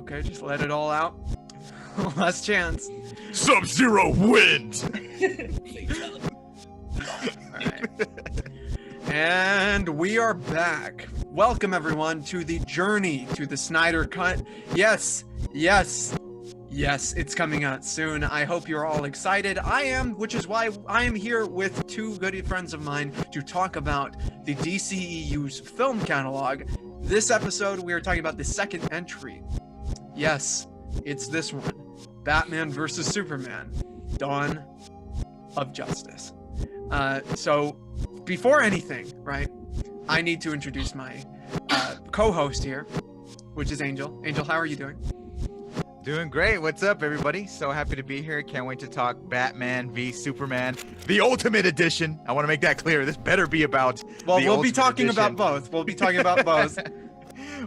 Okay, just let it all out. Last chance. Sub-Zero wins. Alright. And we are back. Welcome everyone to the journey to the Snyder Cut. Yes, it's coming out soon. I hope you're all excited. I am, which is why I am here with two good friends of mine to talk about the DCEU's film catalog. This episode, we are talking about the second entry. Yes, it's this one. Batman vs. Superman, Dawn of Justice. So, before anything, right, I need to introduce my co-host here, which is Angel. Angel, how are you doing? Doing great. What's up, everybody? So happy to be here. Can't wait to talk Batman v Superman, the Ultimate Edition. I want to make that clear. This better be about. Well, we'll be Ultimate talking Edition. about both. We'll be talking about both.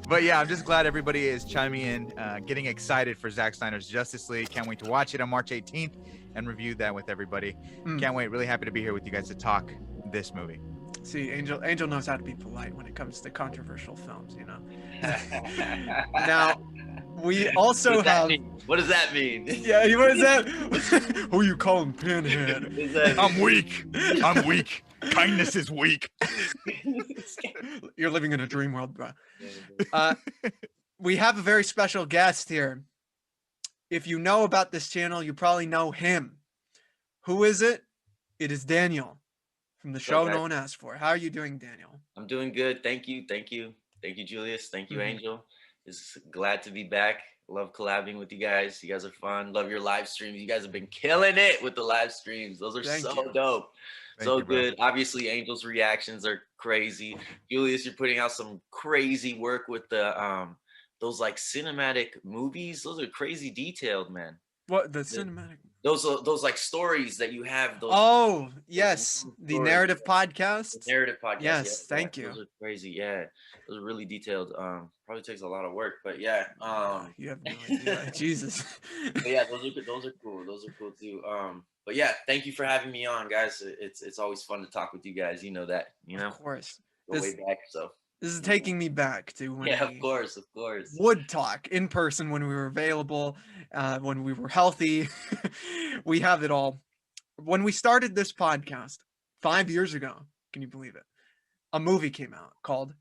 But yeah, I'm just glad everybody is chiming in, getting excited for Zack Snyder's Justice League. Can't wait to watch it on March 18th and review that with everybody. Can't wait. Really happy to be here with you guys to talk this movie. See, Angel knows how to be polite when it comes to controversial films, you know. Now, we also have. What does that mean? Yeah, what is that? Who you calling Pinhead? I'm weak. I'm weak. Kindness is weak. You're living in a dream world, bro. We have a very special guest here. If you know about this channel, you probably know him. Who is it? It is Daniel from the show No One Asked For. How are you doing, Daniel? I'm doing good. Thank you, Julius. Thank you, Angel. It's glad to be back. Love collabing with you guys. You guys are fun. Love your live streams. You guys have been killing it with the live streams. Those are dope. So good. Obviously, Angel's reactions are crazy. Julius, you're putting out some crazy work with the those like cinematic movies. Those are crazy detailed, man. What the cinematic? Those like stories that you have. Those, yes, the narrative podcast. The narrative podcast. Yes, thank you. Those are crazy. Yeah, those are really detailed. Probably takes a lot of work, but yeah. You have no idea. Jesus. But yeah, those are cool. Those are cool too. But yeah, thank you for having me on, guys. It's always fun to talk with you guys. You know that. You know. Of course. Go way back. So. This is taking me back to when of course. would talk in person when we were available, when we were healthy. We have it all. When we started this podcast 5 years ago, can you believe it? A movie came out called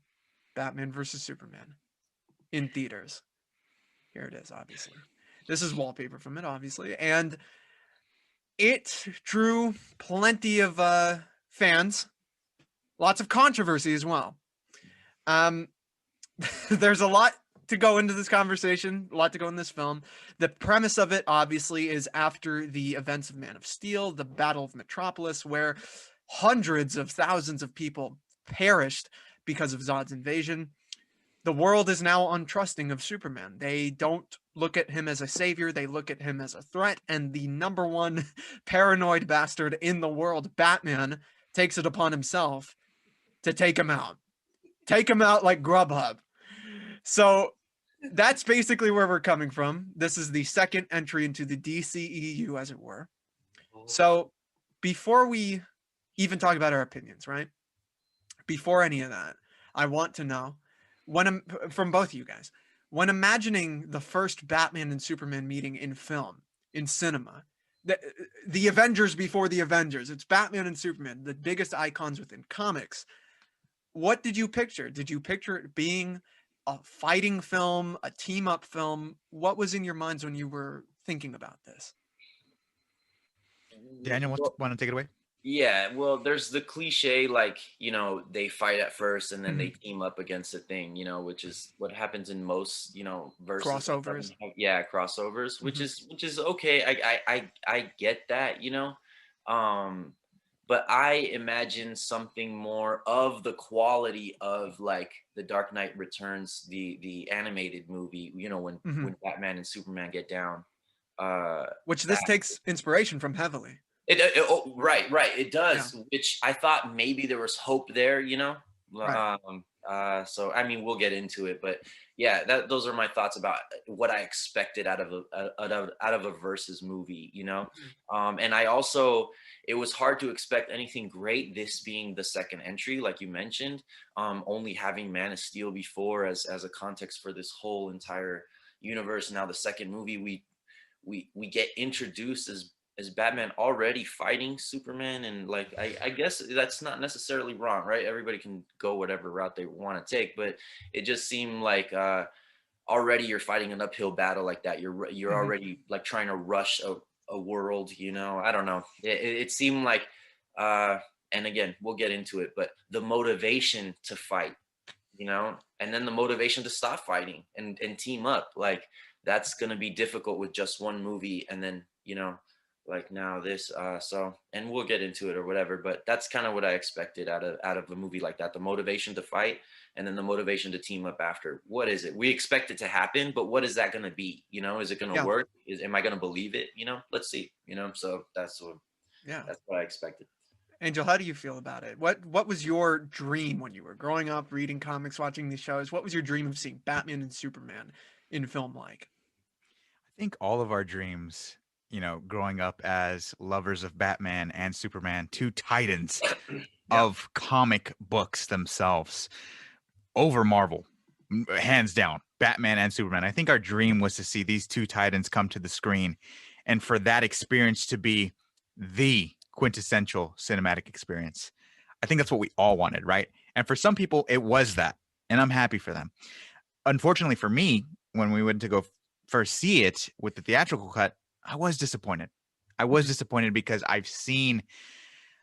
Batman vs. Superman in theaters. Here it is, obviously. This is wallpaper from it, obviously. And it drew plenty of fans, lots of controversy as well. There's a lot to go into this conversation, a lot to go in this film. The premise of it, obviously, is after the events of Man of Steel, the Battle of Metropolis, where hundreds of thousands of people perished because of Zod's invasion. The world is now untrusting of Superman. They don't look at him as a savior. They look at him as a threat. And the number one paranoid bastard in the world, Batman, takes it upon himself to take him out. Take him out like Grubhub. So that's basically where we're coming from. This is the second entry into the DCEU, as it were. So before we even talk about our opinions, right? Before any of that, I want to know, from both of you guys, when imagining the first Batman and Superman meeting in film, in cinema, the Avengers before the Avengers, it's Batman and Superman, the biggest icons within comics. What did you picture? Did you picture it being a fighting film, a team-up film? What was in your minds when you were thinking about this? Daniel, want to take it away? Yeah, well, there's the cliche, like, you know, they fight at first and then they team up against a thing, you know, which is what happens in most, you know, versus crossovers. Yeah, crossovers, which is okay. I get that, you know. But I imagine something more of the quality of like the Dark Knight Returns, the animated movie, you know, when Batman and Superman get down. Which this takes inspiration from heavily. Right. It does, which I thought maybe there was hope there, you know? Right. So, I mean, we'll get into it, but yeah, those are my thoughts about what I expected out of a versus movie, you know? And I also, it was hard to expect anything great, this being the second entry, like you mentioned, only having Man of Steel before as a context for this whole entire universe. Now the second movie, we get introduced as Batman already fighting Superman, and like I guess that's not necessarily wrong, right? Everybody can go whatever route they want to take, but it just seemed like already you're fighting an uphill battle like that. You're Mhm. already like trying to rush a world, you know. I don't know. It seemed like uh and again, we'll get into it, but the motivation to fight, you know, and then the motivation to stop fighting and team up, like that's going to be difficult with just one movie. And then, you know, like now this so, and we'll get into it or whatever, but that's kind of what I expected out of a movie like that, the motivation to fight and then the motivation to team up after. What is it we expect it to happen, but what is that going to be? You know, is it going to Yeah. work? Am I going to believe it? You know, let's see, you know. So Yeah. that's what I expected. Angel, how do you feel about it? What was your dream when you were growing up, reading comics, watching these shows? What was your dream of seeing Batman and Superman in film like? I think all of our dreams, you know, growing up as lovers of Batman and Superman, two titans Yeah. of comic books themselves, over Marvel, hands down, Batman and Superman. I think our dream was to see these two titans come to the screen and for that experience to be the quintessential cinematic experience. I think that's what we all wanted, right? And for some people, it was that. And I'm happy for them. Unfortunately for me, when we went to go first see it with the theatrical cut, I was disappointed. I was Mhm. disappointed because I've seen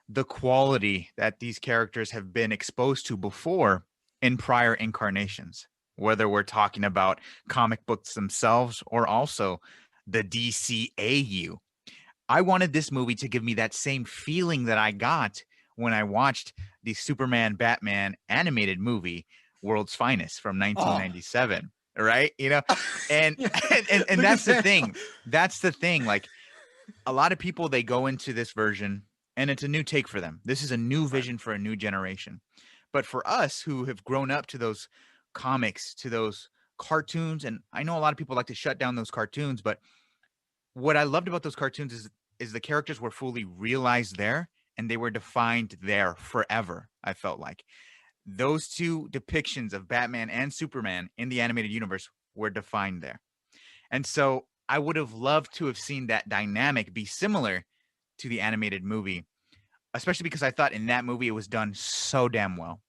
the quality that these characters have been exposed to before in prior incarnations, whether we're talking about comic books themselves or also the DCAU. I wanted this movie to give me that same feeling that I got when I watched the Superman Batman animated movie World's Finest from Oh. 1997, right? You know, and Yeah. and Look at that's the Daniel. thing. That's the thing. Like a lot of people, they go into this version and it's a new take for them. This is a new Right. vision for a new generation. But for us who have grown up to those comics, to those cartoons, and I know a lot of people like to shut down those cartoons, but what I loved about those cartoons is the characters were fully realized there and they were defined there forever. I felt like those two depictions of Batman and Superman in the animated universe were defined there. And so I would have loved to have seen that dynamic be similar to the animated movie, especially because I thought in that movie it was done so damn well.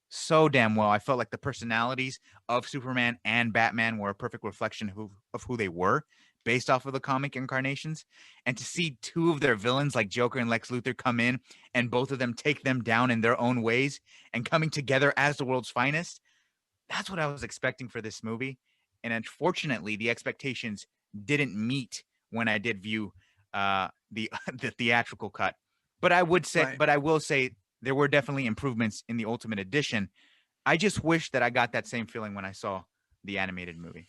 So damn well. I felt like the personalities of Superman and Batman were a perfect reflection of who they were based off of the comic incarnations. And to see two of their villains like Joker and Lex Luthor come in and both of them take them down in their own ways and coming together as the world's finest, that's what I was expecting for this movie. And unfortunately, the expectations didn't meet when I did view the the theatrical cut. Right. But I will say there were definitely improvements in the Ultimate Edition. I just wish that I got that same feeling when I saw the animated movie.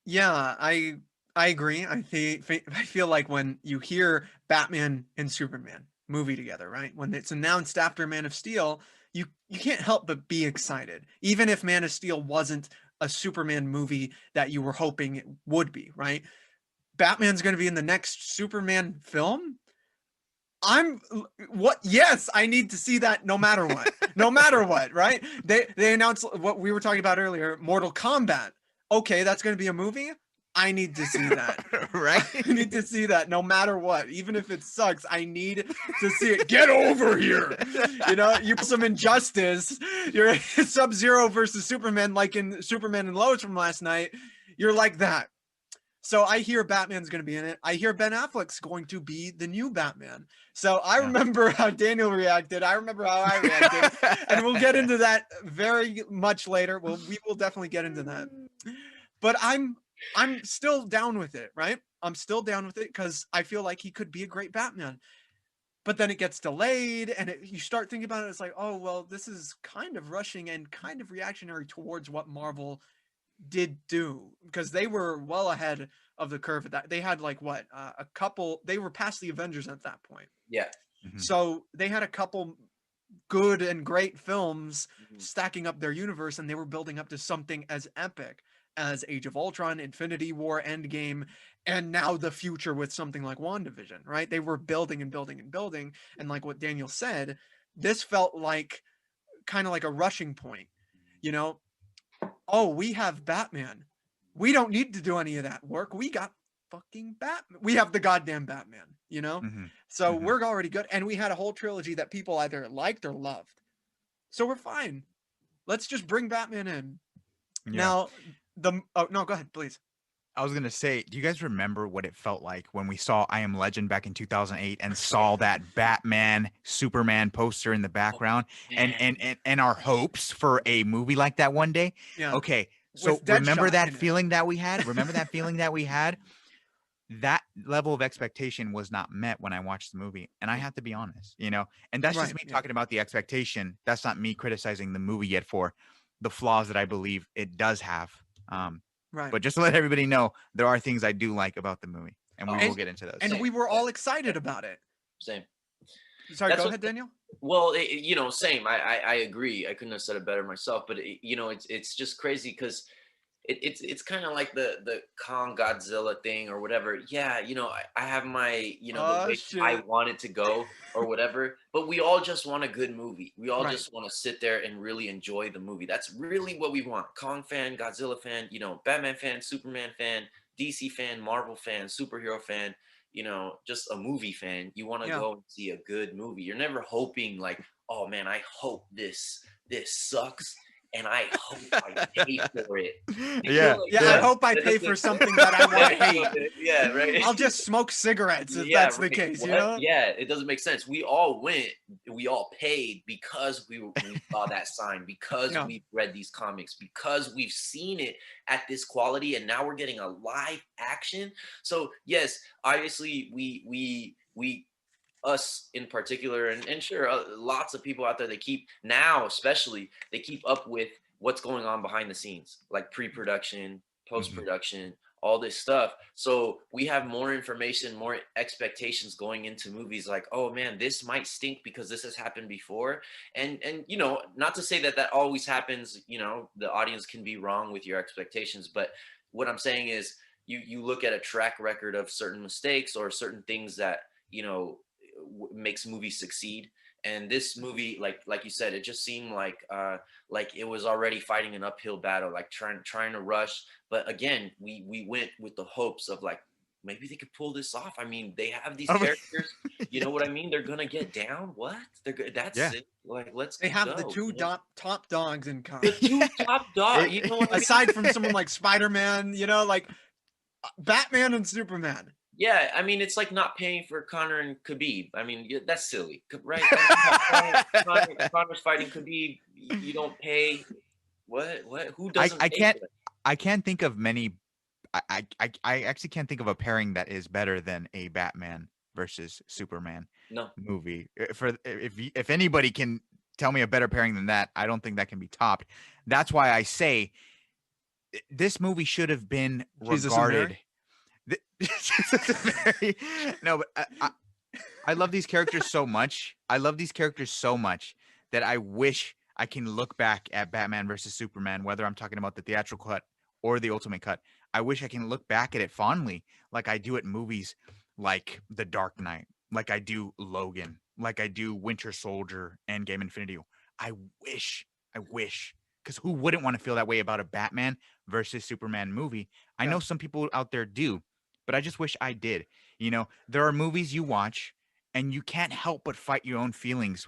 Yeah, I agree. I feel like when you hear Batman and Superman movie together, right? When it's announced after Man of Steel, you can't help but be excited. Even if Man of Steel wasn't a Superman movie that you were hoping it would be, right? Batman's going to be in the next Superman film. I'm what yes, I need to see that no matter what. No matter what, right? They announced what we were talking about earlier, Mortal Kombat. Okay, that's going to be a movie. I need to see that. Right? I need to see that no matter what. Even if it sucks, I need to see it. Get over here. You know, you put some injustice. You're Sub-Zero versus Superman, like in Superman and Lois from last night. You're like that. So I hear Batman's going to be in it. I hear Ben Affleck's going to be the new Batman. So I Yeah. remember how Daniel reacted. I remember how I reacted. And we'll get into that very much later. We will definitely get into that. But I'm still down with it, right? I'm still down with it because I feel like he could be a great Batman. But then it gets delayed and you start thinking about it. It's like, oh, well, this is kind of rushing and kind of reactionary towards what Marvel did do because they were well ahead of the curve at that. They had like what a couple. They were past the Avengers at that point, Yeah. Mhm. so they had a couple good and great films Mhm. stacking up their universe, and they were building up to something as epic as Age of Ultron, Infinity War, Endgame, and now the future with something like WandaVision. Right? They were building and building and building, and like what Daniel said, this felt like kind of like a rushing point. You know, oh, we have Batman. We don't need to do any of that work. We got fucking Batman. We have the goddamn Batman, you know? Mm-hmm. So Mm-hmm. we're already good. And we had a whole trilogy that people either liked or loved. So we're fine. Let's just bring Batman in. Yeah. Now, no, go ahead, please. I was gonna say, do you guys remember what it felt like when we saw I Am Legend back in 2008 and saw that Batman Superman poster in the background, and Man. and our hopes for a movie like that one day? Yeah. Okay, so With remember Deadshot that in it. feeling that we had? Remember that feeling that we had? That level of expectation was not met when I watched the movie, and I have to be honest, and that's just Right, me yeah. talking about the expectation. That's not me criticizing the movie yet for the flaws that I believe it does have. Right. But just to let everybody know, there are things I do like about the movie, and we will get into those. And Same. we were Yeah. all excited about it. Same. Sorry, That's go what- ahead, Daniel. Well, same. I agree. I couldn't have said it better myself. But it's just crazy because it's kind of like the Kong Godzilla thing or whatever. Yeah, I have my the Oh, way I shit. want it to go or whatever. But we all just want a good movie. We all Right. just want to sit there and really enjoy the movie. That's really what we want. Kong fan, Godzilla fan, Batman fan, Superman fan, DC fan, Marvel fan, superhero fan. Just a movie fan. You want to Yeah. go and see a good movie. You're never hoping like, oh man, I hope this sucks and I hope I pay for it. Yeah, Yeah, I hope I pay for something that I want to hate. Yeah, right. I'll just smoke cigarettes if Yeah, that's the right. case, What? Yeah, it doesn't make sense. We all went, we all paid because we saw that sign, because Yeah. we've read these comics, because we've seen it at this quality, and now we're getting a live action. So yes, obviously we us in particular, and sure, lots of people out there, they keep now, especially they keep up with what's going on behind the scenes, like pre-production, post-production, all this stuff. So we have more information, more expectations going into movies, like, oh man, this might stink because this has happened before. And not to say that that always happens. The audience can be wrong with your expectations, but what I'm saying is you look at a track record of certain mistakes or certain things that makes movies succeed. And this movie, like you said, it just seemed like it was already fighting an uphill battle, like trying to rush. But again, we went with the hopes of like, maybe they could pull this off. I mean, they have these characters, you know what I mean? They're gonna get down. What? They're good. That's Yeah. it. Like, let's They have go. the two top dogs in The comics. two top dog. You know what I mean? Aside from someone like Spider-Man, like Batman and Superman. Yeah, I mean, it's like not paying for Connor and Khabib. I mean, that's silly, right? I mean, Connor's fighting Khabib. You don't pay. What? Who doesn't? I pay can't. for that? I can't think of many. I actually can't think of a pairing that is better than a Batman versus Superman No. movie. If anybody can tell me a better pairing than that, I don't think that can be topped. That's why I say this movie should have been Jesus and regarded. No, but I love these characters so much. I love these characters so much that I wish I can look back at Batman versus Superman, whether I'm talking about the theatrical cut or the ultimate cut. I wish I can look back at it fondly, like I do at movies like The Dark Knight, like I do Logan, like I do Winter Soldier and Game Infinity. I wish, because who wouldn't want to feel that way about a Batman versus Superman movie? I know some people out there do, but I just wish I did. There are movies you watch and you can't help but fight your own feelings.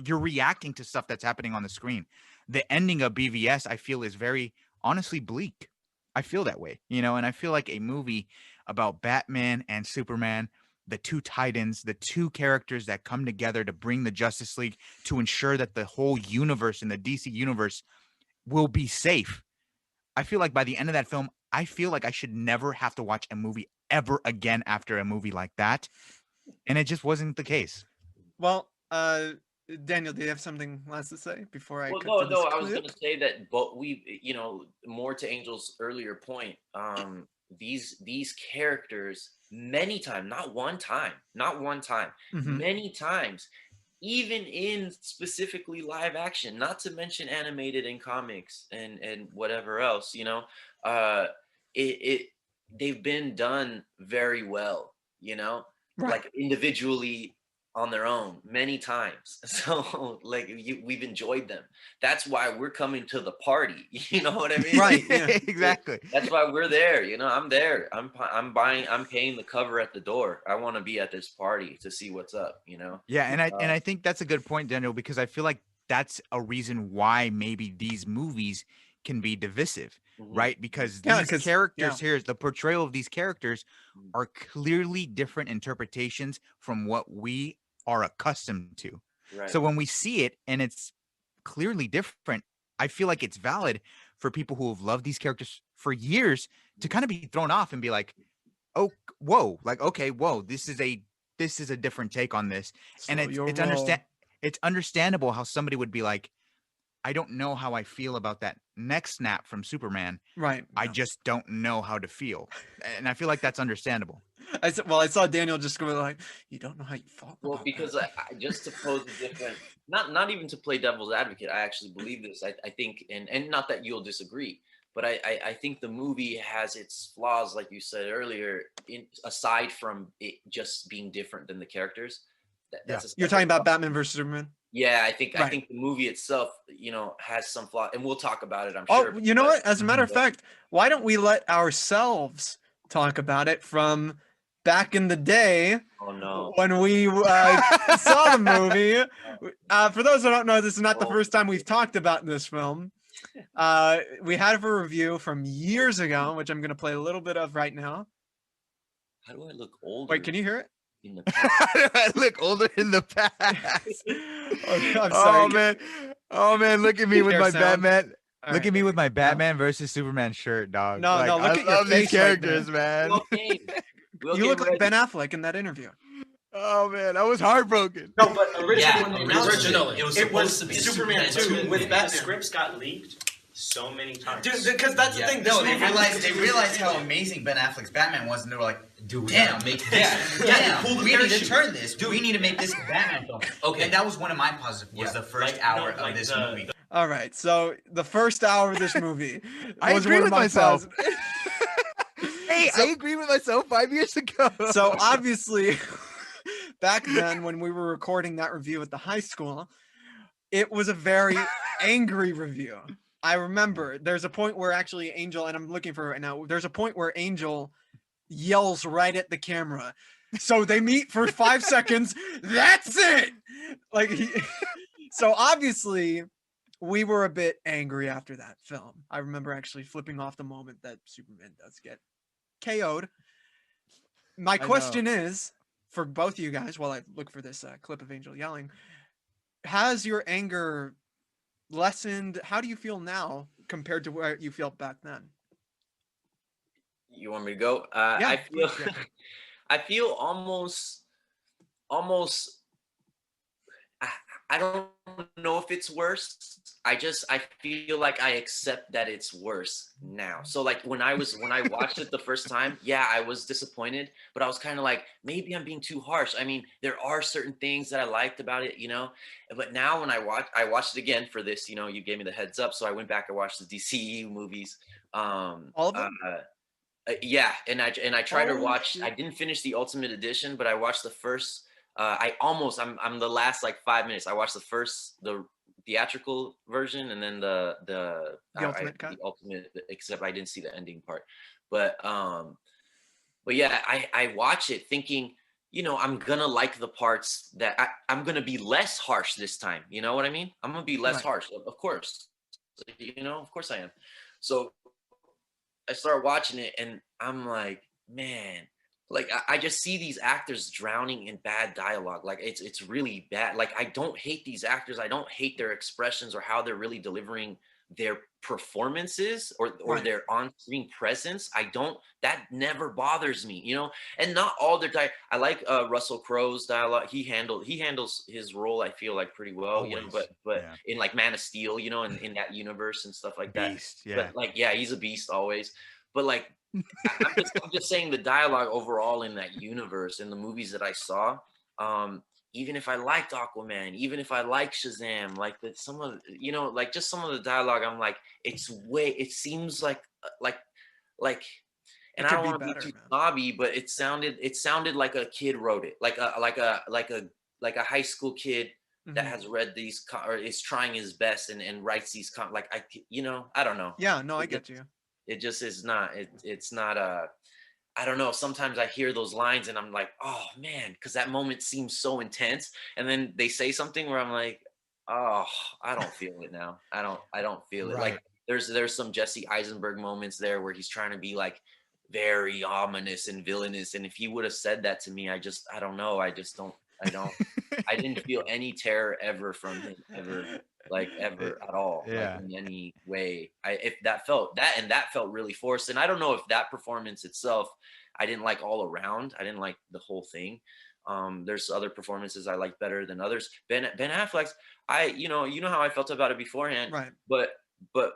You're reacting to stuff that's happening on the screen. The ending of BVS, I feel, is very honestly bleak. I feel that way, and I feel like a movie about Batman and Superman, the two titans, the two characters that come together to bring the Justice League to ensure that the whole universe in the DC universe will be safe. I feel like by the end of that film, I feel like I should never have to watch a movie ever again after a movie like that. And it just wasn't the case. Well, Daniel, do you have something last to say before I Well, cut to this no. I was clip? going to say that, but more to Angel's earlier point. These characters many times, not one time, Mhm. many times, even in specifically live action, not to mention animated in comics and whatever else, uh, it they've been done very well, Right. like individually on their own many times. So like we've enjoyed them. That's why we're coming to the party. You know what I mean? Right. Yeah. Exactly. That's why we're there. You know, I'm there. I'm buying. I'm paying the cover at the door. I want to be at this party to see what's up. You know. Yeah, and Uh, I think that's a good point, Daniel, because I feel like that's a reason why maybe these movies can be divisive, mhm, right? Because Yeah. these Because characters here, the portrayal of these characters mhm. are clearly different interpretations from what we are accustomed to. Right. So when we see it and it's clearly different, I feel like it's valid for people who have loved these characters for years to kind of be thrown off and be like, oh, whoa, like, okay, whoa, this is a different take on this. And slow your roll. it's understandable how somebody would be like, I don't know how I feel about that next snap from Superman. Right. I Yeah. just don't know how to feel. And I feel like that's understandable. I saw Daniel just go like, you don't know how you felt Well, about because that. I just to pose a different, not even to play devil's advocate. I actually believe this. I think, and not that you'll disagree, but I think the movie has its flaws, like you said earlier. Aside from it just being different than the characters, Yeah. that's a You're talking separate. about Batman versus Superman? Yeah, I Right. think the movie itself, you know, has some flaw, and we'll talk about it, I'm Oh, sure. you know But what? As a matter of Mhm. fact, why don't we let ourselves talk about it from back in the day oh no, when we saw the movie? For those who don't know, this is not the Oh, first time we've talked about this film. We had it for review from years ago, which I'm going to play a little bit of right now. how do I look older Wait, can you hear it? in the past? I look older in the past. Okay, I'm Oh sorry. man. Oh man, look at me with Share my sound. Batman. All Look right, at me there with you my go. Now? Batman versus Superman shirt, dog. No, Like, no, I look at your love these face right there. characters, man. Well, game. We'll You get look like ready. Ben Affleck in that interview. Oh man, I was heartbroken. No, but originally Yeah, when they announced originally, it was supposed to be Superman 2 with The Batman. scripts got leaked so many times. Dude, because that's the thing. This No, they movie- realized how amazing Ben Affleck's Batman was, and they were like, Dude, we damn, gotta make yeah, this. damn, pull the we need to parachute. turn this. We need to make this a Batman film. Okay. And that was one of my positives, was Yeah, the first like, hour no, like of this the- movie. All right, so the first hour of this movie I was agree one of with my myself. pos- Hey, I agree with myself 5 years ago. So obviously, back then when we were recording that review at the high school, it was a very angry review. I remember there's a point where actually Angel, and I'm looking for it right now, there's a point where Angel yells right at the camera. So they meet for 5 seconds. That's it. Like so obviously we were a bit angry after that film. I remember actually flipping off the moment that Superman does get KO'd. My know. question is for both of you guys, while I look for this clip of Angel yelling, has your anger lessened? How do you feel now compared to where you felt back then? You want me to go? Yeah, I feel, please, yeah. I feel almost. I don't know if it's worse. I feel like I accept that it's worse now. So like when I watched it the first time, yeah, I was disappointed, but I was kind of like, maybe I'm being too harsh. I mean, there are certain things that I liked about it, you know. But now when I watched it again for this, you know, you gave me the heads up, so I went back and watched the DCEU movies. All of them? Yeah, and I tried to Holy watch. shit. I didn't finish the Ultimate Edition, but I watched the first. I'm the last like 5 minutes. I watched the theatrical version, and then the Ultimate cut? the ultimate. Except I didn't see the ending part, but yeah, I watch it thinking, you know, I'm gonna like the parts that I'm gonna be less harsh this time. You know what I mean? I'm gonna be less Right. harsh, of course. You know, of course I am. So I started watching it and I'm like, man, like I just see these actors drowning in bad dialogue. Like it's really bad. Like I don't hate these actors. I don't hate their expressions or how they're really delivering their performances or Right. their on-screen presence. That never bothers me, you know. And not all their I like Russell Crowe's dialogue. He handles his role, I feel like, pretty well, you know, Always, but yeah. in like Man of Steel, you know, in that universe and stuff like that. Beast, yeah. But like, yeah, he's a beast always. But like, I'm just saying the dialogue overall in that universe, in the movies that I saw, even if I liked Aquaman, even if I like Shazam, like some of, you know, like just some of the dialogue, I'm like, it seems like, and It I could don't be want to be better, too man. snobby, but it sounded like a kid wrote it, like a like a high school kid that Mhm. has read these or is trying his best and writes these like I don't know. Yeah, no, I It get just, you. it just is not it's not I don't know. Sometimes I hear those lines and I'm like, oh man, because that moment seems so intense. And then they say something where I'm like, oh, I don't feel it now. I don't feel it. Like Right. there's some Jesse Eisenberg moments there where he's trying to be like very ominous and villainous. And if he would have said that to me, I don't know. I didn't feel any terror ever from him ever, like ever at all, like Yeah. in any way. If that felt that and that felt really forced. And I don't know if that performance itself I didn't like all around. I didn't like the whole thing. There's other performances I like better than others. Ben Affleck's, you know how I felt about it beforehand, Right. but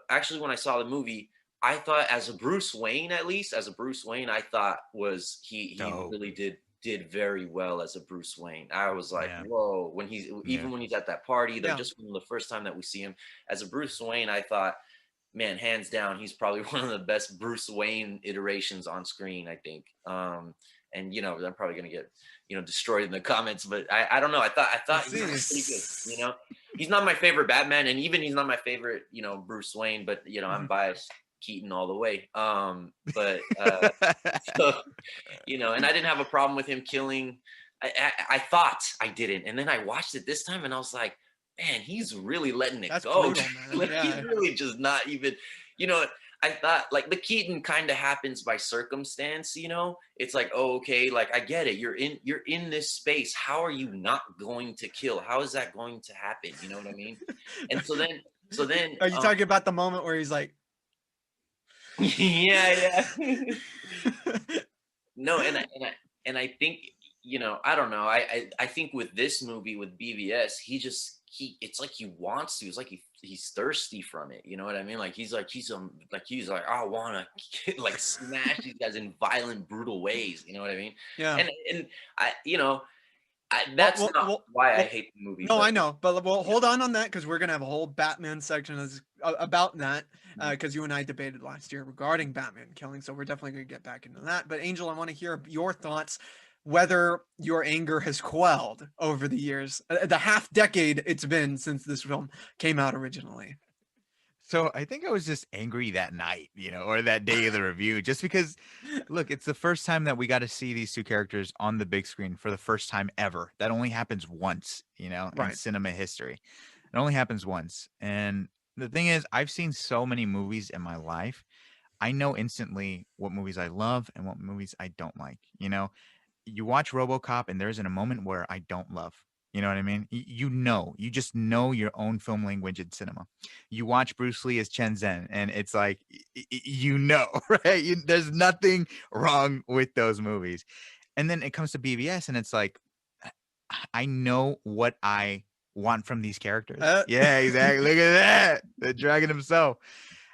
actually when I saw the movie, I thought as a Bruce Wayne, at least as a Bruce Wayne, I thought was he Dope. really did very well as a Bruce Wayne. I was like, Yeah. whoa, when Yeah. when he's at that party, Yeah. just from the first time that we see him as a Bruce Wayne, I thought, man, hands down, he's probably one of the best Bruce Wayne iterations on screen, I think. And I'm probably gonna get destroyed in the comments, but I don't know. I thought he was pretty good. He's not my favorite Batman, and even he's not my favorite Bruce Wayne, but I'm biased. Keaton all the way. But so, and I didn't have a problem with him killing. I thought I didn't, and then I watched it this time, and I was like, man, he's really letting it That's go. brutal, man. Like, Yeah. he's really just not even, I thought like the Keaton kind of happens by circumstance, it's like, oh, okay, like I get it. You're in this space. How are you not going to kill? How is that going to happen? You know what I mean? And so then, Are you talking about the moment where he's like, yeah. No, and I think, I don't know. I think with this movie with BVS, it's like he wants to. It's like he's thirsty from it. You know what I mean? Like he's like I want to like smash these guys in violent, brutal ways. You know what I mean? yeah. And I that's not why I hate the movie. No, but, I know, but we'll hold on that because we're gonna have a whole Batman section about that because you and I debated last year regarding Batman killing, so we're definitely gonna get back into that. But Angel, I want to hear your thoughts, whether your anger has quelled over the years, the half decade it's been since this film came out originally. So I think I was just angry that night, or that day of the review, just because, look, it's the first time that we got to see these two characters on the big screen for the first time ever. That only happens once, in Right. cinema history. It only happens once. And the thing is, I've seen so many movies in my life. I know instantly what movies I love and what movies I don't like. You watch RoboCop and there's in a moment where I don't love. You know what I mean? You just know your own film language in cinema. You watch Bruce Lee as Chen Zhen, and it's like, right? There's nothing wrong with those movies. And then it comes to BVS, and it's like, I know what I want from these characters. Yeah, exactly. Look at that, the dragon himself.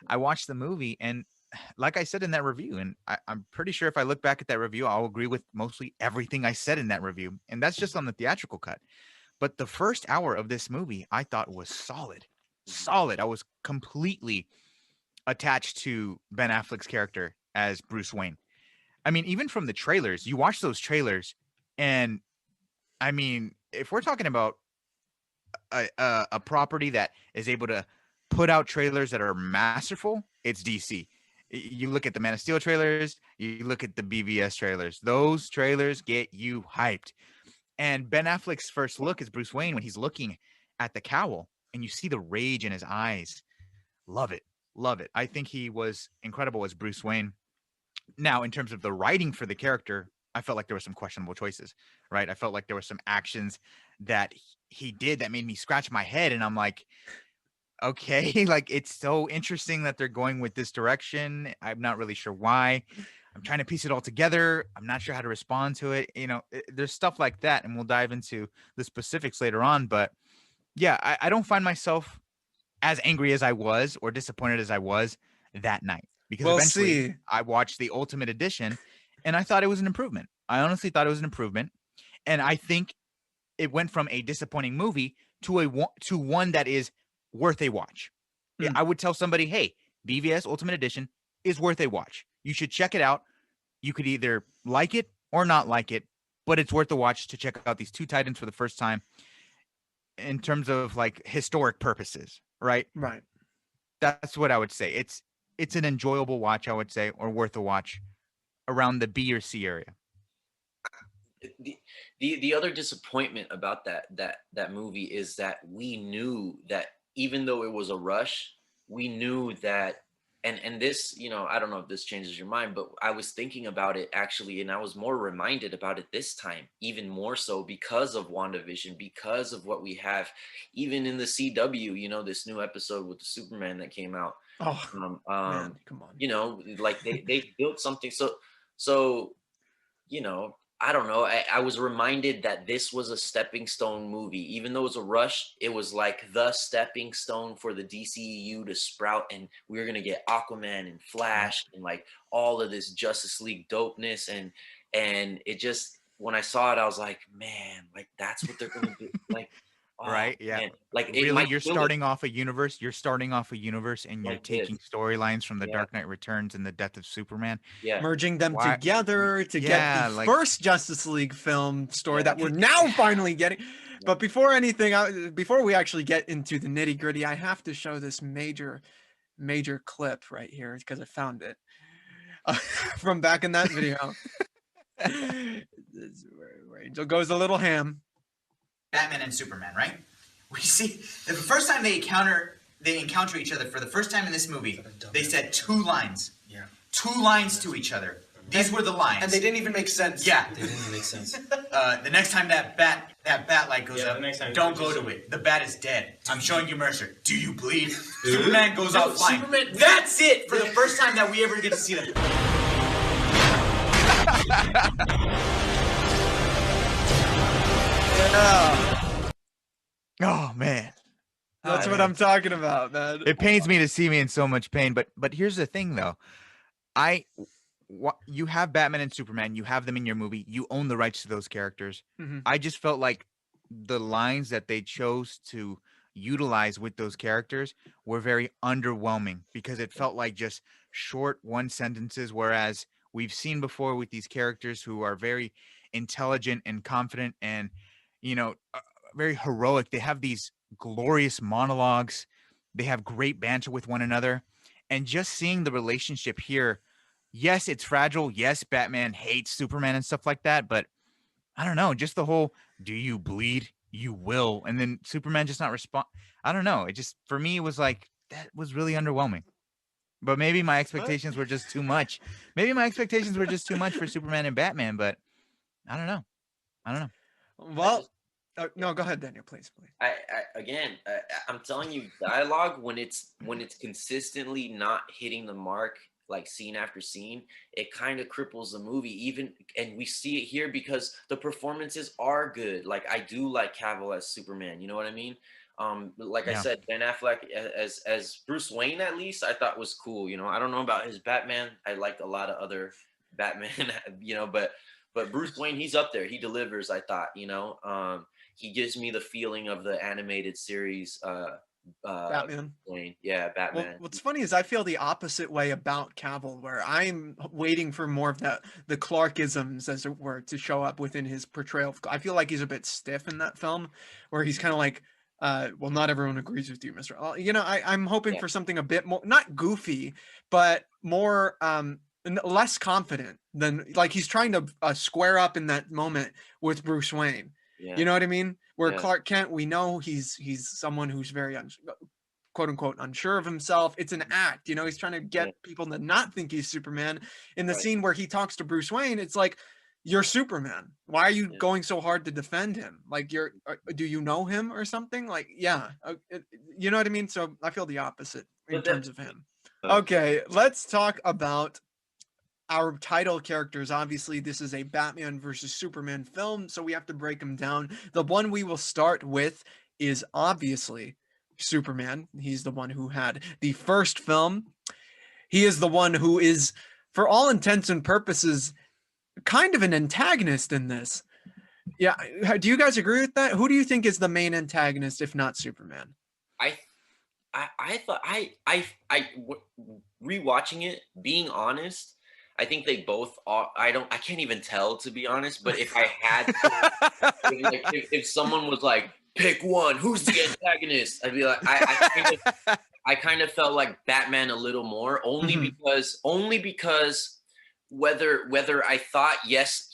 I watched the movie, and like I said in that review, and I'm pretty sure if I look back at that review, I'll agree with mostly everything I said in that review. And that's just on the theatrical cut. But the first hour of this movie, I thought was solid. Solid. I was completely attached to Ben Affleck's character as Bruce Wayne. I mean, even from the trailers, you watch those trailers, and I mean, if we're talking about a property that is able to put out trailers that are masterful, it's DC. You look at the Man of Steel trailers, you look at the BVS trailers. Those trailers get you hyped. And Ben Affleck's first look as Bruce Wayne, when he's looking at the cowl and you see the rage in his eyes, love it. Love it. I think he was incredible as Bruce Wayne. Now, in terms of the writing for the character, I felt like there were some questionable choices, right? I felt like there were some actions that he did that made me scratch my head. And I'm like, okay, like it's so interesting that they're going with this direction. I'm not really sure why. I'm trying to piece it all together. I'm not sure how to respond to it. There's stuff like that, and we'll dive into the specifics later on. But yeah, I don't find myself as angry as I was or disappointed as I was that night, because eventually I watched the Ultimate Edition, and I thought it was an improvement. I honestly thought it was an improvement, and I think it went from a disappointing movie to one that is worth a watch. I would tell somebody, hey, BVS Ultimate Edition is worth a watch. You should check it out. You could either like it or not like it. but it's worth the watch to check out these two Titans for the first time in terms of like historic purposes, right? Right. That's what I would say. It's an enjoyable watch, I would say, or worth a watch around the B or C area. The other disappointment about that movie is that we knew that even though it was a rush, we knew that and this, I don't know if this changes your mind, but I was thinking about it actually, and I was more reminded about it this time, even more so because of WandaVision, because of what we have, even in the CW, this new episode with the Superman that came out. Oh, man, come on. Like they built something. So, I don't know. I was reminded that this was a stepping stone movie. Even though it was a rush, it was like the stepping stone for the DCEU to sprout. And we were going to get Aquaman and Flash and like all of this Justice League dopeness. And it just, when I saw it, I was like, man, like that's what they're going to do. Like, oh, Right? Yeah. man. Like Really, you're starting off a universe. You're starting off a universe, and you're Like taking this. storylines from the Yeah. Dark Knight Returns and the Death of Superman. Yeah. Merging them Why- together to Yeah, get the like- first Justice League film story Yeah. that we're now finally getting. But before we actually get into the nitty gritty, I have to show this major clip right here because I found it from back in that video. This is where Angel goes a little ham. Batman and Superman, right? We see the first time they encounter each other for the first time in this movie. They said two lines. Yeah. Two lines to each other. These were the lines. And they didn't even make sense. Yeah. They didn't make sense. The next time that bat light goes Yeah, up, the next time don't it go just- to it. The bat is dead. I'm showing you Mercer. Do you bleed? Superman goes off flying. Superman- That's it for the first time that we ever get to see them. Oh man, That's Ah, what man. I'm talking about, man. It pains me to see me in so much pain, but here's the thing though. You have Batman and Superman, you have them in your movie, you own the rights to those characters. Mhm. I just felt like the lines that they chose to utilize with those characters were very underwhelming because it felt like just short one sentences, whereas we've seen before with these characters who are very intelligent and confident and very heroic. They have these glorious monologues, they have great banter with one another, and just seeing the relationship here, yes, it's fragile, yes, Batman hates Superman and stuff like that, but I don't know, just the whole do you bleed, you will, and then Superman just not respond. I don't know, it just, for me, it was like that was really underwhelming. But maybe my expectations were just too much. Maybe my expectations were just too much for Superman and Batman, but I don't know. Well, no, go ahead, Daniel, please. I'm telling you, dialogue when it's consistently not hitting the mark, like scene after scene, it kind of cripples the movie. And we see it here because the performances are good. Like I do like Cavill as Superman. You know what I mean? Like I said, Ben Affleck as Bruce Wayne, at least I thought was cool. I don't know about his Batman. I liked a lot of other Batman, but Bruce Wayne, he's up there. He delivers. I thought, he gives me the feeling of the animated series. Batman. Wayne. Yeah, Batman. Well, what's funny is I feel the opposite way about Cavill, where I'm waiting for more of the Clarkisms, as it were, to show up within his portrayal. I feel like he's a bit stiff in that film, where he's kind of like, well, not everyone agrees with you, Mr. I'm hoping for something a bit more, not goofy, but more, less confident than, like, he's trying to square up in that moment with Bruce Wayne. Yeah. You know what I mean? Where Yeah. Clark Kent, we know he's someone who's very quote unquote unsure of himself. It's an act, he's trying to get people to not think he's Superman. In the scene where he talks to Bruce Wayne, it's like, you're Superman. Why are you going so hard to defend him? Like, do you know him or something? Like, yeah, you know what I mean? So I feel the opposite in terms of him. Okay, let's talk about our title characters. Obviously, this is a Batman versus Superman film, so we have to break them down. The one we will start with is obviously Superman. He's the one who had the first film. He is the one who is, for all intents and purposes, kind of an antagonist in this. Yeah, do you guys agree with that? Who do you think is the main antagonist, if not Superman? I thought rewatching it, being honest, I think they both are. I can't even tell, to be honest. But if I had to, if someone was like, pick one, who's the antagonist? I'd be like, I kind of felt like Batman a little more, only because whether I thought, yes,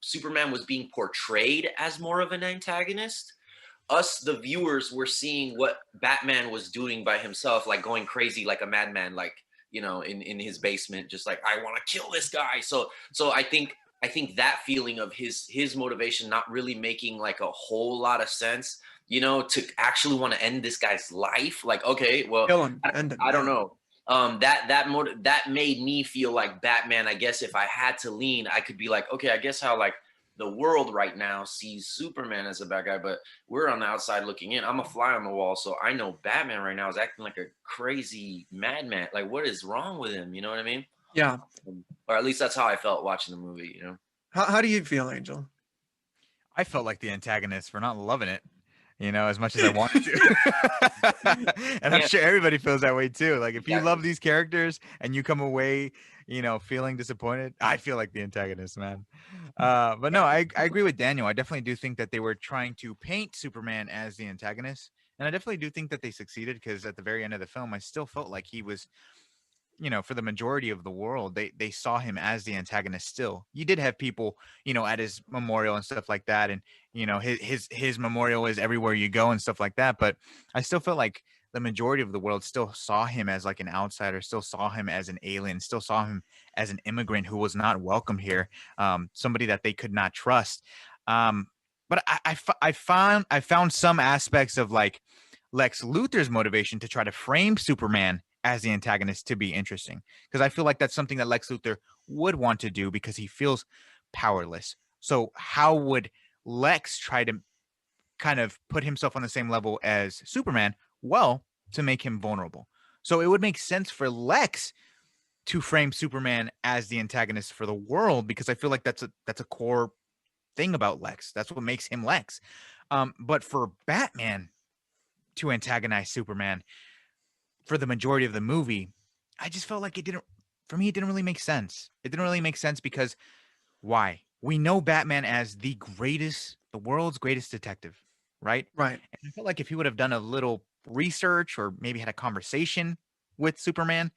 Superman was being portrayed as more of an antagonist, us the viewers were seeing what Batman was doing by himself, like going crazy like a madman, like, in his basement, just like, I want to kill this guy. So I think that feeling of his motivation not really making like a whole lot of sense, to actually want to end this guy's life. Like, okay, well, Kill him, end him, I don't know. That made me feel like Batman. I guess if I had to lean, I could be like, okay, I guess how like the world right now sees Superman as a bad guy, but we're on the outside looking in. I'm a fly on the wall, so I know Batman right now is acting like a crazy madman. Like, what is wrong with him? You know what I mean? Yeah. Or at least that's how I felt watching the movie. How do you feel, Angel? I felt like the antagonist for not loving it, as much as I wanted to. And I'm sure everybody feels that way too. Like, if you love these characters and you come away, feeling disappointed, I feel like the antagonist, man. But no, I agree with Daniel. I definitely do think that they were trying to paint Superman as the antagonist. And I definitely do think that they succeeded, because at the very end of the film, I still felt like he was, for the majority of the world, they saw him as the antagonist still. You did have people, at his memorial and stuff like that. And, his memorial is everywhere you go and stuff like that. But I still felt like the majority of the world still saw him as like an outsider, still saw him as an alien, still saw him as an immigrant who was not welcome here, somebody that they could not trust. But I found some aspects of like Lex Luthor's motivation to try to frame Superman as the antagonist to be interesting, because I feel like that's something that Lex Luthor would want to do because he feels powerless. So how would Lex try to kind of put himself on the same level as Superman? Well, to make him vulnerable. So it would make sense for Lex to frame Superman as the antagonist for the world, because I feel like that's a core thing about Lex. That's what makes him Lex. But for Batman to antagonize Superman for the majority of the movie, I just felt like it didn't really make sense. It didn't really make sense because why? We know Batman as the world's greatest detective, right? Right. And I felt like if he would have done a little research or maybe had a conversation with Superman,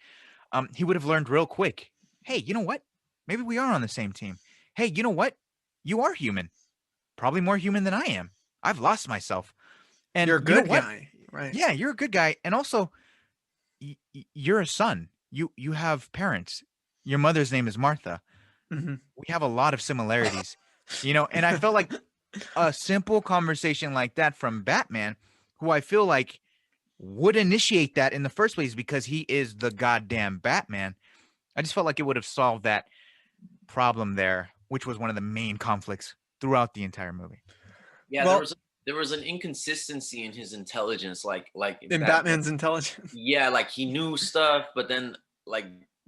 he would have learned real quick. Hey, you know what? Maybe we are on the same team. Hey, you know what? You are human. Probably more human than I am. I've lost myself. And you're a good guy. Right. Yeah, you're a good guy. And also, you're a son. You have parents. Your mother's name is Martha. Mm-hmm. We have a lot of similarities, and I felt like a simple conversation like that from Batman, who I feel like would initiate that in the first place because he is the goddamn Batman. I just felt like it would have solved that problem there, which was one of the main conflicts throughout the entire movie. Yeah, well, there was an inconsistency in his intelligence, like in Batman's intelligence. Yeah, like he knew stuff, but then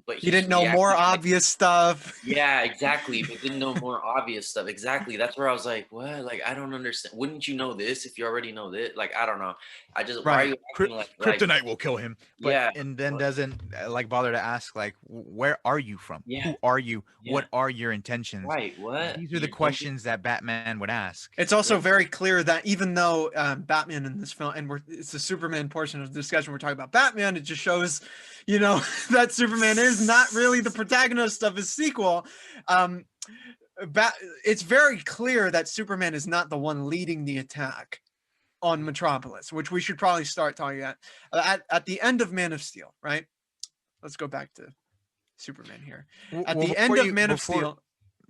but he didn't know more obvious stuff. Yeah, exactly. But didn't know more obvious stuff. Exactly. That's where I was like, what? Like, I don't understand. Wouldn't you know this if you already know this? Like, I don't know. I just why are you acting like Kryptonite will kill him. But, yeah, and then doesn't like bother to ask like, where are you from? Yeah. Who are you? Yeah. What are your intentions? Right. What? These are the questions that Batman would ask. It's also very clear that even though Batman in this film, and it's the Superman portion of the discussion, we're talking about Batman, it just shows, that Superman is not really the protagonist of his sequel. It's very clear that Superman is not the one leading the attack on Metropolis, which we should probably start talking at the end of Man of Steel, right? Let's go back to Superman here. At the end of Man of Steel.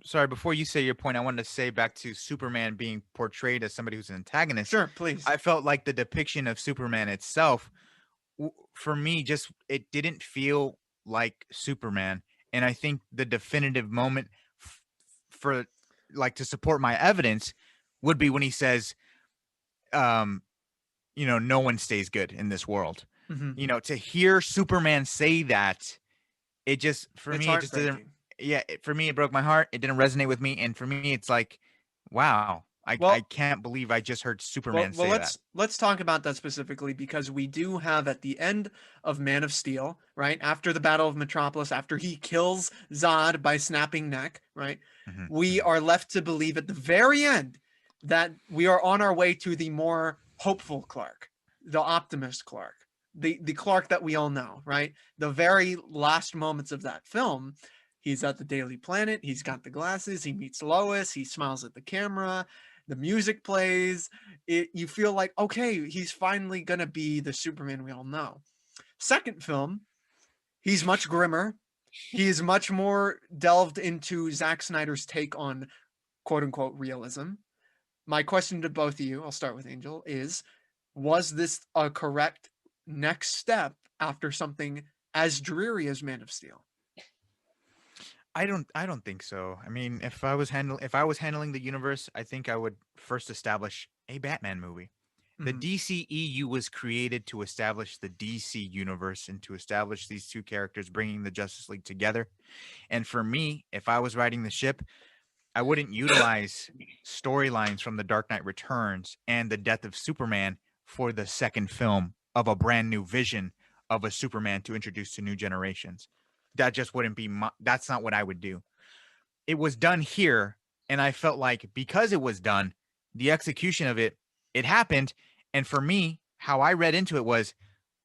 Sorry, before you say your point, I wanted to say back to Superman being portrayed as somebody who's an antagonist. Sure, please. I felt like the depiction of Superman itself, for me, it didn't feel like Superman. And I think the definitive moment for like to support my evidence would be when he says, no one stays good in this world. Mm-hmm. To hear Superman say that, it just, for me, it just didn't. Yeah, for me, it broke my heart. It didn't resonate with me. And for me, it's like, wow, I can't believe I just heard Superman well, say that. let's talk about that specifically because we do have at the end of Man of Steel, right after the Battle of Metropolis, after he kills Zod by snapping neck, right, we are left to believe at the very end that we are on our way to the more hopeful Clark, the optimist Clark, the Clark that we all know, right? The very last moments of that film, he's at the Daily Planet, he's got the glasses, he meets Lois, he smiles at the camera, the music plays, you feel like, okay, he's finally gonna be the Superman we all know. Second film, he's much grimmer. He's much more delved into Zack Snyder's take on quote unquote realism. My question to both of you, I'll start with Angel, is was this a correct next step after something as dreary as Man of Steel? I don't think so. I mean, if I was handling the universe, I think I would first establish a Batman movie. The DCEU was created to establish the DC universe and to establish these two characters bringing the Justice League together. And for me, if I was writing the ship, I wouldn't utilize storylines from The Dark Knight Returns and The Death of Superman for the second film of a brand new vision of a Superman to introduce to new generations. That just wouldn't be that's not what I would do. It was done here, and I felt like because it was done, the execution of it, it happened. And for me, how I read into it was,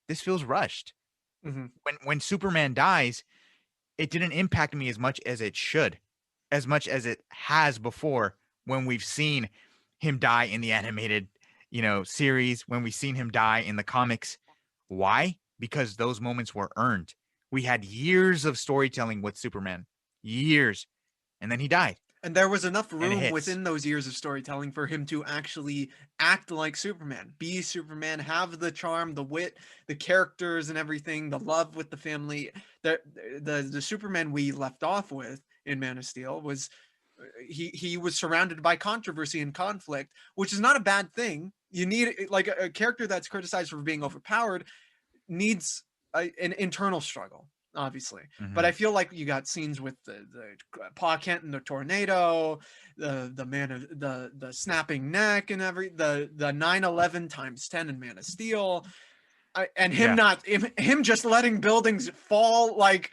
this feels rushed. When Superman dies, it didn't impact me as much as it should, as much as it has before when we've seen him die in the animated, series, when we've seen him die in the comics. Why? Because those moments were earned. We had years of storytelling with Superman, years, and then he died. And there was enough room within those years of storytelling for him to actually act like Superman, be Superman, have the charm, the wit, the characters and everything, the love with the family. The Superman we left off with in Man of Steel was he was surrounded by controversy and conflict, which is not a bad thing. You need like a character that's criticized for being overpowered needs an internal struggle, obviously. But I feel like you got scenes with the Pa Kent and the tornado, the man of the snapping neck and the 9/11 times 10 in Man of Steel, and him just letting buildings fall. Like,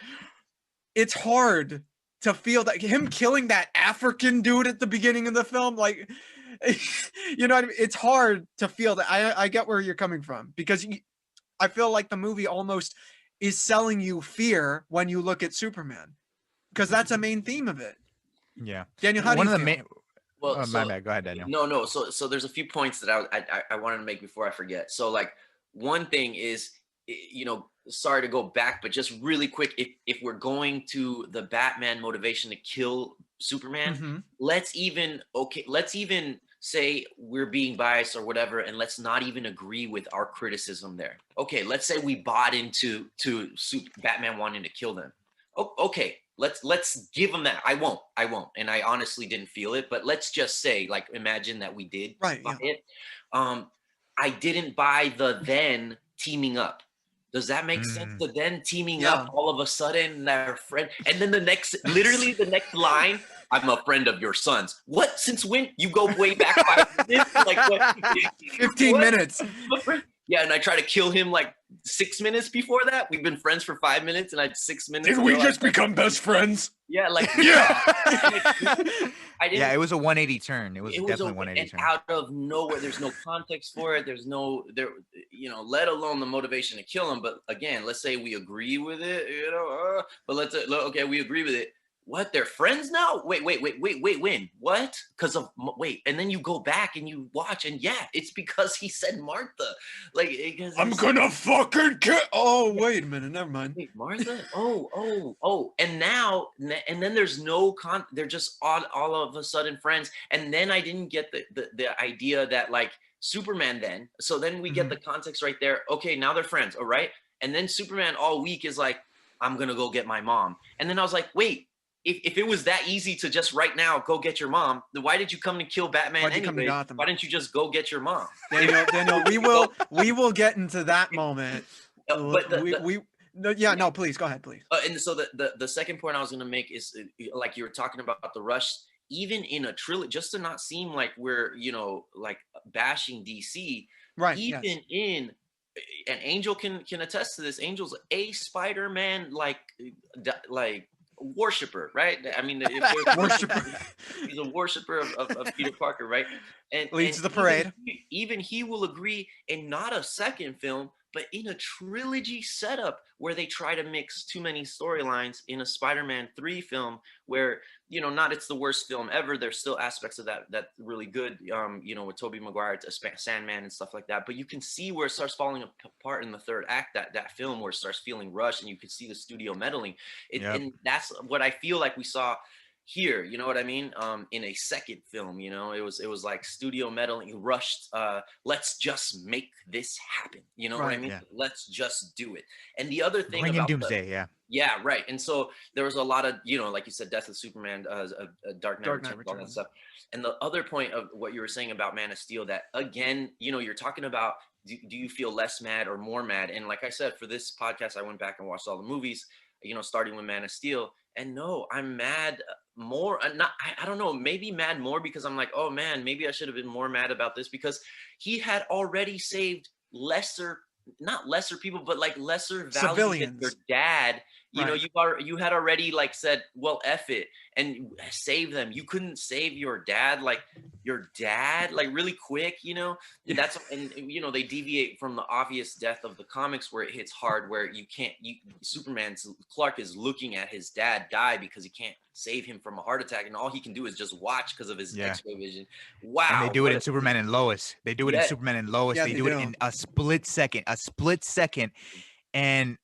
it's hard to feel that him killing that African dude at the beginning of the film, like, you know what I mean? It's hard to feel that. I get where you're coming from, because I feel like the movie almost is selling you fear when you look at Superman, because that's a main theme of it. Yeah. Daniel, how do you feel? Well, my bad. Go ahead, Daniel. No. So there's a few points that I wanted to make before I forget. So, like, one thing is, sorry to go back, but just really quick, if we're going to the Batman motivation to kill Superman, let's even say we're being biased or whatever, and let's not even agree with our criticism there. Okay, let's say we bought into Batman wanting to kill them. Okay, let's give them that. I won't, and I honestly didn't feel it, but let's just say, like, imagine that we did buy it. I didn't buy the then teaming up. Does that make sense? The then teaming up all of a sudden, their friend, and then literally the next line, I'm a friend of your son's. What? Since when? You go way back 5 minutes? Like, what? 15 minutes. Yeah, and I try to kill him like 6 minutes before that. We've been friends for 5 minutes, and I had 6 minutes. Did we just become best friends? Yeah, like it was a 180 turn. It was definitely a 180 turn. Out of nowhere, there's no context for it. There's let alone the motivation to kill him. But again, let's say we agree with it, but okay, we agree with it. What? They're friends now? Wait, when? What? Because of and then you go back and you watch, and it's because he said Martha. Like, I'm gonna fucking kill. Oh, wait a minute, never mind. Wait, Martha? Oh, and then there's no they're just all of a sudden friends. And then I didn't get the idea that, like, Superman then. So then we get the context right there. Okay, now they're friends, all right? And then Superman all week is like, I'm gonna go get my mom. And then I was like, wait. If it was that easy to just right now go get your mom, then why did you come to kill Batman anyway? Why didn't you just go get your mom? Daniel, we will get into that moment. Please go ahead, please. And so the second point I was going to make is, like you were talking about the rush. even in a trilogy, just to not seem like we're, like bashing DC, Right. even Yes. in, and Angel can attest to this. Angel's a Spider-Man like worshiper, right? I mean, if Worshiper he's a worshiper of Peter Parker, right? And leads the parade. even he will agree in not a second film, but in a trilogy setup where they try to mix too many storylines in a Spider-Man 3 film where, not it's the worst film ever. There's still aspects of that really good, with Tobey Maguire, Sandman and stuff like that. But you can see where it starts falling apart in the third act, that film where it starts feeling rushed, and you can see the studio meddling. And that's what I feel like we saw here, you know what I mean? In a second film, it was like studio meddling, rushed. Let's just make this happen. You know what I mean? Yeah. Let's just do it. And the other thing Bring in about Doomsday, yeah, right. And so there was a lot of, like you said, Death of Superman, Dark Knight Returns, all that stuff. And the other point of what you were saying about Man of Steel, that again, you're talking about, do you feel less mad or more mad? And like I said, for this podcast, I went back and watched all the movies, starting with Man of Steel. And no, I'm mad more. I don't know, maybe mad more because I'm like, oh man, maybe I should have been more mad about this, because he had already saved not lesser people, but like lesser value Civilians. than your dad. Right. You had already like said, well, F it, and save them. You couldn't save your dad like really quick, That's, and they deviate from the obvious death of the comics where it hits hard, where Clark is looking at his dad die because he can't save him from a heart attack, and all he can do is just watch because of his X-ray vision. Wow. And they do it in Superman and Lois. They do it in Superman and Lois. Yeah, they do it in a split second. And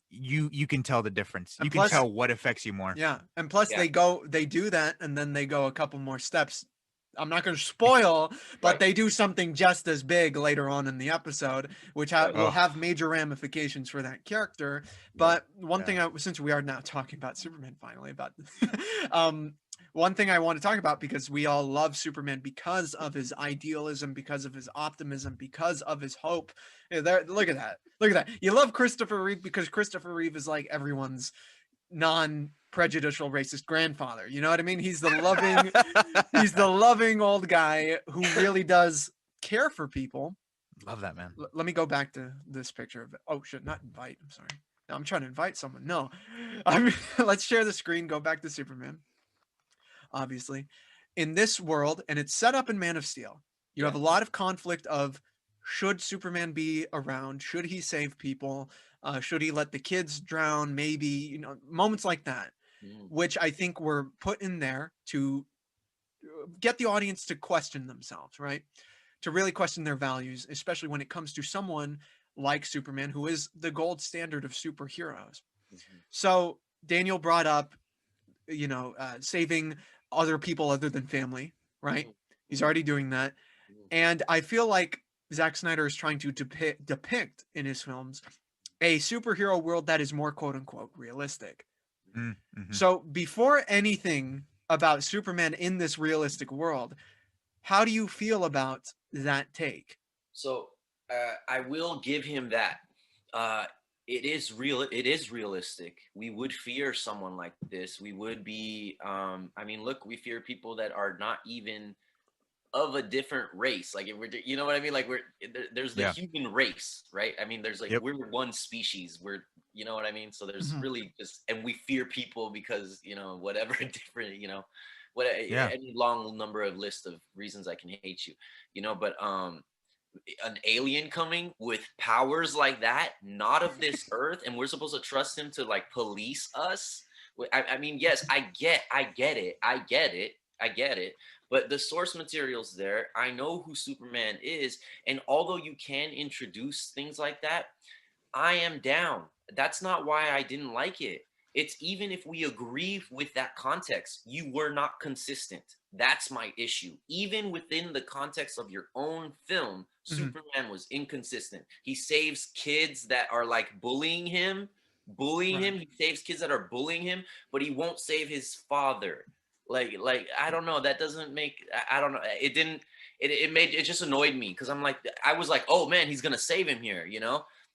you can tell the difference. You can tell what affects you more. Yeah. And plus they do that, and then they go a couple more steps. I'm not going to spoil, but they do something just as big later on in the episode, which will have major ramifications for that character. But one thing, since we are now talking about Superman finally, one thing I want to talk about, because we all love Superman because of his idealism, because of his optimism, because of his hope. Look at that. You love Christopher Reeve because Christopher Reeve is like everyone's non-prejudicial racist grandfather. You know what I mean? He's the loving old guy who really does care for people. Love that, man. Let me go back to this picture of it. Oh, shit, not invite. I'm sorry. No, I'm trying to invite someone. No. Let's share the screen. Go back to Superman. Obviously, in this world, and it's set up in Man of Steel, you have a lot of conflict of, should Superman be around? Should he save people? Should he let the kids drown? Maybe, moments like that, which I think were put in there to get the audience to question themselves, right? To really question their values, especially when it comes to someone like Superman, who is the gold standard of superheroes. So Daniel brought up, saving other people other than family, right? He's already doing that. And I feel like Zack Snyder is trying to depict in his films a superhero world that is more quote unquote realistic. So before anything about Superman in this realistic world, how do you feel about that take? So I will give him that. It is real. It is realistic. We would fear someone like this. We would be, look, we fear people that are not even of a different race. Like, if we're, you know what I mean? Like, there's the human race, right? I mean, there's like, we're one species. You know what I mean? So there's really just, and we fear people because, whatever different, any long number of list of reasons I can hate you, but, an alien coming with powers like that, not of this earth, and we're supposed to trust him to like police us. I mean, yes, I get it. But the source material's there. I know who Superman is, and although you can introduce things like that, I am down. That's not why I didn't like it. It's even if we agree with that context, you were not consistent. That's my issue. Even within the context of your own film, Superman was inconsistent. He saves kids that are like bullying him. He saves kids that are bullying him, but he won't save his father. Like I don't know. That doesn't make. I don't know. It didn't. It just annoyed me because I'm like, I was like, oh man, he's gonna save him here,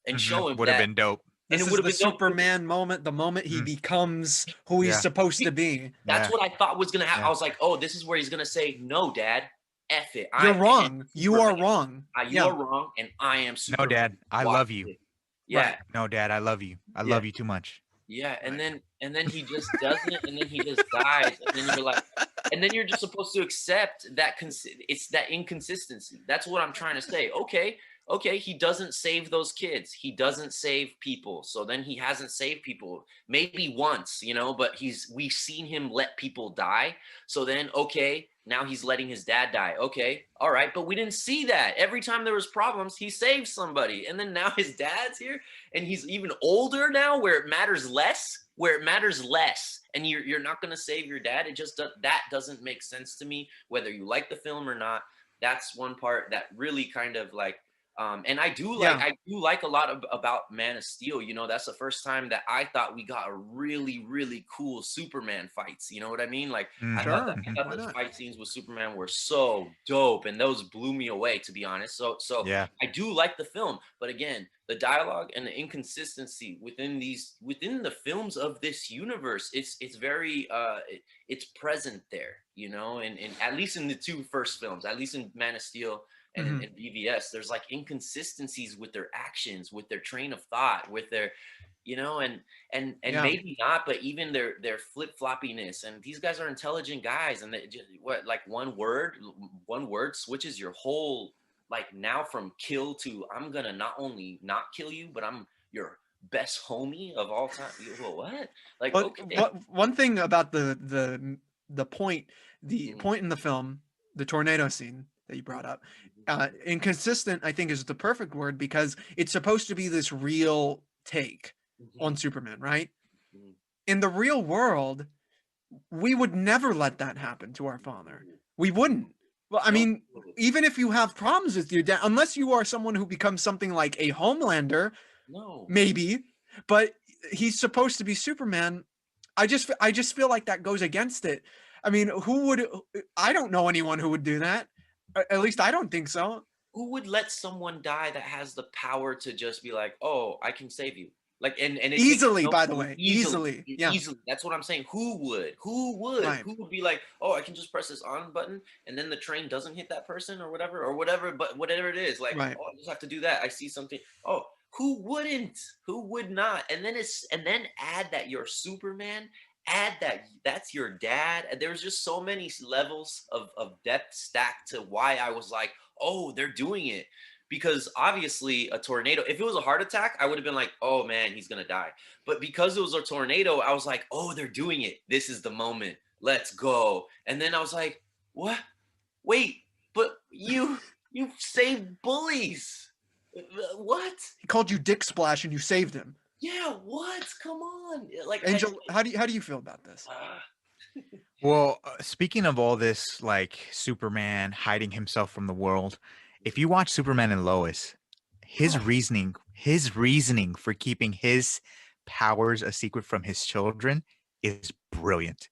and show him would have been dope. And This it is would have the been dope. Superman moment, the moment he becomes who he's Yeah. supposed to be. That's Yeah. what I thought was gonna happen. Yeah. I was like, oh, this is where he's gonna say, "No, Dad, F it. You're I am wrong. You are Superman. wrong. You Yeah. are wrong, and I am No, Superman." Dad, I Watch love you. it. Yeah, Right. No, Dad, I love you. I love you too much. yeah. And Right. then he just doesn't, and then he just dies, and then you're like, and then you're just supposed to accept that it's that inconsistency. That's what I'm trying to say. Okay, he doesn't save those kids. He doesn't save people. So then he hasn't saved people. Maybe once, but we've seen him let people die. So then, okay, now he's letting his dad die. Okay, all right, but we didn't see that. Every time there was problems, he saved somebody. And then now his dad's here and he's even older now where it matters less. And you're not going to save your dad. It just that doesn't make sense to me, whether you like the film or not. That's one part that really kind of like, and I do like a lot about Man of Steel. That's the first time that I thought we got a really, really cool Superman fights. You know what I mean? Like I thought Why those not? fight scenes with Superman were so dope, and those blew me away, to be honest. So Yeah. I do like the film, but again, the dialogue and the inconsistency within the films of this universe, it's very it's present there, and at least in the two first films, at least in Man of Steel and in BVS, there's like inconsistencies with their actions, with their train of thought, with their, and Yeah. maybe not, but even their flip floppiness. And these guys are intelligent guys, and they just like one word switches your whole, like, now from kill to I'm gonna not only not kill you, but I'm your best homie of all time. Well, what? Like, But okay. one thing about the point Mhm. point in the film, the tornado scene that you brought up, inconsistent, I think, is the perfect word, because it's supposed to be this real take on Superman, right? Mhm. In the real world, we would never let that happen to our father. We wouldn't. Well, I mean, even if you have problems with your dad, unless you are someone who becomes something like a Homelander, No. maybe, but he's supposed to be Superman. I just feel like that goes against it. I mean, I don't know anyone who would do that. At least I don't think so. Who would let someone die that has the power to just be like, oh, I can save you? Like, and it takes Easily, no- by the way, easily. Yeah. easily. That's what I'm saying. Who would? Right. Who would be like, oh, I can just press this on button, and then the train doesn't hit that person or whatever. But whatever it is, like, Right. oh, I just have to do that. I see something. Oh, who wouldn't? Who would not? And then add that you're Superman. Add that that's your dad. And there's just so many levels of depth stacked to why I was like, oh, they're doing it. Because obviously a tornado, if it was a heart attack, I would have been like, oh man, he's gonna die. But because it was a tornado, I was like, oh, they're doing it. This is the moment. Let's go. And then I was like, what? Wait, but you saved bullies. What? He called you Dick Splash and you saved him. Yeah, what? Come on. Like, Angel, how do you feel about this? Well, speaking of all this, like Superman hiding himself from the world, if you watch Superman and Lois, his reasoning for keeping his powers a secret from his children is brilliant.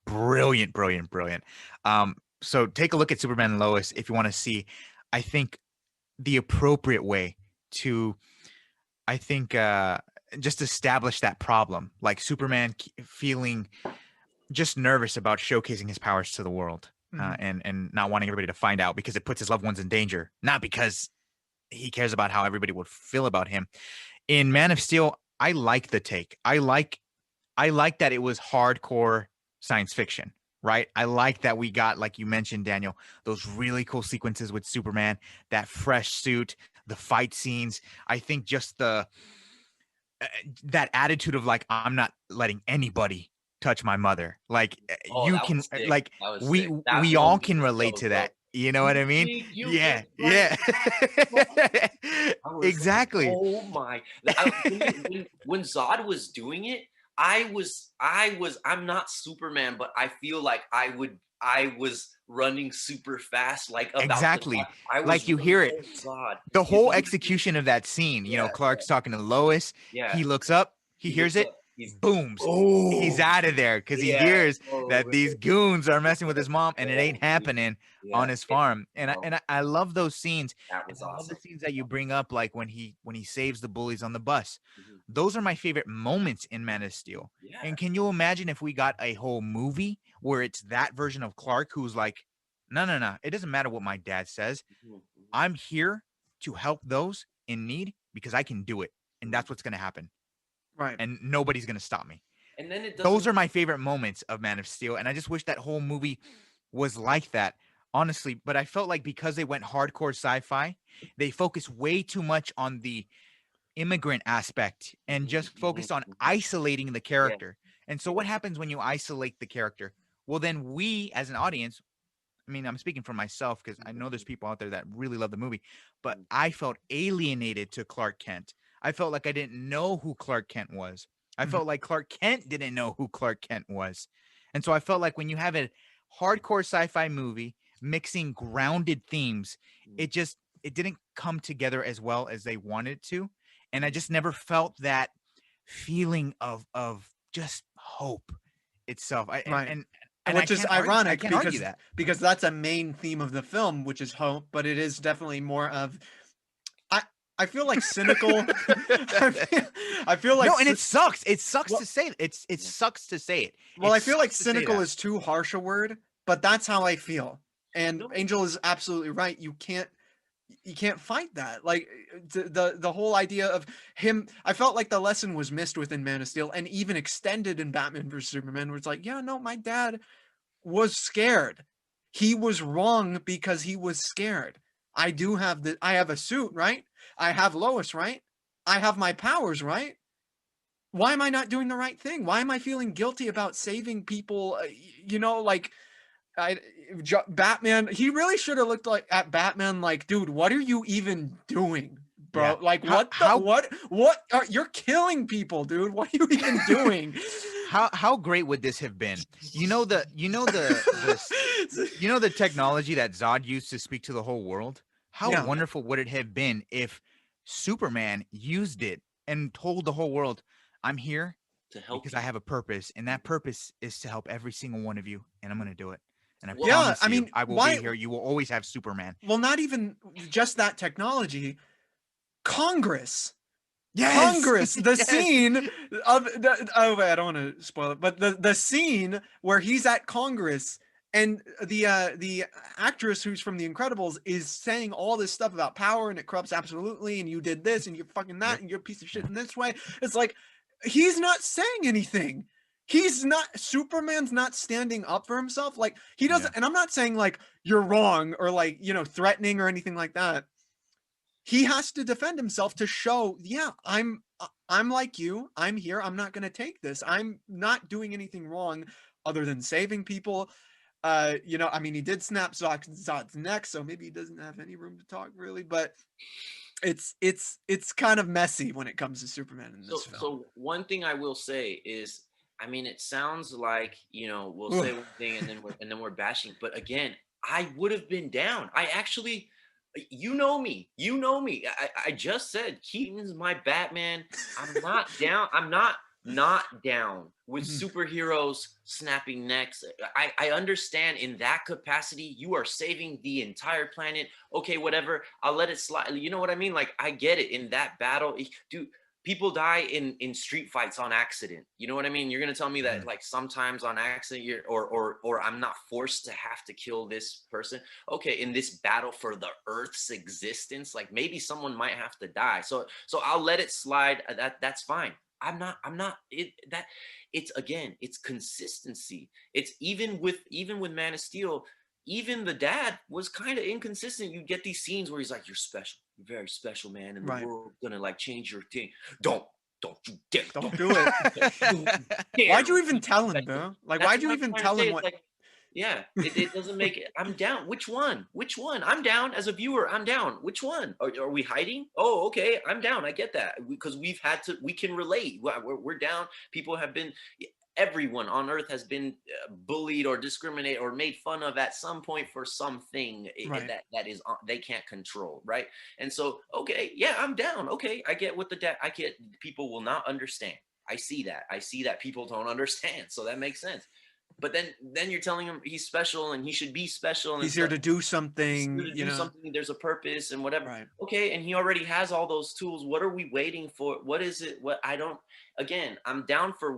Brilliant. So take a look at Superman and Lois if you want to see, I think, the appropriate way to, just establish that problem. Like Superman feeling just nervous about showcasing his powers to the world, and not wanting everybody to find out because it puts his loved ones in danger, not because he cares about how everybody would feel about him. In Man of Steel, I like the take. I like that it was hardcore science fiction, right? I like that we got, like you mentioned, Daniel, those really cool sequences with Superman, that fresh suit, the fight scenes. I think just that attitude of like, I'm not letting anybody touch my mother. Like you can, like we all can relate to that. You know what I mean? Yeah. Exactly. Like, oh my! When Zod was doing it, I'm not Superman, but I feel like I was running super fast, like about exactly. I was like you hear it. Zod. The whole execution of that scene. You know, Clark's talking to Lois. Yeah. He looks up. He hears it. Booms. He's out of there because he hears that these goons are messing with his mom, and it ain't happening on his farm. And I love those scenes. That was I love awesome. the scenes that you bring up, like when he saves the bullies on the bus. those are my favorite moments in Man of Steel. Yeah. And can you imagine if we got a whole movie where it's that version of Clark who's like, no, it doesn't matter what my dad says. Mhm, I'm here to help those in need because I can do it. And that's what's going to happen. Right. And nobody's going to stop me. And then it doesn't. Those are my favorite moments of Man of Steel. And I just wish that whole movie was like that, honestly. But I felt like because they went hardcore sci-fi, they focused way too much on the immigrant aspect and just focused on isolating the character. And so what happens when you isolate the character? Well, then we as an audience, I mean, I'm speaking for myself because I know there's people out there that really love the movie, but I felt alienated to Clark Kent. I felt like I didn't know who Clark Kent was. I felt like Clark Kent didn't know who Clark Kent was. And so I felt like when you have a hardcore sci-fi movie mixing grounded themes, it didn't come together as well as they wanted to. And I just never felt that feeling of just hope itself. And which is ironic I can't argue that. because that's a main theme of the film, which is hope, but it is definitely more of I feel like cynical. I feel like no, and it sucks. It sucks to say it. It sucks to say it. Well, I feel like cynical is too harsh a word, but that's how I feel. And Angel is absolutely right. You can't fight that. Like the whole idea of him, I felt like the lesson was missed within Man of Steel and even extended in Batman vs Superman, where it's like, yeah, no, my dad was scared. He was wrong because he was scared. I have a suit, right? I have Lois, right? I have my powers, right? Why am I not doing the right thing? Why am I feeling guilty about saving people? Batman, he really should have looked at Batman like, dude, what are you even doing, bro? Yeah. Like, you're killing people, dude. What are you even doing? How great would this have been? You know the technology that Zod used to speak to the whole world? How wonderful would it have been if Superman used it and told the whole world, I'm here to help because you. I have a purpose, and that purpose is to help every single one of you, and I'm going to do it. And I Yeah, promise I you, mean, I will be here. You will always have Superman. Well, not even just that technology. Congress. Yes! Congress, the Yes! scene of I don't want to spoil it, but the scene where he's at Congress and the actress who's from The Incredibles is saying all this stuff about power and it corrupts absolutely, and you did this and you're fucking that and you're a piece of shit in this way. It's like he's not saying anything. Superman's not standing up for himself. Like he doesn't, and I'm not saying like you're wrong or like, threatening or anything like that. He has to defend himself to show, I'm like you. I'm here. I'm not going to take this. I'm not doing anything wrong other than saving people. I mean, he did snap Zod's neck, so maybe he doesn't have any room to talk really, but it's kind of messy when it comes to Superman in this film. So one thing I will say is, I mean, it sounds like, we'll say one thing and then we're bashing, but again, I would have been down. I actually, you know me. I just said Keaton's my Batman. I'm not down. I'm not down with superheroes snapping necks. I understand in that capacity, you are saving the entire planet. Okay, whatever. I'll let it slide. You know what I mean? Like, I get it. In that battle, dude, people die in street fights on accident. You know what I mean? You're gonna tell me that like sometimes on accident, or I'm not forced to have to kill this person. Okay, in this battle for the Earth's existence, like maybe someone might have to die. So I'll let it slide. That's fine. It's consistency. It's even with Man of Steel. Even the dad was kind of inconsistent. You get these scenes where he's like, "You're special. You're very special, man, and the world's gonna like change your thing. Don't you dare. Don't do it." Why'd you even tell him, bro? Like, why'd you even tell him what? Like, it doesn't make it. I'm down. Which one? I'm down as a viewer. I'm down. Which one? Are we hiding? Oh, okay. I'm down. I get that because we can relate. We're down. People have been. Everyone on Earth has been bullied or discriminated or made fun of at some point for something that is they can't control, right? And so, okay, yeah, I'm down. Okay, I get what I get. People will not understand. I see that people don't understand, so that makes sense. but then you're telling him he's special and he should be special and He's here stuff. to do He's something, here to do something. There's a purpose and whatever. Right. Okay, and he already has all those tools. What are we waiting for? What is it? What I don't. Again, I'm down for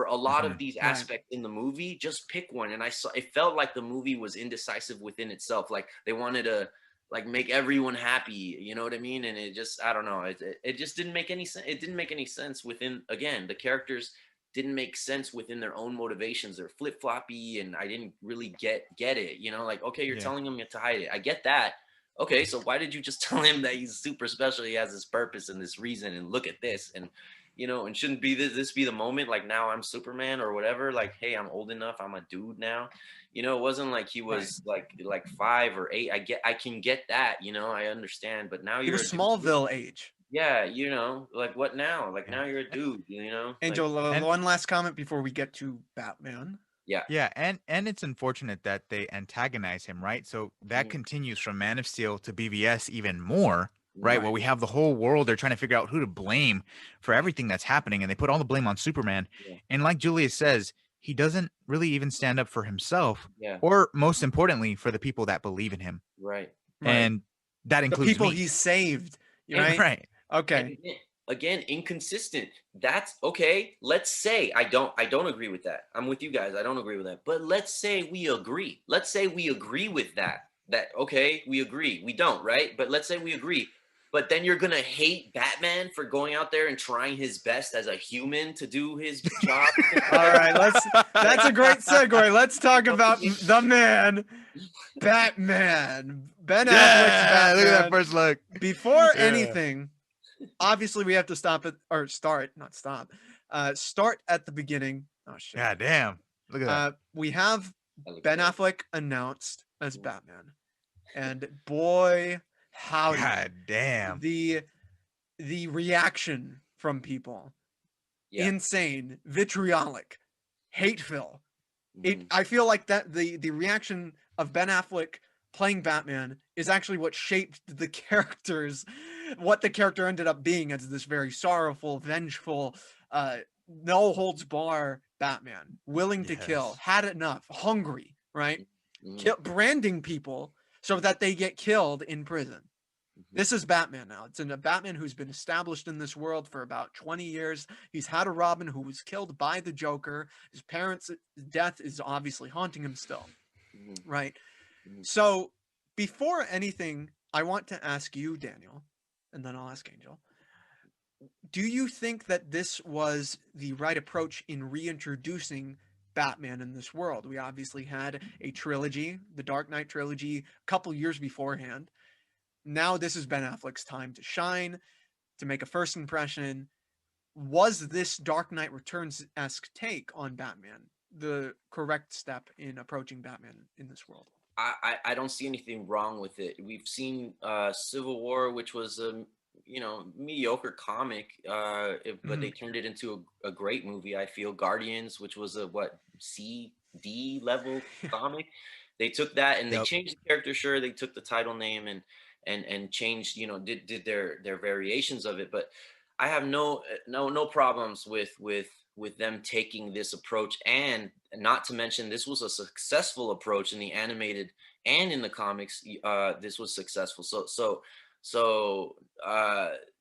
a lot of these aspects in the movie. Just pick one. And I saw it felt like the movie was indecisive within itself. Like they wanted to like make everyone happy. You know what I mean? And it just I don't know. It just didn't make any sense. It didn't make any sense within again the characters didn't make sense within their own motivations. They're flip-floppy and I didn't really get it, you know, like, okay, you're telling him to hide it. I get that. Okay, so why did you just tell him that he's super special? He has this purpose and this reason and look at this and, you know, and shouldn't be this be the moment like now I'm Superman or whatever, like, hey, I'm old enough, I'm a dude now. You know, it wasn't like he was like 5 or 8. I can get that, you know, I understand, but now He you're was Smallville age. Yeah, you know, like what now? Like now you're a dude, you know? Angel, like, one last comment before we get to Batman. Yeah, and it's unfortunate that they antagonize him, right? So that continues from Man of Steel to BVS even more, right? Where we have the whole world, they're trying to figure out who to blame for everything that's happening, and they put all the blame on Superman. Yeah. And like Julius says, he doesn't really even stand up for himself, Yeah. or most importantly, for the people that believe in him. Right. And that The includes people me. he saved, And- right? Okay. And again, inconsistent. That's okay. Let's say I don't agree with that. I'm with you guys. I don't agree with that. But let's say we agree. Let's say we agree with that. That okay, we agree. We don't, right? But let's say we agree. But then you're gonna hate Batman for going out there and trying his best as a human to do his job. All right, that's a great segue. Let's talk about the man, Batman. Ben Affleck's Batman. Look at that first look. Before anything, obviously we have to start at the beginning. Oh shit. God damn. Look at that. We have Ben Affleck announced as Batman. And boy, howdy. God damn. The reaction from people. Yeah. Insane, vitriolic, hateful. Mhm. I feel like that the reaction of Ben Affleck playing Batman is actually what shaped the characters, what the character ended up being as this very sorrowful, vengeful, no holds bar Batman, willing to kill, had enough, hungry, right? Branding people so that they get killed in prison. This is Batman now. It's a Batman who's been established in this world for about 20 years. He's had a Robin who was killed by the Joker. His parents' death is obviously haunting him still, right? So before anything, I want to ask you, Daniel, and then I'll ask Angel. Do you think that this was the right approach in reintroducing Batman in this world? We obviously had a trilogy, the Dark Knight trilogy, a couple years beforehand. Now this is Ben Affleck's time to shine, to make a first impression. Was this Dark Knight Returns-esque take on Batman the correct step in approaching Batman in this world? I don't see anything wrong with it. We've seen Civil War, which was a mediocre comic, but they turned it into a great movie. I feel Guardians, which was a C/D level comic. They took that and they changed the character. Sure, they took the title name and changed, did their variations of it. But I have no problems with them taking this approach, and not to mention this was a successful approach in the animated and in the comics. This was successful.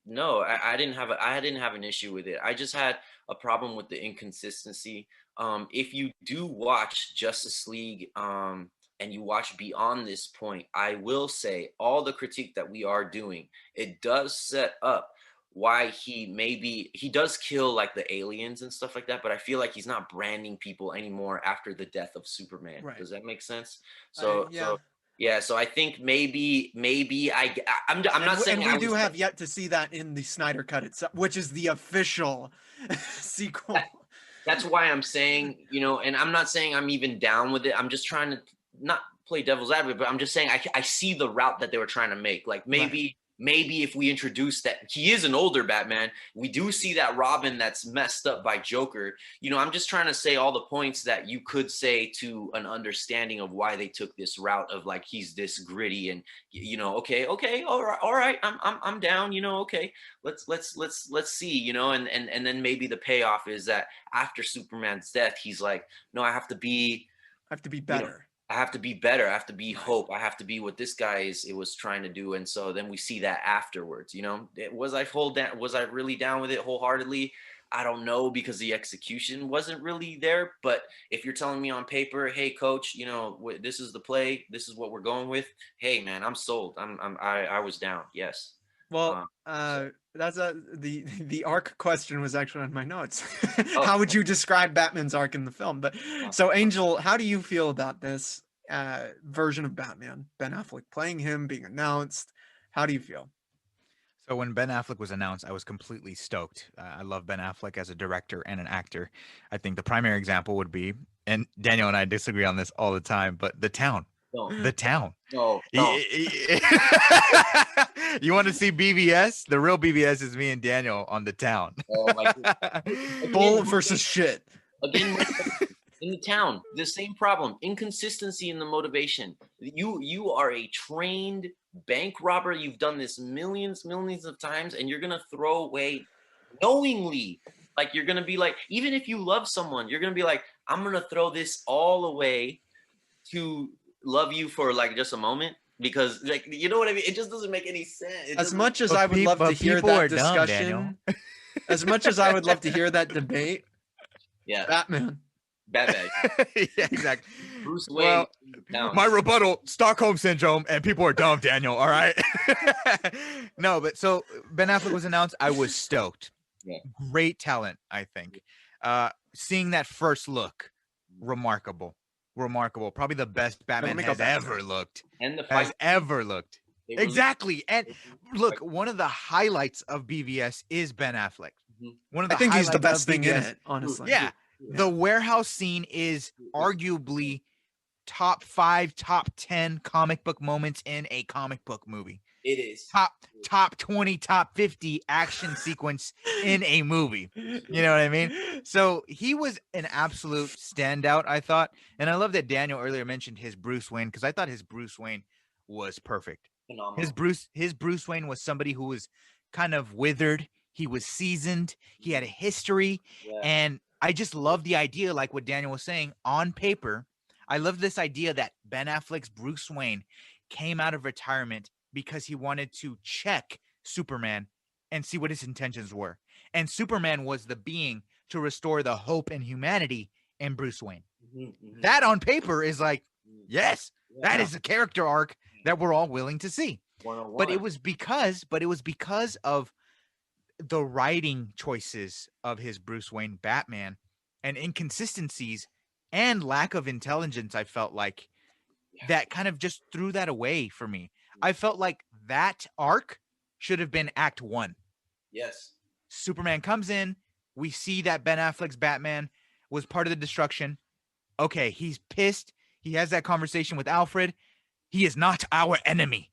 No, I didn't have an issue with it. I just had a problem with the inconsistency. If you do watch Justice League, and you watch beyond this point, I will say all the critique that we are doing, it does set up why he does kill like the aliens and stuff like that, but I feel like he's not branding people anymore after the death of Superman. Right. Does that make sense? So I think maybe I'm not saying. And we do have yet to see that in the Snyder Cut itself, which is the official sequel. That's why I'm saying, and I'm not saying I'm even down with it. I'm just trying to not play devil's advocate, but I'm just saying I see the route that they were trying to make. Like maybe maybe if we introduce that he is an older Batman, we do see that Robin that's messed up by Joker. I'm just trying to say all the points that you could say to an understanding of why they took this route of like he's this gritty and okay, all right, I'm down. Okay, let's see. And then maybe the payoff is that after Superman's death, he's like, no, I have to be better. I have to be better. I have to be hope. I have to be what this guy was trying to do. And so then we see that afterwards, was I really down with it wholeheartedly? I don't know, because the execution wasn't really there. But if you're telling me on paper, hey coach, this is the play, this is what we're going with. Hey man, I'm sold. I was down. Yes. Well, that's the arc question was actually on my notes. Oh. How would you describe Batman's arc in the film? But so Angel, how do you feel about this version of Batman? Ben Affleck playing him, being announced. How do you feel? So when Ben Affleck was announced, I was completely stoked. I love Ben Affleck as a director and an actor. I think the primary example would be, and Daniel and I disagree on this all the time, but The Town. No. The Town. No. You want to see BVS? The real BVS is me and Daniel on The Town. Oh my God. Bull versus shit. Again, in The Town, the same problem, inconsistency in the motivation. You are a trained bank robber. You've done this millions of times, and you're gonna throw away knowingly. Like you're gonna be like, even if you love someone, you're gonna be like, I'm gonna throw this all away to love you for like just a moment, because like, you know what I mean? It just doesn't make any sense. As much as I would love to hear that discussion, as much as I would love to hear that debate, yeah, Batman. Yeah, exactly. Bruce Wayne. Well, my rebuttal: Stockholm syndrome, and people are dumb. Daniel, all right. No, but so Ben Affleck was announced. I was stoked. Yeah. Great talent, I think. Seeing that first look, remarkable. Probably the best Batman has ever looked. And the fight has ever looked. Exactly. And look, one of the highlights of BVS is Ben Affleck. One of the I think he's the highlights best of thing in BVS it, honestly. Yeah. The warehouse scene is arguably top 5, top 10 comic book moments in a comic book movie. It is top 20, top 50 action sequence in a movie. You know what I mean? So he was an absolute standout, I thought. And I love that Daniel earlier mentioned his Bruce Wayne, because I thought his Bruce Wayne was perfect. phenomenal. His Bruce Wayne was somebody who was kind of withered. He was seasoned. He had a history. Yeah. And I just love the idea, like what Daniel was saying, on paper. I love this idea that Ben Affleck's Bruce Wayne came out of retirement because he wanted to check Superman and see what his intentions were. And Superman was the being to restore the hope and humanity in Bruce Wayne. That on paper is like, yes, that is a character arc that we're all willing to see. 101. But it was because of the writing choices of his Bruce Wayne Batman and inconsistencies and lack of intelligence, I felt like that kind of just threw that away for me. I felt like that arc should have been Act 1. Yes. Superman comes in. We see that Ben Affleck's Batman was part of the destruction. Okay, he's pissed. He has that conversation with Alfred. He is not our enemy.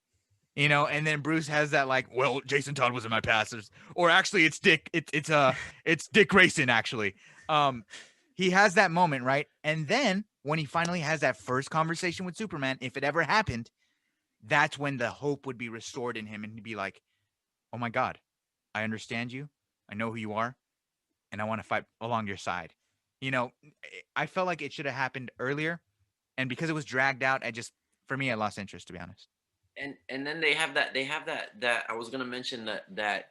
And then Bruce has that like, well, Jason Todd was in my past, or actually it's Dick. It's Dick Grayson actually. He has that moment, right? And then when he finally has that first conversation with Superman, if it ever happened, that's when the hope would be restored in him, and he'd be like, oh my God, I understand you. I know who you are, and I want to fight along your side. I felt like it should have happened earlier, and because it was dragged out, for me, I lost interest, to be honest. And then they have that I was gonna mention that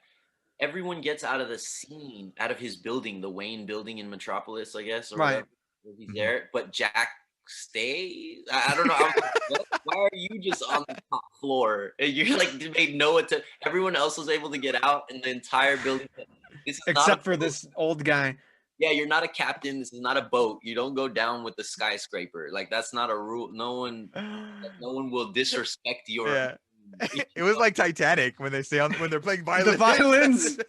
everyone gets out of the scene, out of his building, the Wayne building in Metropolis, I guess, or right. whatever, he's there, but Jack stays. I don't know. I was like, why are you just on the top floor? And you're like made no attempt. Everyone else was able to get out, and the entire building, except for this old guy. Yeah, you're not a captain. This is not a boat. You don't go down with the skyscraper. Like that's not a rule. No one will disrespect your. Yeah. It was like Titanic when they say when they're playing violins. The violins.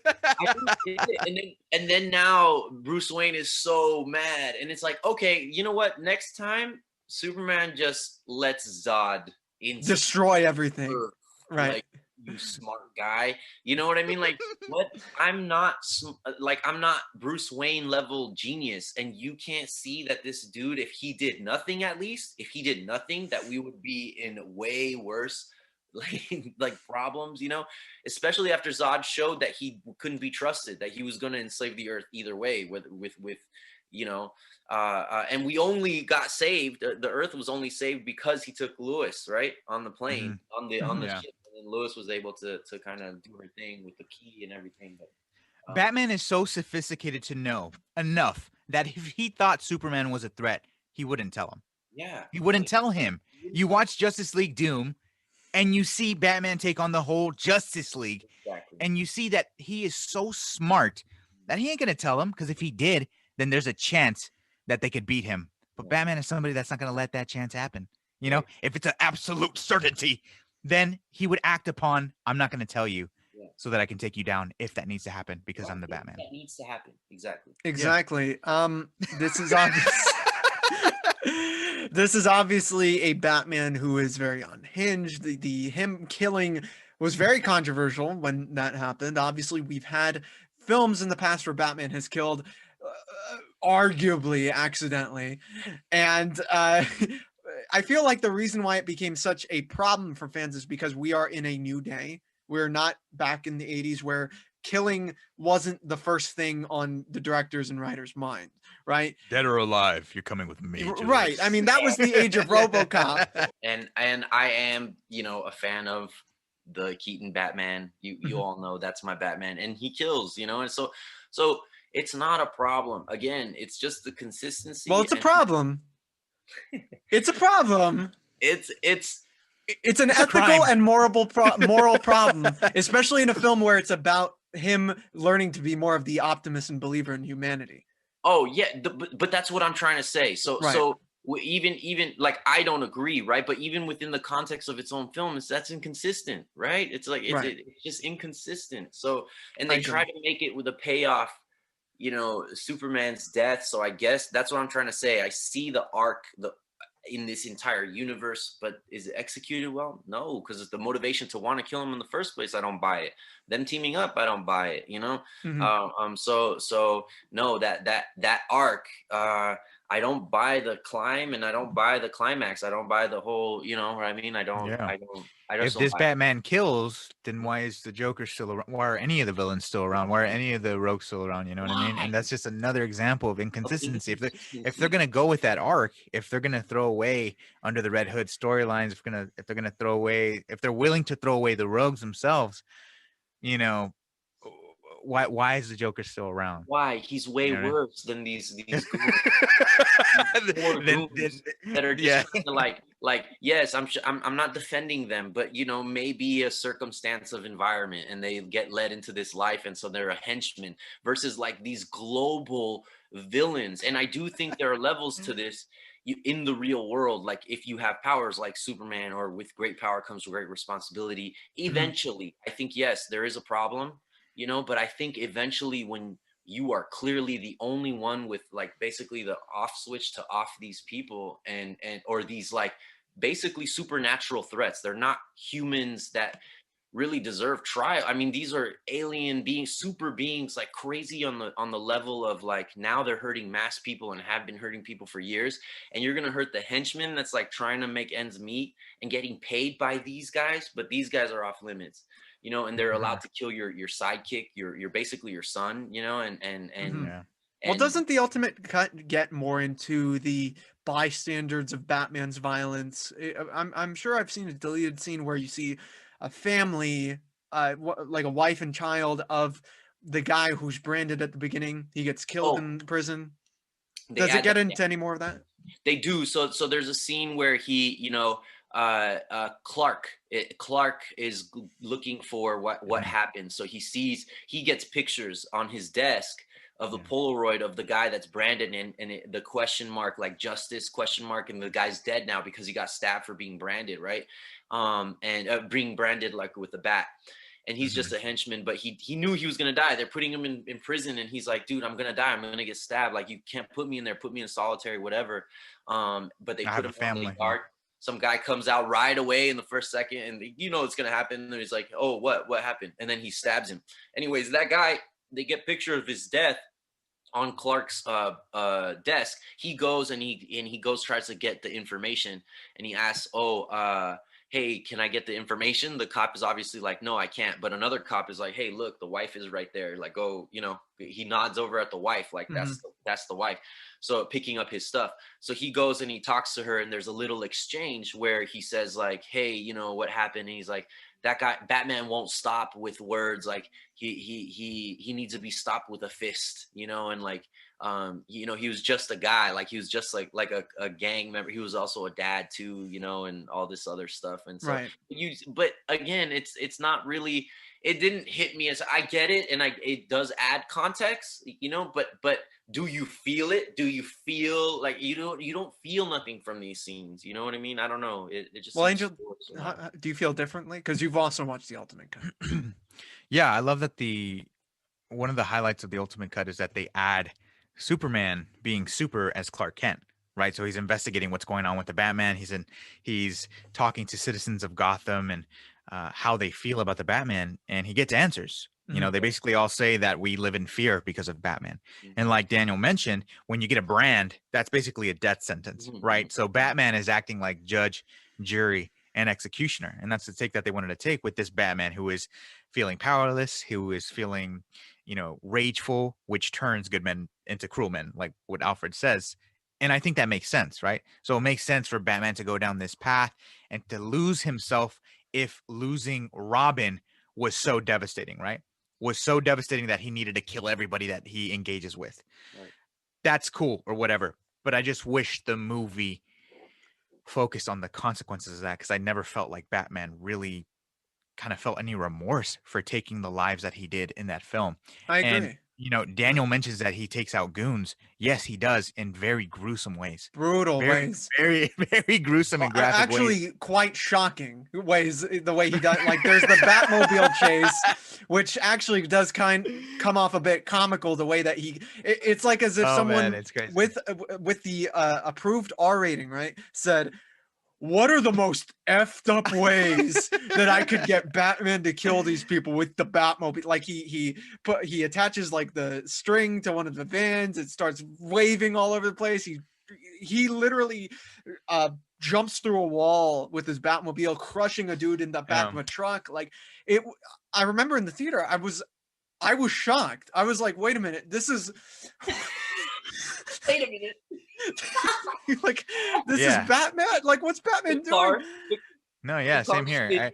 and then now Bruce Wayne is so mad, and it's like, okay, you know what? Next time Superman just lets Zod destroy everything. Earth. Right. Like, you smart guy. You know what I mean? Like, what? I'm not I'm not Bruce Wayne level genius, and you can't see that this dude, if he did nothing, at least if he did nothing, that we would be in way worse like problems, you know, especially after Zod showed that he couldn't be trusted, that he was going to enslave the earth either way, with you know, and we only got saved. The earth was only saved because he took Lewis, right, on the plane, on the Yeah. ship, and then Lewis was able to kind of do her thing with the key and everything. But Batman is so sophisticated to know enough that if he thought Superman was a threat, he wouldn't tell him. yeah, He wouldn't tell him. You watch Justice League Doom, and you see Batman take on the whole Justice League, exactly. and you see that he is so smart that he ain't gonna tell him, because if he did, then there's a chance that they could beat him. But Batman is somebody that's not gonna let that chance happen. You know, if it's an absolute certainty, then he would act upon, I'm not gonna tell you, so that I can take you down if that needs to happen, because I'm the Batman. That needs to happen. Exactly. Exactly. This is obvious. This is obviously a Batman who is very unhinged. The him killing was very controversial when that happened. Obviously, we've had films in the past where Batman has killed, arguably accidentally, and I feel like the reason why it became such a problem for fans is because we are in a new day. We're not back in the 80s where killing wasn't the first thing on the directors and writers' mind, right? Dead or alive, you're coming with me. Right. I mean, that was the age of RoboCop. And I am, you know, a fan of the Keaton Batman. You all know that's my Batman, and he kills, you know, and so it's not a problem. Again, it's just the consistency. Well, it's a problem. It's a problem. It's an ethical and moral problem, especially in a film where it's about him learning to be more of the optimist and believer in humanity. Oh yeah, but that's what I'm trying to say. So right. so even like, I don't agree, right? But even within the context of its own film, that's inconsistent, right? It's like it's just inconsistent. So, and they try to make it with a payoff, you know, Superman's death. So I guess that's what I'm trying to say. I see the arc in this entire universe, but is it executed well? No, because it's the motivation to want to kill him in the first place. I don't buy it. Them teaming up, I don't buy it. You know, so no, that arc, I don't buy the climb, and I don't buy the climax. I don't buy the whole, you know what I mean? I don't. If this Batman kills, then why is the Joker still around? Why are any of the villains still around? Why are any of the rogues still around? You know what I mean? And that's just another example of inconsistency. If they're gonna go with that arc, if they're gonna throw away Under the Red Hood storylines, if they're gonna throw away, if they're willing to throw away the rogues themselves, you know, why is the Joker still around? Why? He's way worse than these that are just like yes, I'm not defending them, but you know, maybe a circumstance of environment, and they get led into this life, and so they're a henchman, versus like these global villains. And I do think there are levels to this. In the real world, like if you have powers like Superman, or with great power comes great responsibility, eventually I think yes, there is a problem, you know, but I think eventually when you are clearly the only one with like basically the off switch to off these people, and or these like basically supernatural threats, they're not humans that really deserve trial. I mean, these are alien beings, super beings, like crazy on the level of like, now they're hurting mass people and have been hurting people for years, and you're gonna hurt the henchman that's like trying to make ends meet and getting paid by these guys, but these guys are off limits, you know, and they're allowed to kill your sidekick, your basically your son, you know, and well, doesn't the Ultimate Cut get more into the bystanders of Batman's violence? I'm sure I've seen a deleted scene where you see a family, like a wife and child of the guy who's branded at the beginning. He gets killed in prison. Does it get into any more of that? They do. So there's a scene where he, you know, Clark is looking for what happened. So he gets pictures on his desk of the Polaroid of the guy that's branded, and the question mark, like justice question mark, and the guy's dead now because he got stabbed for being branded, right? And being branded like with a bat. And he's just a henchman, but he knew he was gonna die. They're putting him in prison, and he's like, dude, I'm gonna die. I'm gonna get stabbed. Like, you can't put me in there. Put me in solitary, whatever. But they put him on the guard. some guy comes out right away in the first second, and you know it's gonna happen. And he's like, "Oh, what happened?" And then he stabs him. Anyways, that guy, they get picture of his death on Clark's desk. He goes and he goes tries to get the information, and he asks, hey, can I get the information? The cop is obviously like, no, I can't. But another cop is like, hey, look, the wife is right there. Like, go, you know, he nods over at the wife, like that's the wife. So picking up his stuff. So he goes and he talks to her, and there's a little exchange where he says like, hey, you know what happened? And he's like, that guy Batman won't stop with words. Like he needs to be stopped with a fist, you know. And like you know, he was just a guy, like he was just like a gang member. He was also a dad too, you know, and all this other stuff. And so but again, it's not really, it didn't hit me as, I get it, and it does add context, you know, but do you feel it? Do you feel like you don't feel nothing from these scenes? You know what I mean? I don't know. It just, well, Angel, do you feel differently? Because you've also watched the Ultimate Cut. Yeah, I love that one of the highlights of the Ultimate Cut is that they add Superman being super as Clark Kent, right? So he's investigating what's going on with the Batman. He's talking to citizens of Gotham and how they feel about the Batman, and he gets answers. You know, they basically all say that we live in fear because of Batman. And like Daniel mentioned, when you get a brand, that's basically a death sentence, right? So Batman is acting like judge, jury, and executioner. And that's the take that they wanted to take with this Batman who is feeling powerless, who is feeling, you know, rageful, which turns good men into cruel men, like what Alfred says. And I think that makes sense, right? So it makes sense for Batman to go down this path and to lose himself if losing Robin was so devastating, right? Was so devastating that he needed to kill everybody that he engages with. Right. That's cool or whatever. But I just wish the movie focused on the consequences of that, because I never felt like Batman really kind of felt any remorse for taking the lives that he did in that film. I agree. And, you know, Daniel mentions that he takes out goons. Yes, he does, in very gruesome ways. Brutal ways. Very, very gruesome and graphic actually, ways. Quite shocking ways, the way he does. Like, there's the Batmobile chase, which actually does come off a bit comical, the way that it's like as if someone with the approved R rating, right, said, what are the most effed up ways that I could get Batman to kill these people with the Batmobile? Like he attaches like the string to one of the vans. It starts waving all over the place. He literally jumps through a wall with his Batmobile, crushing a dude in the back of a truck. Like it. I remember in the theater, I was shocked. I was like, wait a minute, this is. Wait a minute. Like, this is Batman? Like, what's Batman doing? No, yeah, same here.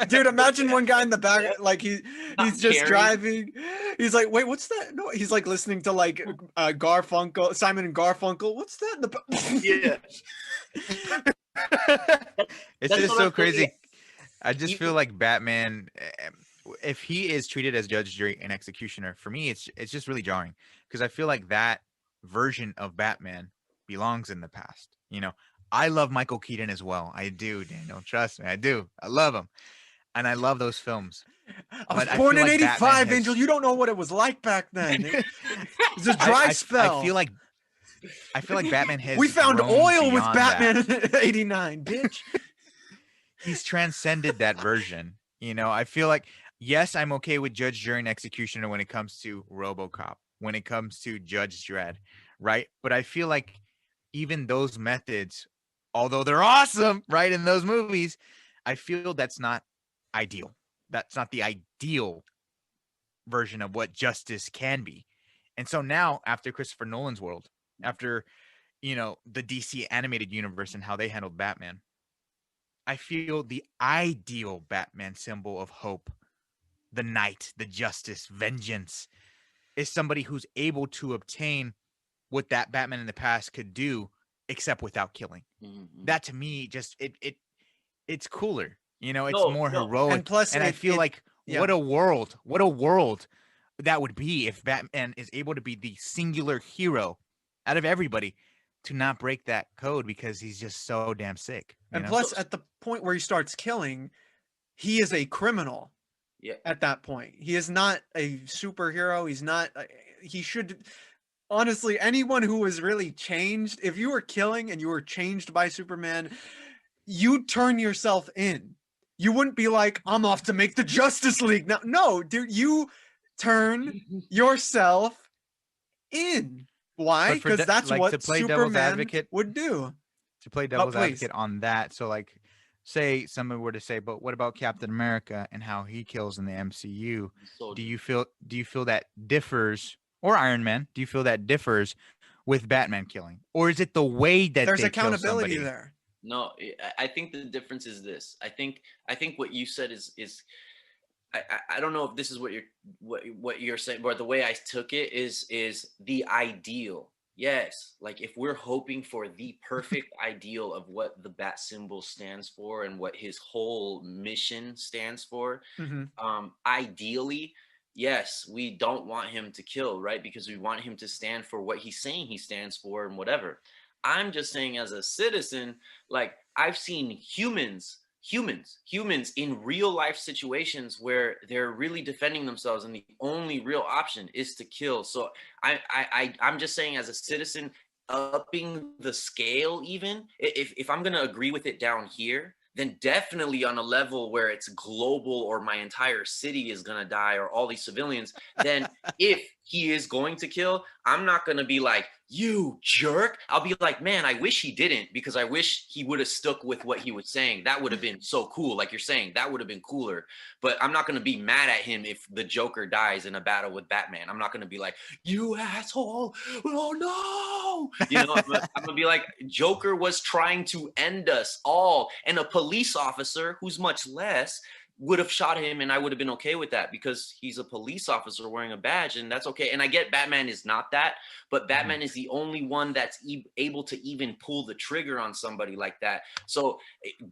Dude, imagine one guy in the back, like he's just driving. He's like, wait, what's that? No, he's like listening to like Garfunkel, Simon and Garfunkel. What's that? It's just so crazy. I just feel like Batman, if he is treated as judge, jury, and executioner, for me, it's just really jarring, because I feel like that version of Batman belongs in the past. You know, I love Michael Keaton as well. I do, Daniel. Trust me, I do. I love him, and I love those films. I was born in '85, Angel. You don't know what it was like back then. It's a dry spell. I feel like Batman has. We found oil with Batman in '89, bitch. He's transcended that version. You know, I feel like, yes, I'm okay with judge, jury, and executioner when it comes to RoboCop, when it comes to Judge Dredd, right? But I feel like even those methods, although they're awesome, right, in those movies, I feel that's not ideal. That's not the ideal version of what justice can be. And so now, after Christopher Nolan's world, after, you know, the DC animated universe and how they handled Batman, I feel the ideal Batman symbol of hope, the knight, the justice, vengeance, is somebody who's able to obtain what that Batman in the past could do, except without killing. Mm-hmm. That to me, just it's cooler. You know, it's more heroic. And plus, I feel like what a world that would be if Batman is able to be the singular hero out of everybody, to not break that code because he's just so damn sick. And plus, at the point where he starts killing, he is a criminal. Yeah. At that point, he is not a superhero. He's not. He should. honestly, anyone who was really changed, if you were killing and you were changed by Superman, you'd turn yourself in. You wouldn't be like, I'm off to make the Justice League. No, dude, you turn yourself in. Why? But for Because that's like to what play devil's Superman advocate, would do. to play But devil's please. advocate on that, so like, say someone were to say, but what about Captain America and how he kills in the MCU? So Do you feel that differs, or Iron Man? Do you feel that differs with Batman killing, or is it the way that There's they kill accountability somebody? there. no, I think the difference is this. I think what you said is I don't know if this is what you're saying, but the way I took it is the ideal. Yes, like if we're hoping for the perfect ideal of what the bat symbol stands for and what his whole mission stands for, Hmm. ideally, yes, we don't want him to kill, right? Because we want him to stand for what he's saying he stands for and whatever. I'm just saying, as a citizen, like I've seen humans in real life situations where they're really defending themselves and the only real option is to kill. So I'm just saying, as a citizen, upping the scale, even if I'm going to agree with it down here, then definitely on a level where it's global or my entire city is going to die or all these civilians, then if he is going to kill, I'm not going to be like, you jerk. I'll be like, man, I wish he didn't, because I wish he would have stuck with what he was saying. That would have been so cool. Like you're saying, that would have been cooler. But I'm not going to be mad at him if the Joker dies in a battle with Batman. I'm not going to be like, you asshole. Oh, no. You know, I'm going to be like, Joker was trying to end us all. And a police officer who's much less would have shot him, and I would have been okay with that because he's a police officer wearing a badge, and that's okay. And I get Batman is not that, but Batman is the only one that's able to even pull the trigger on somebody like that. So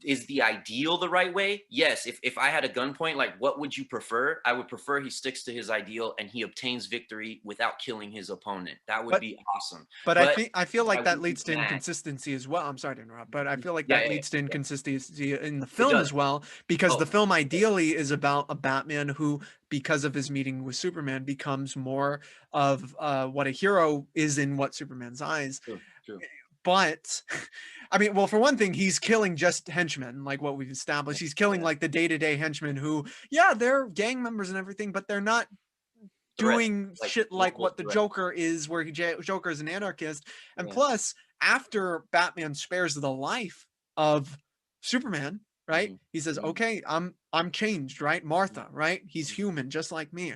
is the ideal the right way? Yes. If I had a gunpoint, like what would you prefer? I would prefer he sticks to his ideal and he obtains victory without killing his opponent. That would be awesome. But I feel like that wouldn't leads be to mad. inconsistency as well. I'm sorry to interrupt, but I feel like Yeah, that yeah, leads to yeah. inconsistency in the film does. as well, because Oh. the film ideally is about a Batman who, because of his meeting with Superman, becomes more of what a hero is in what Superman's eyes. True, true. But I mean, well, for one thing, he's killing just henchmen, like what we've established. He's killing Yeah. like the day-to-day henchmen who, yeah, they're gang members and everything, but they're not doing like shit like local what the threat. Joker is, where Joker is an anarchist. And Yeah. plus, after Batman spares the life of Superman, right? Mhm. He says, Mhm. "Okay, I'm changed, right? Martha, right? He's human, just like me."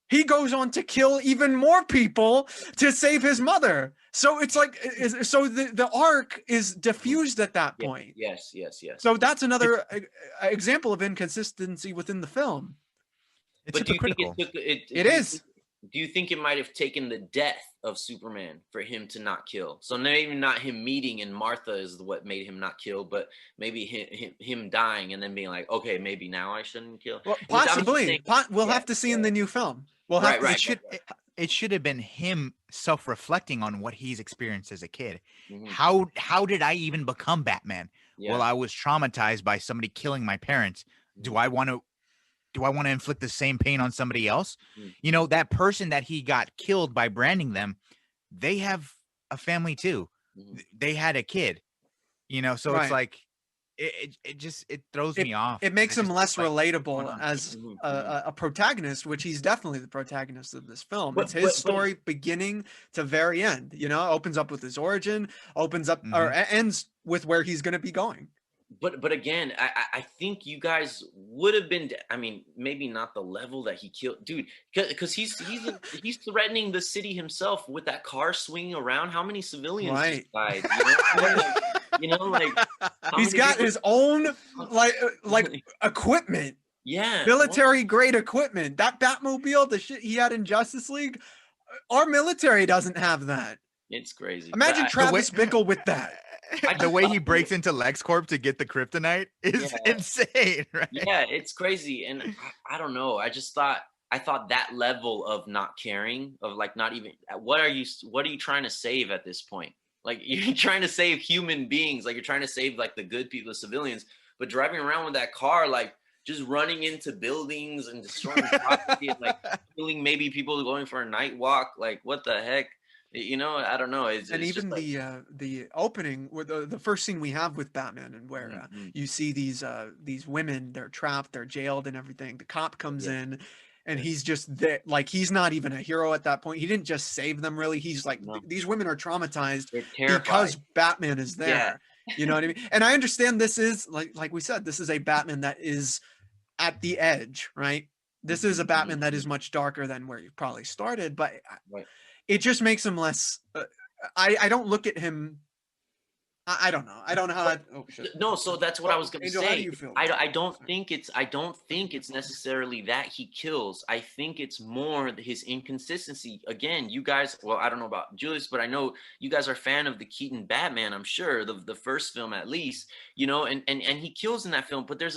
He goes on to kill even more people to save his mother. So it's like, so the arc is diffused at that Yeah. point. Yes. So that's another example of inconsistency within the film. It's But do you think hypocritical. It is. Do you think it might have taken the death of Superman for him to not kill? So maybe not him meeting and Martha is what made him not kill, but maybe him dying and then being like, okay, maybe now I shouldn't kill. Well, Which I'm just possibly. saying- We'll yeah, have to see in yeah. the new film. We'll Right, have to right. It should have been him self-reflecting on what he's experienced as a kid. Mhm. How did I even become Batman? Yeah. Well, I was traumatized by somebody killing my parents. Do I want to inflict the same pain on somebody else? Mhm. You know, that person that he got killed by branding them, they have a family too. Mhm. They had a kid. You know, so Right. it's like it throws me off. It makes It's him just less like, what's going relatable on? as Mhm, a protagonist, which he's definitely the protagonist of this film. But- It's his but- story beginning to very end. You know, opens up with his origin, opens up or ends with where he's going to be going. But again, I think you guys would have been. I mean, maybe not the level that he killed, dude, because he's threatening the city himself with that car swinging around. How many civilians Right. just died? Like how He's many got people- his own like equipment, yeah, military grade equipment. That Batmobile, the shit he had in Justice League, our military doesn't have that. It's crazy. Imagine But Travis Bickle with that. The way he breaks into LexCorp to get the kryptonite is Yeah. insane, right? Yeah, it's crazy, and I don't know. I thought that level of not caring, of like not even what are you trying to save at this point? Like you're trying to save human beings, like you're trying to save like the good people, the civilians, but driving around with that car, like just running into buildings and destroying property and like killing maybe people going for a night walk, like what the heck? You know, I don't know. And It's just even like, the opening, where the first scene we have with Batman, and where Mhm. you see these women, they're trapped, they're jailed, and everything. The cop comes Yeah. in, and Yeah. he's just there, like he's not even a hero at that point. He didn't just save them, really. He's like, No. these women are traumatized They're terrified. because Batman is Yeah. there. You know what I mean? And I understand this is like we said, this is a Batman that is at the edge, right? This is a Mhm, Batman that mhm, is much darker than where you probably started, but Right. it just makes him less. I don't look at him. I don't know. I don't know how. Oh shit. No, so that's what I was Oh, gonna Angel, how do say. you feel? I, about I that? don't Sorry. think it's necessarily that he kills. I think it's more his inconsistency. Again, you guys, well, I don't know about Julius, but I know you guys are a fan of the Keaton Batman, I'm sure, the first film at least, you know, and he kills in that film, but there's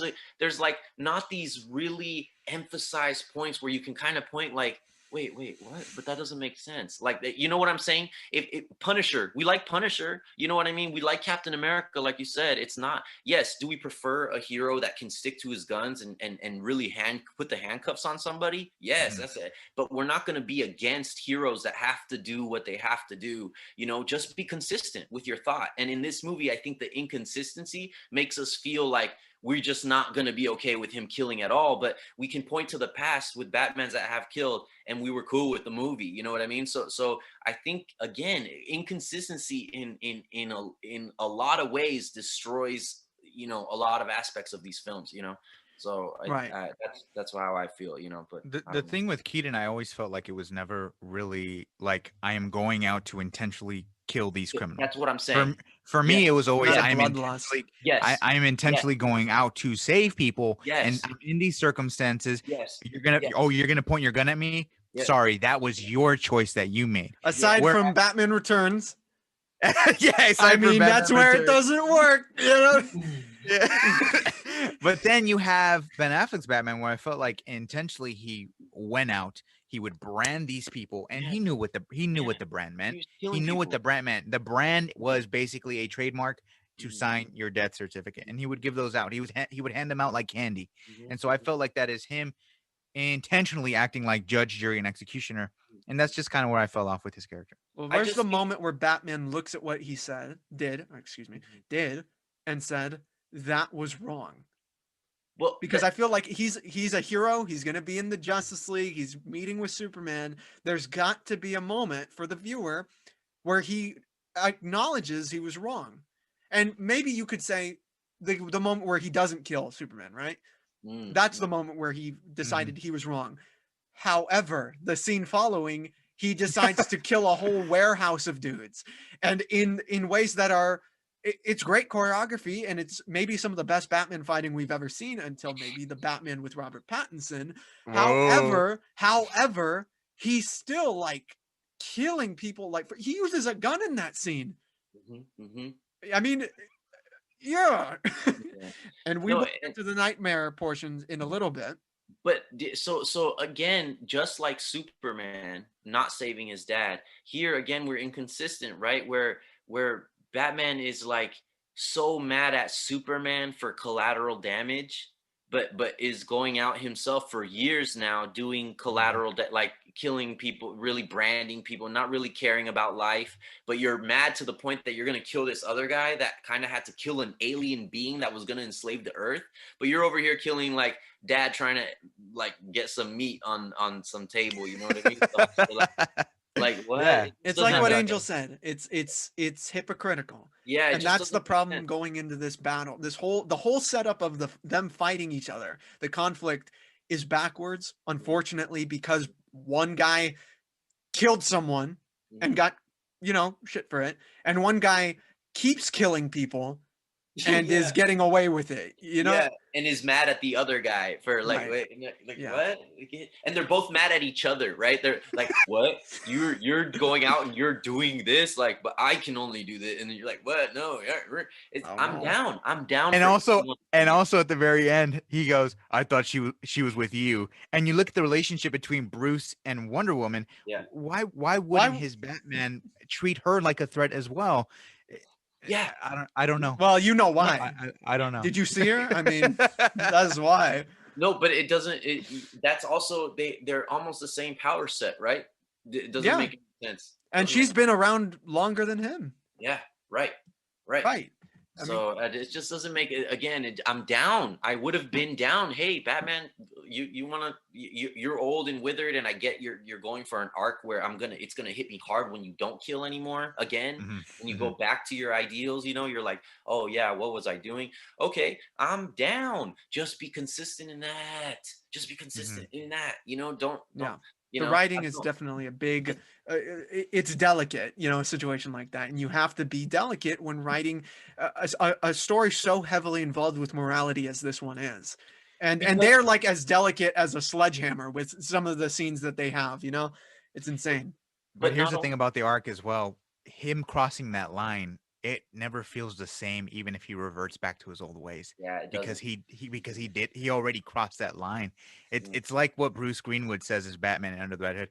like not these really emphasized points where you can kind of point like, wait, what? But that doesn't make sense. Like, you know what I'm saying? If Punisher, we like Punisher, you know what I mean? We like Captain America, like you said. It's not, yes, do we prefer a hero that can stick to his guns and really put the handcuffs on somebody? Yes, Mhm. that's it. But we're not going to be against heroes that have to do what they have to do. You know, just be consistent with your thought. And in this movie, I think the inconsistency makes us feel like we're just not going to be okay with him killing at all. But we can point to the past with Batmans that have killed, and we were cool with the movie. You know what I mean? So I think, again, inconsistency in a lot of ways destroys, you know, a lot of aspects of these films. You know, so Right. that's how I feel. You know, but The I the don't know. thing with Keaton, I always felt like it was never really like I am going out to intentionally kill these criminals. That's what I'm For saying. for me, it was always Not a I'm bloodlust. intentionally Yes. I am intentionally going out to save people, and Yes. I'm in these circumstances. Yes. You're gonna point your gun at me. Yeah. Sorry, that was your choice that you made. Aside Where from Batman Returns, yeah, I aside from mean, that's Batman where it Returns. doesn't work. You know. Yeah. But then you have Ben Affleck's Batman, where I felt like intentionally he went out, he would brand these people, and he knew what the brand meant. He was He killing knew what people. the brand meant. The brand was basically a trademark to Mhm. sign your death certificate, and he would give those out. He would hand them out like candy, Mhm. and so I felt like that is him intentionally acting like judge, jury, and executioner, and that's just kind of where I fell off with his character. Well, I where's just the think- moment where Batman looks at what he did, and said that was wrong? Well, Because I feel like he's a hero. He's gonna be in the Justice League. He's meeting with Superman. There's got to be a moment for the viewer where he acknowledges he was wrong, and maybe you could say the moment where he doesn't kill Superman, right? That's the moment where he decided he was wrong. However, the scene following, he decides to kill a whole warehouse of dudes, and in ways that are it's great choreography, and it's maybe some of the best Batman fighting we've ever seen until maybe the Batman with Robert Pattinson. Whoa. However, he's still like killing people. Like he uses a gun in that scene. I mean, yeah. Yeah. And we No, will get to the nightmare portions in a little bit. But so again, just like Superman not saving his dad, here again we're inconsistent, right? Where Batman is like so mad at Superman for collateral damage, but is going out himself for years now doing collateral like killing people, really branding people, not really caring about life. But you're mad to the point that you're gonna kill this other guy that kind of had to kill an alien being that was gonna enslave the earth. But you're over here killing like dad trying to like get some meat on some table, you know what I mean? So, like what? Yeah. It just It's doesn't like what make Angel sense. said. It's hypocritical. Yeah, it And just that's the doesn't make problem sense. going into this battle. The whole setup of them fighting each other. The conflict is backwards, unfortunately, because one guy killed someone and got, shit for it, and one guy keeps killing people and is getting away with it. Yeah, and is mad at the other guy for like, Right. like Yeah. what? And they're both mad at each other, right? They're like, what? You're going out and you're doing this, like, but I can only do this, and you're like, what? No, Oh, I'm no. down. I'm down. And for also anyone. and also at the very end, he goes, "I thought she was with you." And you look at the relationship between Bruce and Wonder Woman. Yeah. Why wouldn't his Batman treat her like a threat as well? Yeah. I don't know. Well, you know why. I don't know. Did you see her? I mean, that's why. No, but it doesn't. That's also they're almost the same power set, right? It doesn't Yeah. make any sense. And Doesn't she's been around longer than him. Yeah, right, right. Right. I mean, So it just doesn't make it. Again, I'm down. I would have been down. Hey, Batman, you wanna you're old and withered, and I get you're going for an arc where it's gonna hit me hard when you don't kill anymore again. When you go back to your ideals, you're like, oh yeah, what was I doing? Okay, I'm down. Just be consistent in that. Just be consistent in that. Don't. yeah. You The know, writing is definitely a big, it's delicate, a situation like that. And you have to be delicate when writing a story so heavily involved with morality as this one is. And they're like as delicate as a sledgehammer with some of the scenes that they have, it's insane. But here's the thing about the arc as well. Him crossing that line, it never feels the same, even if he reverts back to his old ways. Yeah, it because doesn't. he already crossed that line. It's like what Bruce Greenwood says as Batman in Under the Red Hood.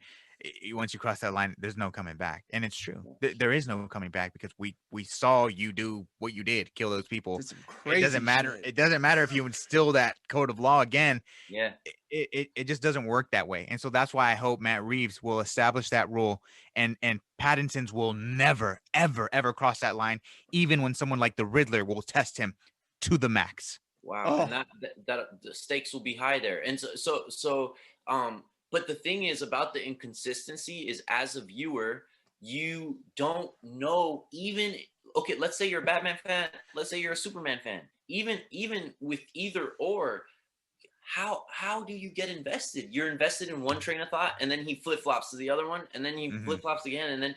Once you cross that line, there's no coming back, and it's true. There is no coming back because we saw you do what you did, kill those people. It doesn't matter. Shit. It doesn't matter if you instill that code of law again. Yeah. It just doesn't work that way, and so that's why I hope Matt Reeves will establish that rule, and Pattinson's will never ever cross that line, even when someone like the Riddler will test him to the max. Wow, and that the stakes will be high there. And but the thing is about the inconsistency is, as a viewer, you don't know. Even okay, let's say you're a Batman fan, let's say you're a Superman fan. Even with either or, how do you get invested? You're invested in one train of thought, and then he flip-flops to the other one, and then he flip-flops again, and then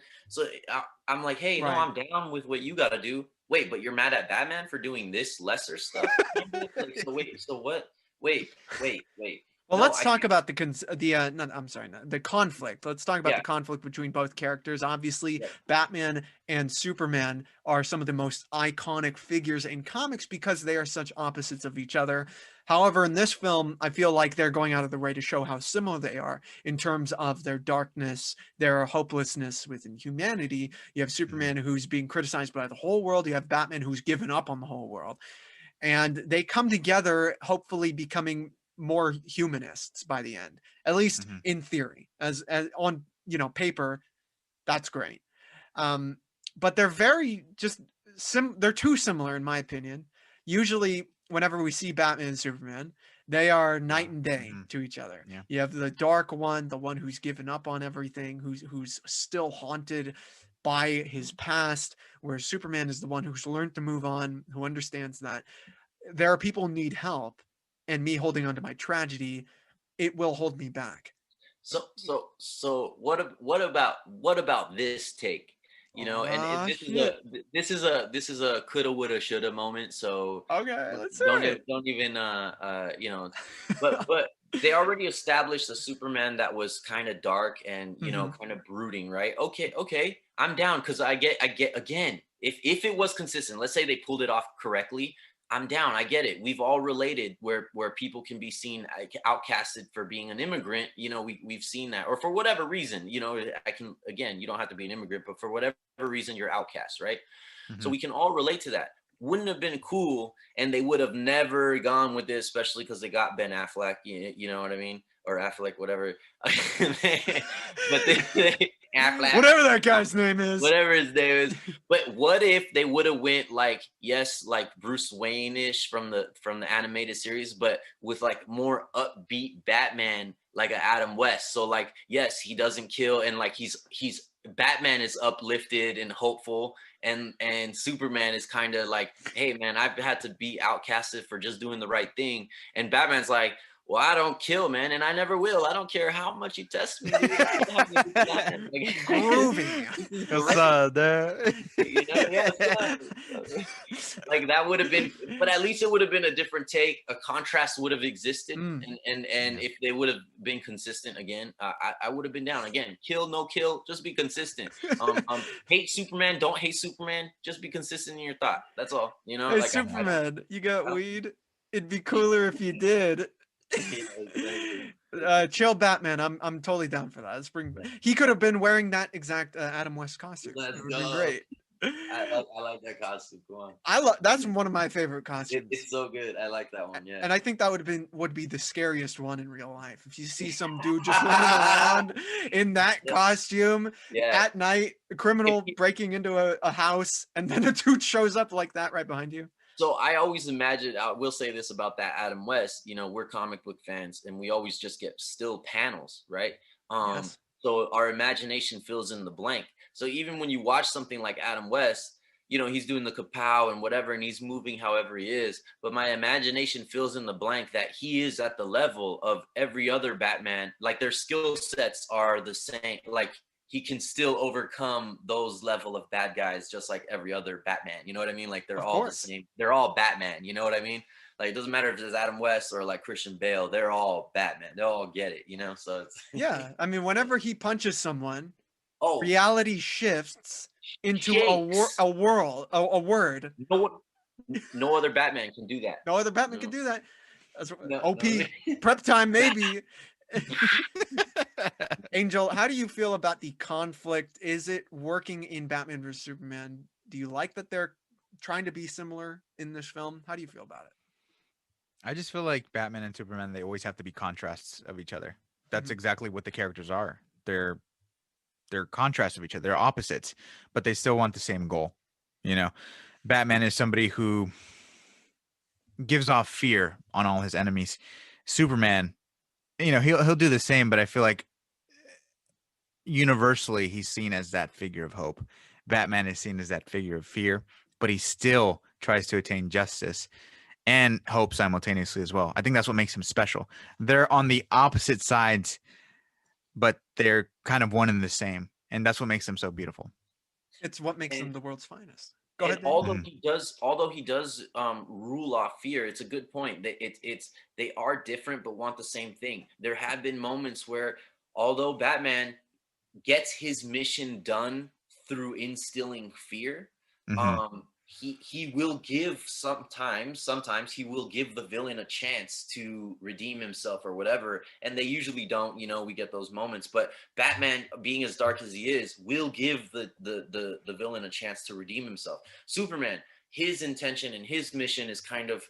I'm like, hey, no, I'm down with what you got to do. Wait, but you're mad at Batman for doing this lesser stuff? So wait, so what? Wait. Well, let's talk about the conflict. Let's talk about the conflict between both characters. Obviously, Batman and Superman are some of the most iconic figures in comics because they are such opposites of each other. However, in this film, I feel like they're going out of their way to show how similar they are in terms of their darkness, their hopelessness within humanity. You have Superman who's being criticized by the whole world. You have Batman who's given up on the whole world. And they come together, hopefully becoming more humanists by the end, at least in theory. As on paper, that's great. But they're very they're too similar in my opinion. Usually whenever we see Batman and Superman, they are night and day to each other. Yeah. You have the dark one, the one who's given up on everything, who's still haunted by his past, where Superman is the one who's learned to move on, who understands that there are people who need help, and me holding on to my tragedy, it will hold me back. So what about this take? And this is a coulda, woulda, shoulda moment. So okay, let's don't even but they already established a Superman that was kind of dark and kind of brooding, right? Okay, I'm down because I get again. If it was consistent, let's say they pulled it off correctly, I'm down. I get it. We've all related where people can be seen outcasted for being an immigrant. We've seen that, or for whatever reason. You don't have to be an immigrant, but for whatever reason, you're outcast, right? So we can all relate to that. Wouldn't have been cool, and they would have never gone with this, especially because they got Ben Affleck. You know what I mean? Or Affleck, whatever. But Affleck, whatever that guy's name is, whatever his name is. But what if they would have went like Bruce Wayne-ish from the animated series, but with like more upbeat Batman, like a Adam West. So like, yes, he doesn't kill, and like he's Batman is uplifted and hopeful, and Superman is kind of like, hey man, I've had to be outcasted for just doing the right thing, and Batman's like, well, I don't kill, man, and I never will. I don't care how much you test me. Groovy. Like that would have been, but at least it would have been a different take. A contrast would have existed, and if they would have been consistent again, I would have been down. Again, kill, no kill, just be consistent. Hate Superman, don't hate Superman. Just be consistent in your thought. That's all. Hey, like Superman, you got weed? It'd be cooler if you did. Chill Batman, I'm totally down for that. He could have been wearing that exact Adam West costume. It would have been great. I like that costume. Go on. That's one of my favorite costumes. It's so good. I like that one. Yeah. And I think that would be the scariest one in real life. If you see some dude just running around in that costume at night, a criminal breaking into a house, and then a dude shows up like that right behind you. So I always imagine, I will say this about that Adam West, we're comic book fans and we always just get still panels, right? Yes. So our imagination fills in the blank. So even when you watch something like Adam West, he's doing the kapow and whatever, and he's moving however he is. But my imagination fills in the blank that he is at the level of every other Batman. Like their skill sets are the same. Like he can still overcome those level of bad guys just like every other Batman. You know what I mean? Like they're all the same. They're all Batman. You know what I mean? Like it doesn't matter if it's Adam West or like Christian Bale. They're all Batman. They all get it. So it's yeah. I mean, whenever he punches someone, oh, reality shifts into a word. No other Batman can do that. No other Batman can do that. That's OP prep time, maybe. Angel, how do you feel about the conflict? Is it working in Batman vs Superman? Do you like that they're trying to be similar in this film? How do you feel about it? I just feel like Batman and Superman, they always have to be contrasts of each other. That's exactly what the characters are. They're contrasts of each other. They're opposites, but they still want the same goal. Batman is somebody who gives off fear on all his enemies. Superman, he'll do the same, but I feel like universally he's seen as that figure of hope. Batman is seen as that figure of fear, but he still tries to attain justice and hope simultaneously as well. I think that's what makes him special. They're on the opposite sides, but they're kind of one and the same, and that's what makes them so beautiful. It's what makes them the world's finest. Go ahead. Although he does rule off fear, it's a good point. They are different but want the same thing. There have been moments where, although Batman gets his mission done through instilling fear, he will give sometimes he will give the villain a chance to redeem himself or whatever, and they usually don't. We get those moments, but Batman, being as dark as he is, will give the villain a chance to redeem himself. Superman, his intention and his mission is kind of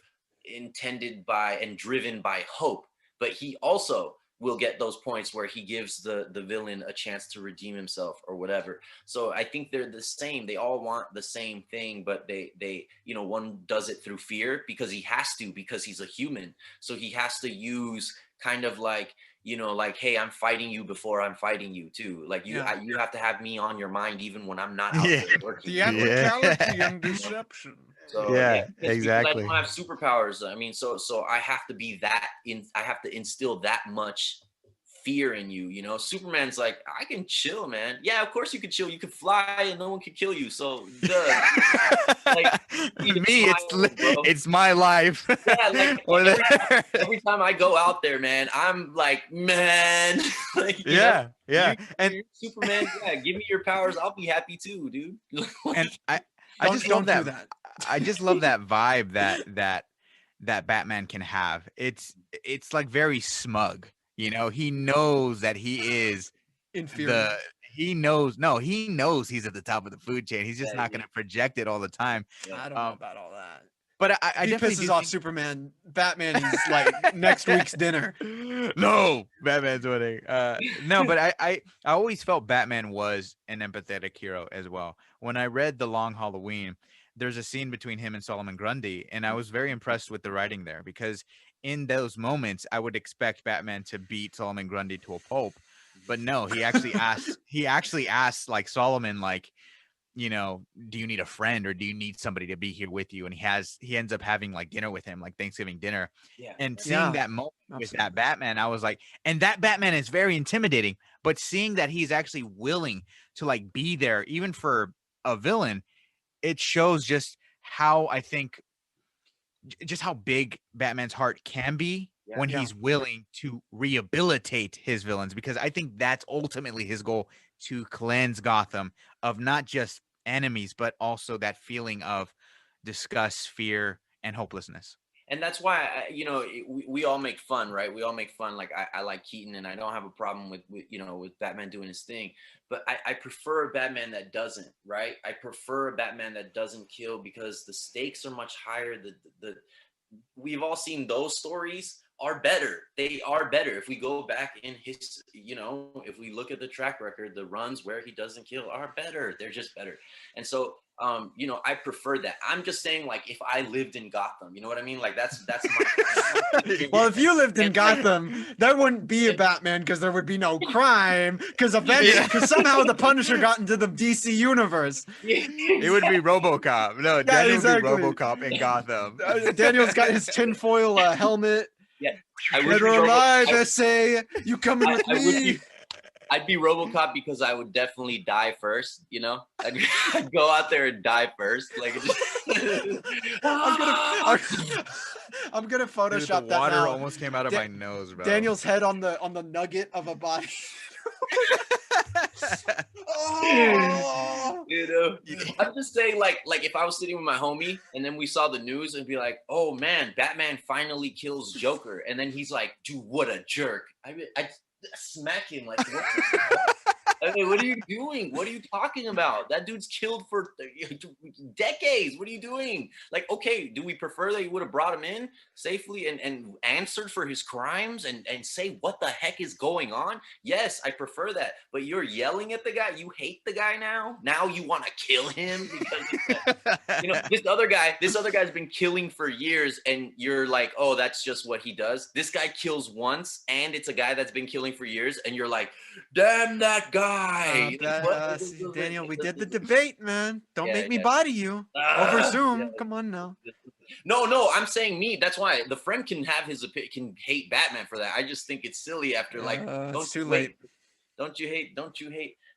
intended by and driven by hope, but he also will get those points where he gives the villain a chance to redeem himself or whatever. So I think they're the same. They all want the same thing, but they one does it through fear because he has to, because he's a human. So he has to use kind of like, like, hey, I'm fighting you before I'm fighting you too. Like you have to have me on your mind even when I'm not out there working. Theatricality and deception. So exactly. I don't have superpowers. I mean, so I have to be that I have to instill that much fear in you. Superman's like, I can chill, man. Yeah, of course you can chill. You can fly and no one can kill you. So like, me, it's my life. Yeah, like every time I go out there, man, I'm like, man, like, and Superman, give me your powers. I'll be happy too, dude. And I just love that. I just love that vibe that Batman can have. It's like very smug. He knows that he is inferior. He knows he's at the top of the food chain. He's just not going to project it all the time. I don't know about all that. But I he definitely pisses off Superman. Batman, he's like next week's dinner. No, Batman's winning. No, but I always felt Batman was an empathetic hero as well. When I read The Long Halloween, there's a scene between him and Solomon Grundy, and I was very impressed with the writing there, because in those moments I would expect Batman to beat Solomon Grundy to a pulp, but no, he actually asks like Solomon, like, do you need a friend or do you need somebody to be here with you? And he ends up having like dinner with him, like Thanksgiving dinner. And seeing that moment with that Batman, I was like, and that Batman is very intimidating, but seeing that he's actually willing to like be there even for a villain, it shows just how how big Batman's heart can be when he's willing to rehabilitate his villains, because I think that's ultimately his goal, to cleanse Gotham of not just enemies, but also that feeling of disgust, fear, and hopelessness. and that's why we all make fun, right? We all make fun. Like I like Keaton, and I don't have a problem with with Batman doing his thing, but I prefer a Batman that doesn't, right? I prefer a Batman that doesn't kill because the stakes are much higher. The we've all seen those stories are better. They are better. If we go back in his, if we look at the track record, the runs where he doesn't kill are better. They're just better. And so, I prefer that. I'm just saying, like, if I lived in Gotham, you know what I mean? Like, that's my. Well, if you lived in Gotham, there wouldn't be a Batman because there would be no crime. Because somehow the Punisher got into the DC universe. It would be RoboCop. No, Yeah, Daniel exactly. would be RoboCop in Gotham. Daniel's got his tinfoil helmet. Yeah, I would Dead be or alive, I- SA. You coming with I would me? be- I'd be RoboCop because I would definitely die first. I'd go out there and die first. Like, I'm gonna Dude, Photoshop the that water now. almost came out of my nose, bro. Daniel's head on the nugget of a body. Oh! I'm just saying, like if I was sitting with my homie and then we saw the news and be like, oh man, Batman finally kills Joker, and then he's like, dude, what a jerk. I'd smack him like, what the fuck? I mean, what are you doing? What are you talking about? That dude's killed for decades. What are you doing? Like, okay, do we prefer that you would have brought him in safely and answered for his crimes and say what the heck is going on? Yes, I prefer that. But you're yelling at the guy. You hate the guy now. Now you want to kill him because this other guy's been killing for years, and you're like, oh, that's just what he does. This guy kills once, and it's a guy that's been killing for years, and you're like, damn that guy. Daniel, we did the debate, man. Don't make me yeah. body you over Zoom. Yeah. Come on now. No, I'm saying me. That's why the friend can have can hate Batman for that. I just think it's silly after it's too late. Don't you hate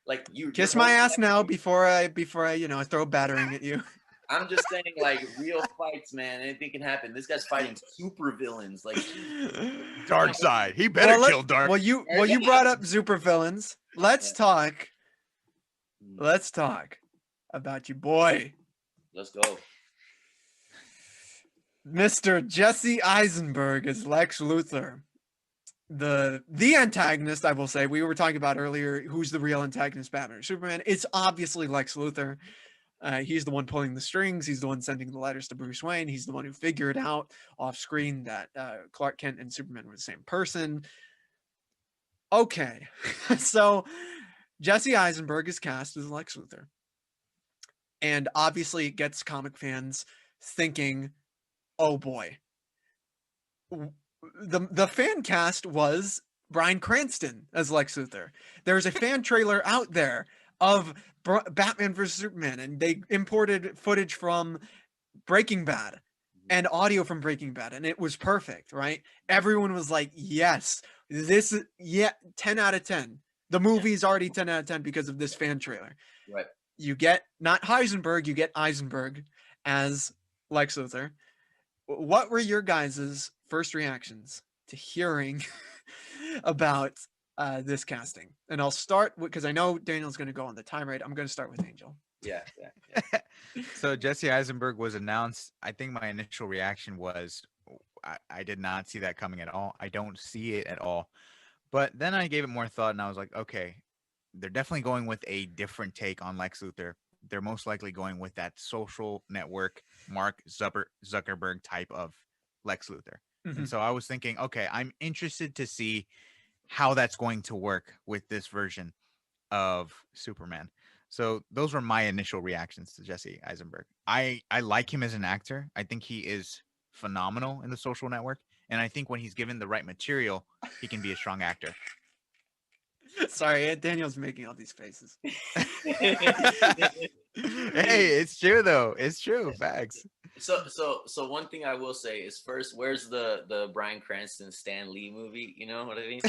like you Kiss my ass now before I throw battering at you. I'm just saying, like, real fights, man. Anything can happen. This guy's fighting super villains, like Dark Side. He better kill Dark. Well, you brought up super villains. Let's talk about your boy, Let's go. Mr. Jesse Eisenberg as Lex Luthor. The antagonist, I will say, we were talking about earlier, who's the real antagonist, Batman or Superman? It's obviously Lex Luthor. He's the one pulling the strings. He's the one sending the letters to Bruce Wayne. He's the one who figured out off screen that Clark Kent and Superman were the same person. Okay, so Jesse Eisenberg is cast as Lex Luthor. And obviously it gets comic fans thinking, oh boy. The fan cast was Bryan Cranston as Lex Luthor. There's a fan trailer out there of Batman vs. Superman, and they imported footage from Breaking Bad and audio from Breaking Bad, and it was perfect, right? Everyone was like, yes, 10 out of 10. The movie's already 10 out of 10 because of this fan trailer. Right. You get not Heisenberg, you get Eisenberg as Lex Luthor. What were your guys' first reactions to hearing about this casting? And I'll start because I know Daniel's going to go on the time rate. I'm going to start with Angel. Yeah. So Jesse Eisenberg was announced. I think my initial reaction was, I did not see that coming at all. I don't see it at all. But then I gave it more thought, and I was like, okay, they're definitely going with a different take on Lex Luthor. They're most likely going with that social network, Mark Zuckerberg type of Lex Luthor. Mm-hmm. And so I was thinking, okay, I'm interested to see how that's going to work with this version of Superman. So those were my initial reactions to Jesse Eisenberg. I like him as an actor. I think he is phenomenal in The Social Network. And I think when he's given the right material, he can be a strong actor. Sorry, Daniel's making all these faces. Hey, it's true though. It's true. Facts. So one thing I will say is, first, where's the Bryan Cranston Stan Lee movie? You know what I mean?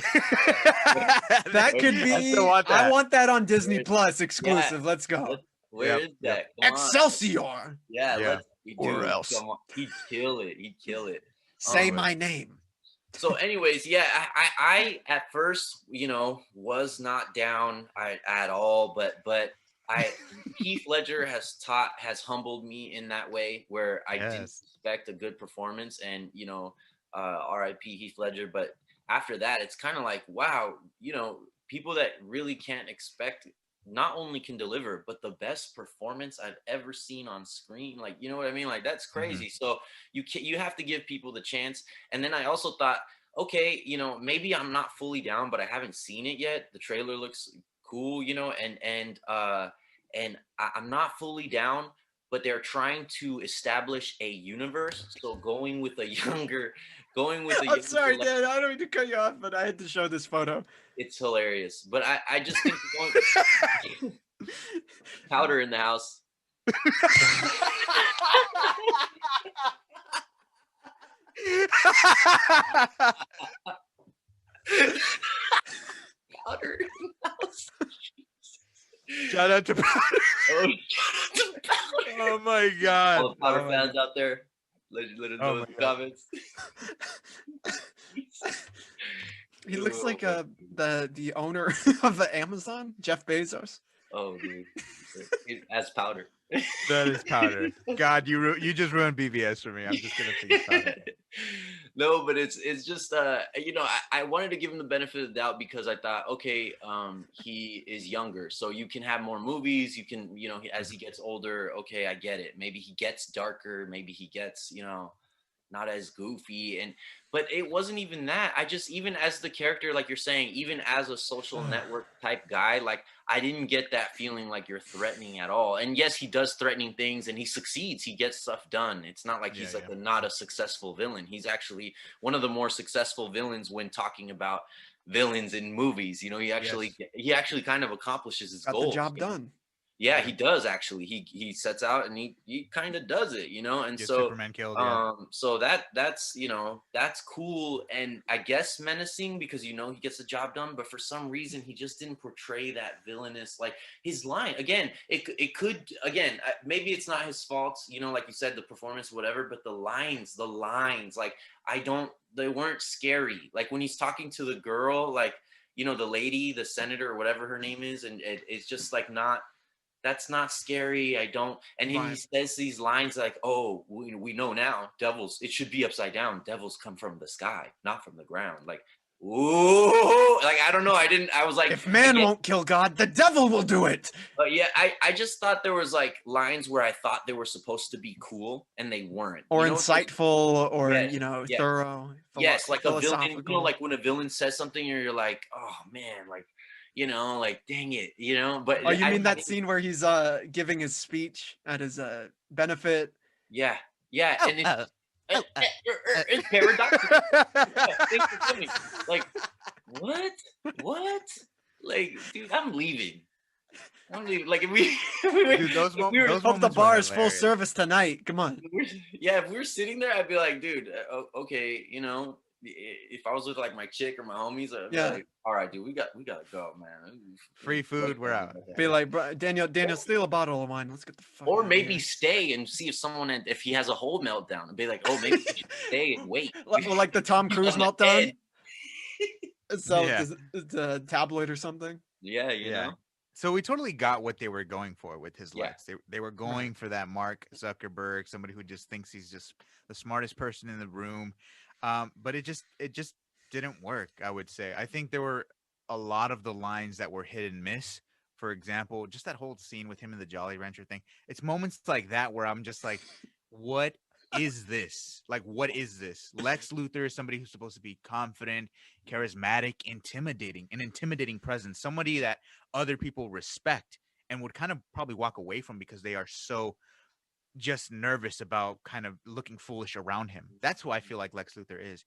That could be. I want that on Disney Plus exclusive. Let's go. Where is that? Come on. Excelsior. Yeah. Or else. Come on. He'd kill it. Say my name. So anyways, yeah, I at first, was not down at all, but Heath Ledger has humbled me in that way where I didn't expect a good performance, and R.I.P. Heath Ledger. But after that, it's kind of like, wow, people that really can't expect not only can deliver, but the best performance I've ever seen on screen. Like, you know what I mean? Like, that's crazy. So you have to give people the chance. And then I also thought, okay, maybe I'm not fully down, but I haven't seen it yet. The trailer looks cool, and I'm not fully down, but they're trying to establish a universe. So I'm sorry, Dan. I don't mean to cut you off, but I had to show this photo. It's hilarious. But I just think powder in the house. Powder in the house. Shout out to Powder. Oh my God. All the Powder fans out there, let us know in the comments. He looks like the owner of Amazon, Jeff Bezos. Oh, dude, as Powder. That is Powder. God, you just ruined BVS for me. I'm just gonna think Powder. No, but it's just I wanted to give him the benefit of the doubt because I thought, okay, he is younger, so you can have more movies. You can, as he gets older, okay, I get it. Maybe he gets darker. Maybe he gets, not as goofy. But it wasn't even that. Even as the character, like you're saying, even as a social network type guy, like I didn't get that feeling like you're threatening at all. And yes, he does threatening things and he succeeds. He gets stuff done. It's not like he's not a successful villain. He's actually one of the more successful villains when talking about villains in movies. He actually kind of accomplishes his goals. The job done. Yeah, he does actually. He sets out and he kind of does it, and so Superman killed, so that's cool, and I guess menacing because he gets the job done, but for some reason he just didn't portray that villainous, like his line again. It could again, maybe it's not his fault, like you said, the performance, whatever, but the lines, like they weren't scary. Like when he's talking to the girl, like the lady, the senator or whatever her name is, and it's just like that's not scary. And he says these lines like, oh, we know now, devils, it should be upside down. Devils come from the sky, not from the ground. Like, ooh, like, I don't know. I was like, if man won't kill God, the devil will do it. But yeah, I just thought there was like lines where I thought they were supposed to be cool and they weren't. Or insightful or, thorough. Yes, like a villain, like when a villain says something and you're like, oh man, like, like, dang it, but you mean that scene where he's giving his speech at his benefit? Yeah, and it's paradoxical. Like, what? Like, dude, I'm leaving. Like, if we hope the bar is full service tonight. Come on. If we were sitting there, I'd be like, dude, okay, if I was with like my chick or my homies, I'd be like, all right, dude, we gotta go, man. Free food, we're out. Be like, bro, Daniel, steal a bottle of wine. Let's get the fuck. Or maybe stay and see if he has a whole meltdown, and be like, oh, maybe we should stay and wait. like the Tom Cruise meltdown. So the tabloid or something. Yeah, you know. So we totally got what they were going for with his Lex. They were going for that Mark Zuckerberg, somebody who just thinks he's just the smartest person in the room. But it just didn't work, I would say. I think there were a lot of the lines that were hit and miss. For example, just that whole scene with him and the Jolly Rancher thing. It's moments like that where I'm just like, what is this? Like, what is this? Lex Luthor is somebody who's supposed to be confident, charismatic, an intimidating presence, somebody that other people respect and would kind of probably walk away from because they are so just nervous about kind of looking foolish around him. That's who I feel like Lex Luthor is.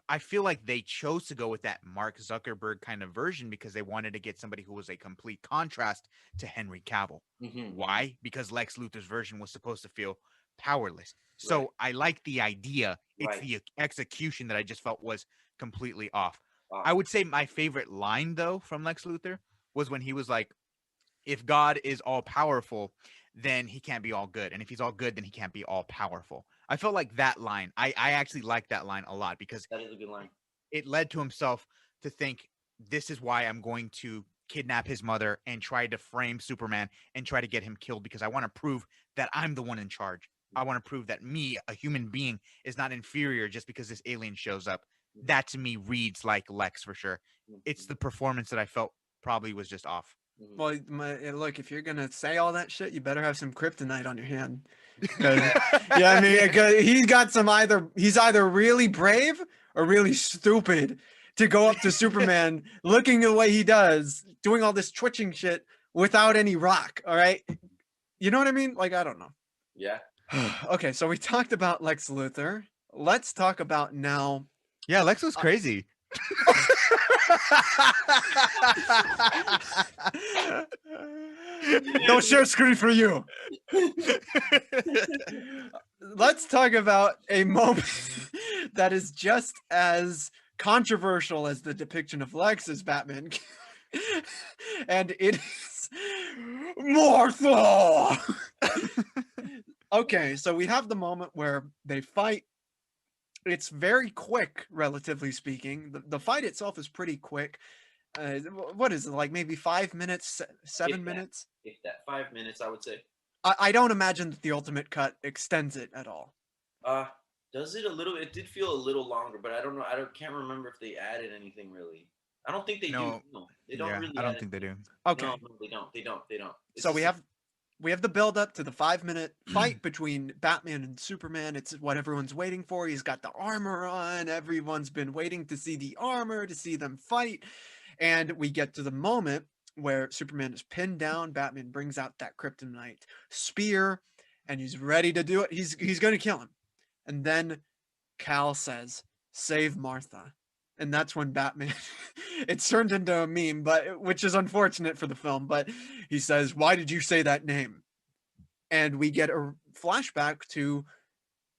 I feel like they chose to go with that Mark Zuckerberg kind of version because they wanted to get somebody who was a complete contrast to Henry Cavill. Mm-hmm. Why? Because Lex Luthor's version was supposed to feel powerless. So I like the idea. It's the execution that I just felt was completely off. I would say my favorite line, though, from Lex Luthor was when he was like, if God is all powerful, then he can't be all good. And if he's all good, then he can't be all powerful. I felt like that line. I actually like that line a lot because that is a good line. It led to himself to think, this is why I'm going to kidnap his mother and try to frame Superman and try to get him killed because I want to prove that I'm the one in charge. I want to prove that me, a human being, is not inferior just because this alien shows up. That to me reads like Lex for sure. It's the performance that I felt probably was just off. Well, look, if you're gonna say all that shit, you better have some kryptonite on your hand. Yeah, I mean, 'cause he's either really brave or really stupid to go up to Superman looking the way he does, doing all this twitching shit without any rock. All right, you know what I mean? Like, I don't know. Yeah. Okay, so we talked about Lex Luthor. Let's talk about now. Yeah, Lex was crazy. No share screen for you. Let's talk about a moment that is just as controversial as the depiction of Lex as Batman. And it is Martha. Okay, so we have the moment where they fight. It's very quick, relatively speaking. The fight itself is pretty quick. What is it, like maybe 5 minutes, 7 minutes? If that 5 minutes, I would say. I don't imagine that the Ultimate Cut extends it at all. Does it a little? It did feel a little longer, but I don't know. Can't remember if they added anything really. I don't think they do. No, they don't really. I don't think they do. Okay. No, they don't. They don't. It's So just we have the build up to the 5 minute fight between Batman and Superman. It's what everyone's waiting for. He's got the armor on. Everyone's been waiting to see the armor, to see them fight. And we get to the moment where Superman is pinned down. Batman brings out that kryptonite spear and he's ready to do it. He's going to kill him. And then Cal says, "Save Martha." And that's when Batman, it's turned into a meme, but which is unfortunate for the film, but he says, "Why did you say that name?" And we get a flashback to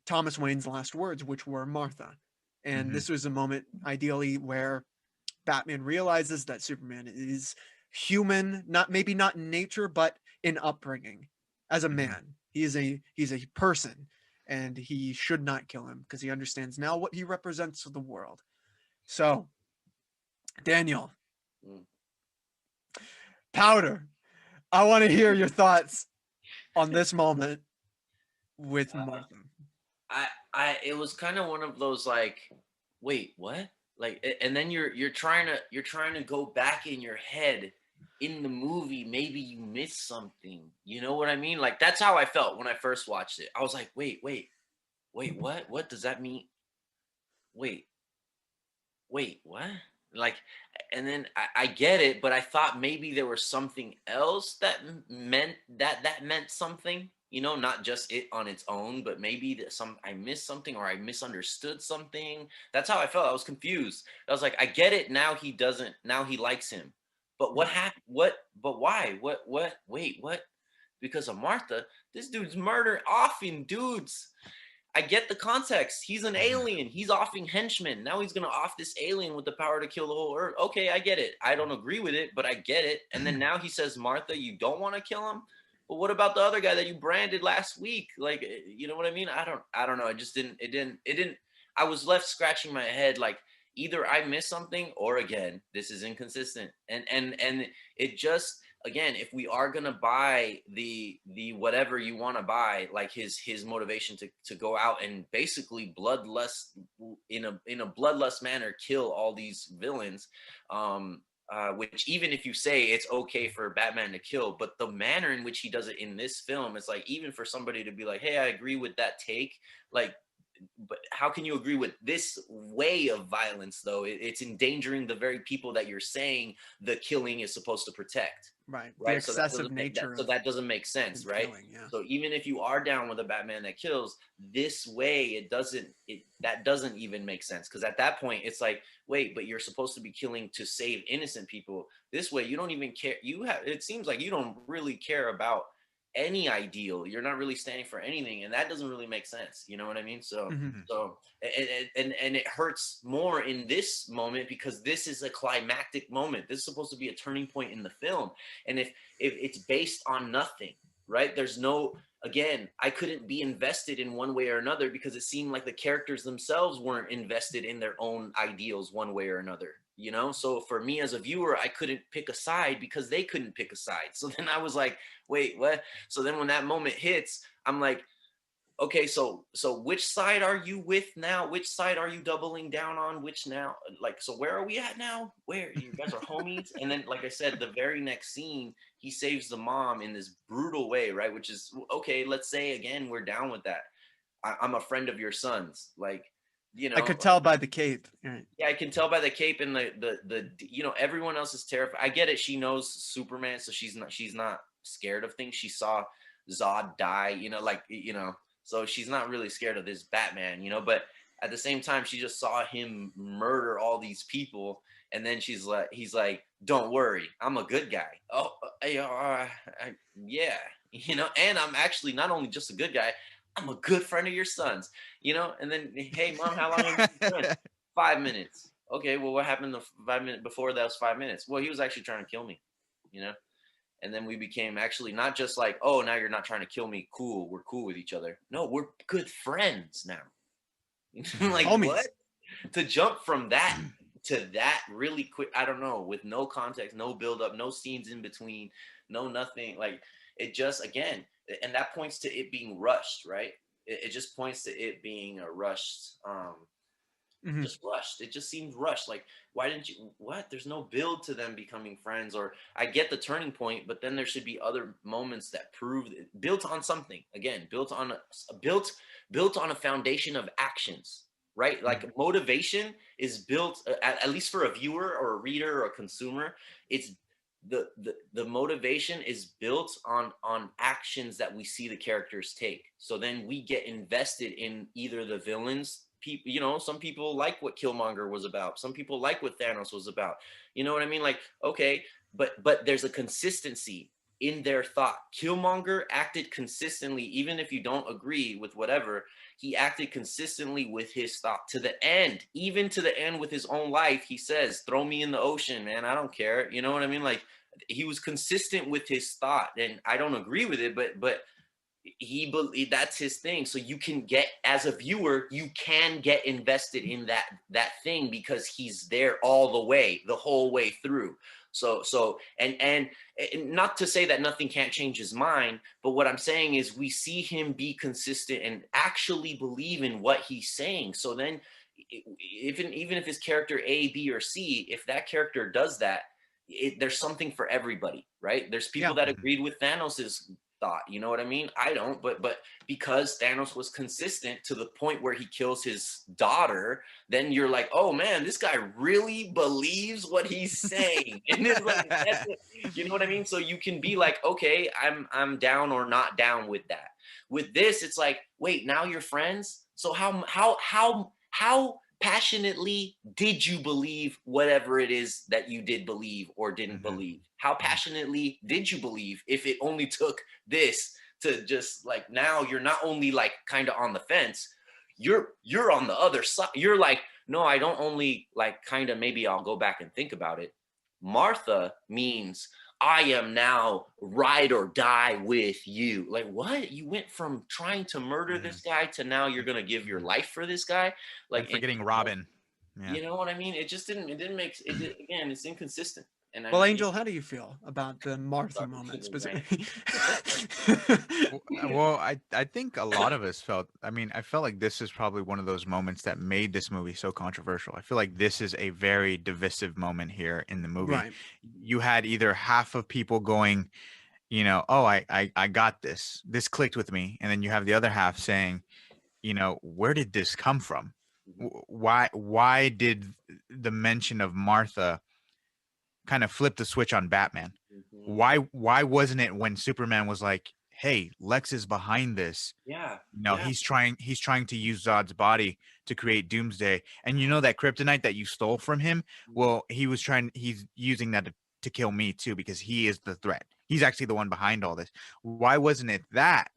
Thomas Wayne's last words, which were Martha. And this was a moment, ideally, where Batman realizes that Superman is human, maybe not in nature, but in upbringing. As a man, he's a person, and he should not kill him because he understands now what he represents to the world. So, Daniel, Powder, I want to hear your thoughts on this moment with Martha. It was kind of one of those like, wait, what? Like, and then you're trying to go back in your head in the movie. Maybe you missed something. You know what I mean? Like, that's how I felt when I first watched it. I was like, wait, what? What does that mean? Wait, what? Like, and then I get it, but I thought maybe there was something else that meant something, you know, not just it on its own, but maybe I missed something or I misunderstood something. That's how I felt. I was confused. I was like, I get it now. Now he likes him, but what happened? But why? Wait, what? Because of Martha, this dude's murdering offing dudes. I get the context. He's an alien. He's offing henchmen. Now he's gonna off this alien with the power to kill the whole earth. Okay, I get it. I don't agree with it, but I get it. And then now he says, Martha, you don't want to kill him? But what about the other guy that you branded last week? Like, you know what I mean? I don't know. It didn't. I was left scratching my head like either I missed something or again, this is inconsistent. And it just, again, if we are gonna buy the whatever you want to buy, like his motivation to go out and basically in a bloodlust manner kill all these villains, which even if you say it's okay for Batman to kill, but the manner in which he does it in this film, it's like even for somebody to be like, hey, I agree with that take, like, but how can you agree with this way of violence though? It's endangering the very people that you're saying the killing is supposed to protect. Right. The excessive nature. So that doesn't make sense, right? Killing, yeah. So even if you are down with a Batman that kills, this way that doesn't even make sense. Because at that point it's like, wait, but you're supposed to be killing to save innocent people. This way you don't even care. It seems like you don't really care about any ideal. You're not really standing for anything, and that doesn't really make sense. You know what I mean? So and it hurts more in this moment because this is a climactic moment. This is supposed to be a turning point in the film, and if it's based on nothing, right? There's no, again, I couldn't be invested in one way or another because it seemed like the characters themselves weren't invested in their own ideals one way or another. you know? So for me as a viewer, I couldn't pick a side because they couldn't pick a side. So then I was like, wait, what? So then when that moment hits, I'm like, okay, so which side are you with now? Which side are you doubling down on? Which now? Like, so where are we at now? Where you guys are homies? And then, like I said, the very next scene, he saves the mom in this brutal way, right? Which is okay. Let's say again, we're down with that. I'm a friend of your son's, like, you I know. could tell by the cape. Right. Yeah, I can tell by the cape and the you know, everyone else is terrified. I get it. She knows Superman, so she's not scared of things. She saw Zod die, you know, like, you know, so she's not really scared of this Batman, you know, but at the same time, she just saw him murder all these people, and then he's like, "Don't worry, I'm a good guy." Oh, yeah, you know, and I'm actually not only just a good guy, I'm a good friend of your son's, you know. And then, hey, mom, how long have you been friends? 5 minutes. Okay, well, what happened the 5 minutes before that was 5 minutes? Well, he was actually trying to kill me, you know? And then we became actually not just like, oh, now you're not trying to kill me. Cool. We're cool with each other. No, we're good friends now. Like, Homies. what? To jump from that to that really quick, I don't know, with no context, no build up, no scenes in between, no nothing. Like, it just, again, and that points to it being rushed, right? It just points to it being a rushed, just rushed. It just seemed rushed. Like, why didn't you? What? There's no build to them becoming friends. Or I get the turning point, but then there should be other moments that prove built on something. Again, built on a foundation of actions. Right? Like motivation is built, at least for a viewer or a reader or a consumer. It's the motivation is built on actions that we see the characters take. So then we get invested in either the villains. People, you know, some people like what Killmonger was about, some people like what Thanos was about, you know what I mean? Like, okay, but there's a consistency in their thought. Killmonger acted consistently, even if you don't agree with whatever, he acted consistently with his thought to the end, even to the end with his own life. He says, throw me in the ocean, man, I don't care, you know what I mean? Like, he was consistent with his thought, and I don't agree with it, but he believe that's his thing. So you can get, as a viewer, you can get invested in that thing because he's there all the way, the whole way through. So and not to say that nothing can't change his mind, but what I'm saying is we see him be consistent and actually believe in what he's saying. So then even if his character A, B, or C, if that character does that, there's something for everybody, right? There's people that agreed with Thanos's thought, you know what I mean? I don't, but because Thanos was consistent to the point where he kills his daughter, then you're like, oh man, this guy really believes what he's saying. And it's like, you know what I mean? So you can be like, okay, I'm down or not down with that. With this, it's like, wait, now you're friends? So how passionately did you believe whatever it is that you did believe or didn't believe? How passionately did you believe if it only took this to just, like, now you're not only like kind of on the fence, you're on the other side. You're like, no, I don't only like kind of, maybe I'll go back and think about it. Martha means I am now ride or die with you. Like, what? You went from trying to murder this guy to now you're gonna give your life for this guy? Like, and forgetting Robin. Yeah. You know what I mean? It didn't make it. Again, it's inconsistent. And Well, I mean, Angel, how do you feel about the Martha moment specifically? Well, I think a lot of us felt, I mean, I felt like this is probably one of those moments that made this movie so controversial. I feel like this is a very divisive moment here in the movie. Right. You had either half of people going, you know, oh, I got this. This clicked with me. And then you have the other half saying, you know, where did this come from? Why did the mention of Martha kind of flip the switch on Batman? Why wasn't it when Superman was like, hey, Lex is behind this? yeah, No, yeah. he's trying to use Zod's body to create Doomsday. And you know that kryptonite that you stole from him? Well, he's using that to kill me too, because he is the threat. He's actually the one behind all this. Why wasn't it that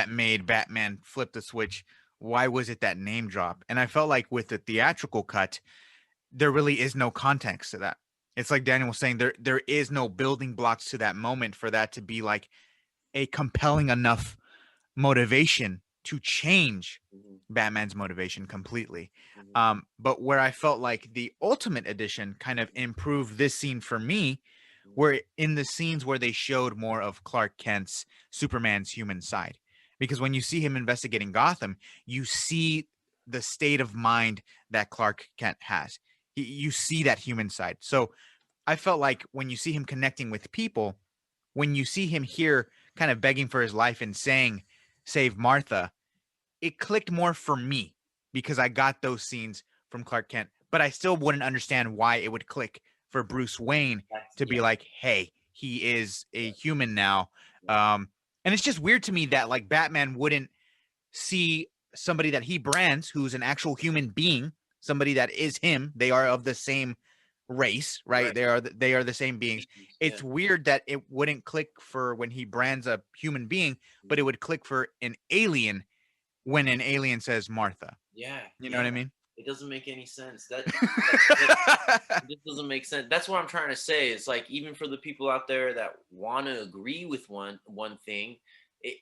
made Batman flip the switch? Why was it that name drop? And I felt like with the theatrical cut, there really is no context to that. It's like Daniel was saying, there is no building blocks to that moment for that to be like a compelling enough motivation to change Mhm. Batman's motivation completely. Mhm. But where I felt like the Ultimate Edition kind of improved this scene for me, were in the scenes where they showed more of Clark Kent's Superman's human side. Because when you see him investigating Gotham, you see the state of mind that Clark Kent has. You see that human side. So I felt like when you see him connecting with people, when you see him here kind of begging for his life and saying, "Save Martha," it clicked more for me because I got those scenes from Clark Kent, but I still wouldn't understand why it would click for Bruce Wayne to be Yeah. like, "Hey, he is a human now." And it's just weird to me that like Batman wouldn't see somebody that he brands, who's an actual human being, somebody that is him. They are of the same race, right? Right. They are the same beings. Yeah. It's weird that it wouldn't click for when he brands a human being, but it would click for an alien when an alien says Martha. Yeah. You know Yeah. what I mean? It doesn't make any sense. It just doesn't make sense. That's what I'm trying to say. It's like even for the people out there that want to agree with one thing, it,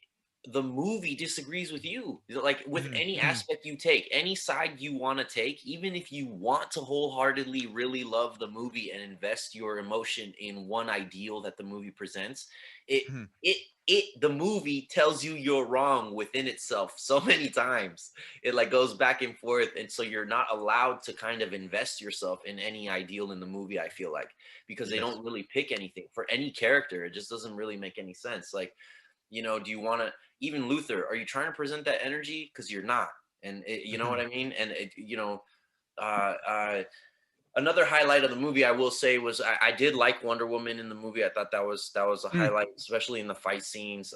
the movie disagrees with you. Like with any aspect you take, any side you want to take, even if you want to wholeheartedly really love the movie and invest your emotion in one ideal that the movie presents, it Mhm. the movie tells you you're wrong within itself so many times. It like goes back and forth, and so you're not allowed to kind of invest yourself in any ideal in the movie, I feel like, because they Yes. don't really pick anything for any character. It just doesn't really make any sense. Like, do you want to, even Luther, are you trying to present that energy? Because you're not. And you know what I mean? And uh, uh another highlight of the movie I will say was I did like Wonder Woman in the movie. I thought that was a highlight, especially in the fight scenes.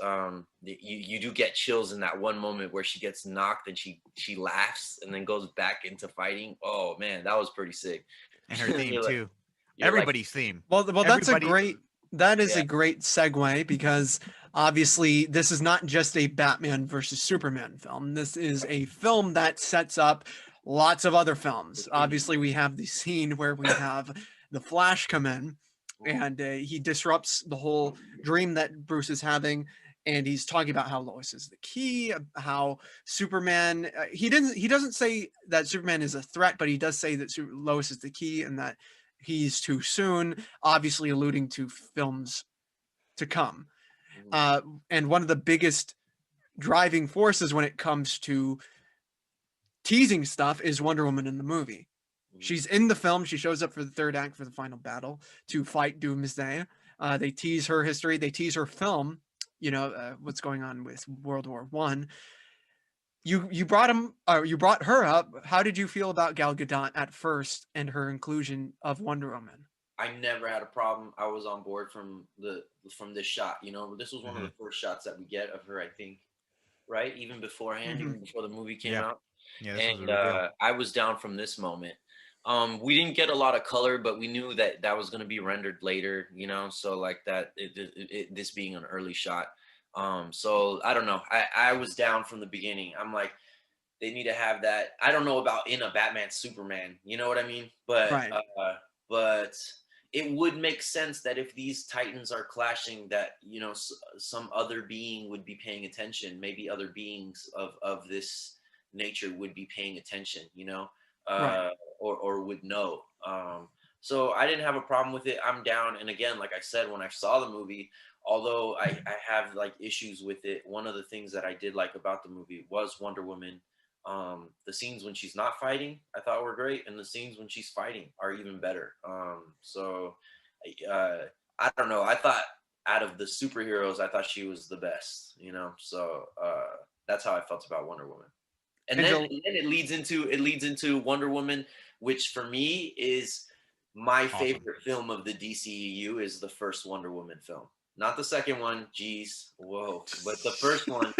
You do get chills in that one moment where she gets knocked and she laughs and then goes back into fighting. Oh man, that was pretty sick. And her theme You're like, too. you're like, Everybody's theme. Well, Everybody. that is yeah, a great segue because obviously this is not just a Batman versus Superman film. This is a film that sets up lots of other films. Obviously, we have the scene where we have the Flash come in and he disrupts the whole dream that Bruce is having. And he's talking about how Lois is the key, how Superman. He doesn't say that Superman is a threat, but he does say that Lois is the key and that he's too soon, obviously alluding to films to come. And one of the biggest driving forces when it comes to teasing stuff is Wonder Woman in the movie. She's in the film. She shows up for the third act for the final battle to fight Doomsday. They tease her history. They tease her film. What's going on with World War One. You brought her up. How did you feel about Gal Gadot at first and her inclusion of Wonder Woman? I never had a problem. I was on board from this shot. This was one of Mhm. the first shots that we get of her, I think, right? Even beforehand, even before the movie came out. Yeah, this was a And reveal. I was down from this moment. We didn't get a lot of color, but we knew that that was going to be rendered later, so like that this being an early shot. So I don't know. I was down from the beginning. I'm like, they need to have that. I don't know about in a Batman Superman, you know what I mean? Right. But it would make sense that if these titans are clashing, that some other being would be paying attention. Maybe other beings of this nature would be paying attention, Right. or would know. So I didn't have a problem with it. I'm down. And again, like I said, when I saw the movie, although I have like issues with it, one of the things that I did like about the movie was Wonder Woman. The scenes when she's not fighting, I thought were great, and the scenes when she's fighting are even better. I don't know. I thought out of the superheroes, I thought she was the best. So that's how I felt about Wonder Woman. And then, Angel, and then it leads into Wonder Woman, which for me is my Awesome. favorite film of the DCEU is the first Wonder Woman film. Not the second one, geez, whoa. But the first one,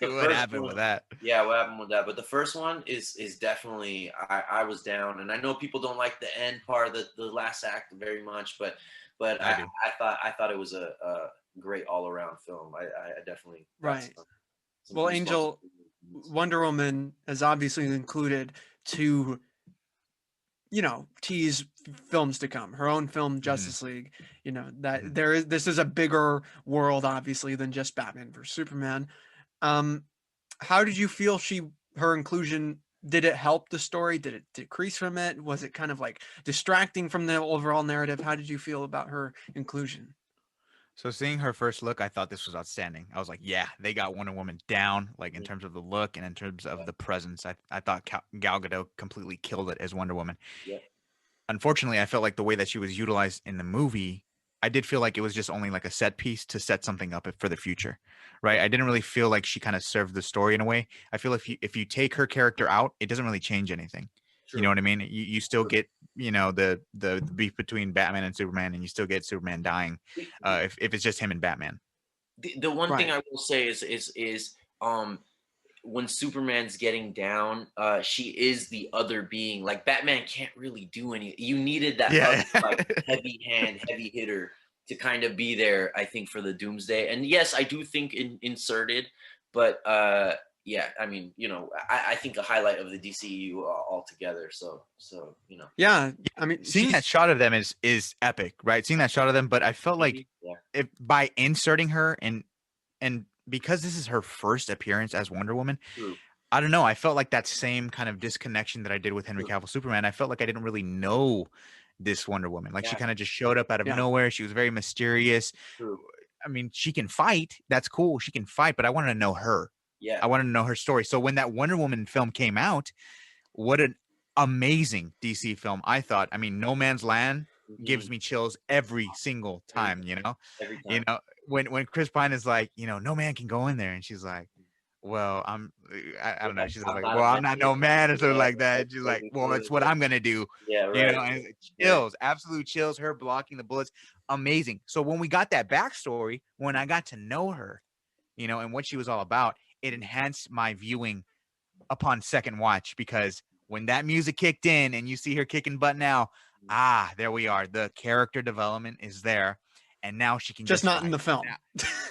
What happened with that? yeah, what happened with that? But the first one is definitely I was down, and I know people don't like the end part, the last act very much, but I do. I thought it was a great all around film. I definitely got right. some Well, goosebumps. Angel, Wonder Woman is obviously included to, tease films to come. Her own film, Justice League, that this is a bigger world, obviously, than just Batman versus Superman. how did you feel her inclusion? Did it help the story? Did it decrease from it? Was it kind of like distracting from the overall narrative? How did you feel about her inclusion? So seeing her first look, I thought this was outstanding. I was like, yeah, they got Wonder Woman down, like in terms of the look and in terms of the presence. I thought Gal Gadot completely killed it as Wonder Woman. Yeah. Unfortunately, I felt like the way that she was utilized in the movie, I did feel like it was just only like a set piece to set something up for the future, right? I didn't really feel like she kind of served the story in a way. I feel if you take her character out, it doesn't really change anything. True. You know what I mean? You still get, you know, the beef between Batman and Superman, and you still get Superman dying if it's just him and Batman. The one thing Right. I will say is when Superman's getting down, she is the other being. Like Batman can't really do any. You needed that Yeah. other, like heavy hand, heavy hitter to kind of be there. I think for the Doomsday, and yes, I do think inserted, but yeah, I mean, you know, I think a highlight of the DCU altogether. So you know, Yeah, I mean, Seeing that shot of them is epic, right? Seeing that shot of them, but I felt like yeah, if by inserting her and because this is her first appearance as Wonder Woman, true. I don't know. I felt like that same kind of disconnection that I did with Henry True. Cavill Superman. I felt like I didn't really know this Wonder Woman. Like she Yeah. kind of just showed up out of Yeah. nowhere. She was very mysterious. True. I mean, she can fight. That's cool. She can fight, but I wanted to know her. Yeah. I wanted to know her story. So when that Wonder Woman film came out, what an amazing DC film I thought. I mean, No Man's Land gives me chills every single time, you know? Every time. You know, when Chris Pine is like, you know, no man can go in there, and she's like, well, I don't know. She's like, well, I'm not no man or something like that. She's like, well, that's what I'm gonna do. Yeah, right. You know, and it's chills, absolute chills. Her blocking the bullets, amazing. So when we got that backstory, when I got to know her, you know, and what she was all about, it enhanced my viewing upon second watch, because when that music kicked in and you see her kicking butt now, there we are. The character development is there, and now she can just not in fight. the film.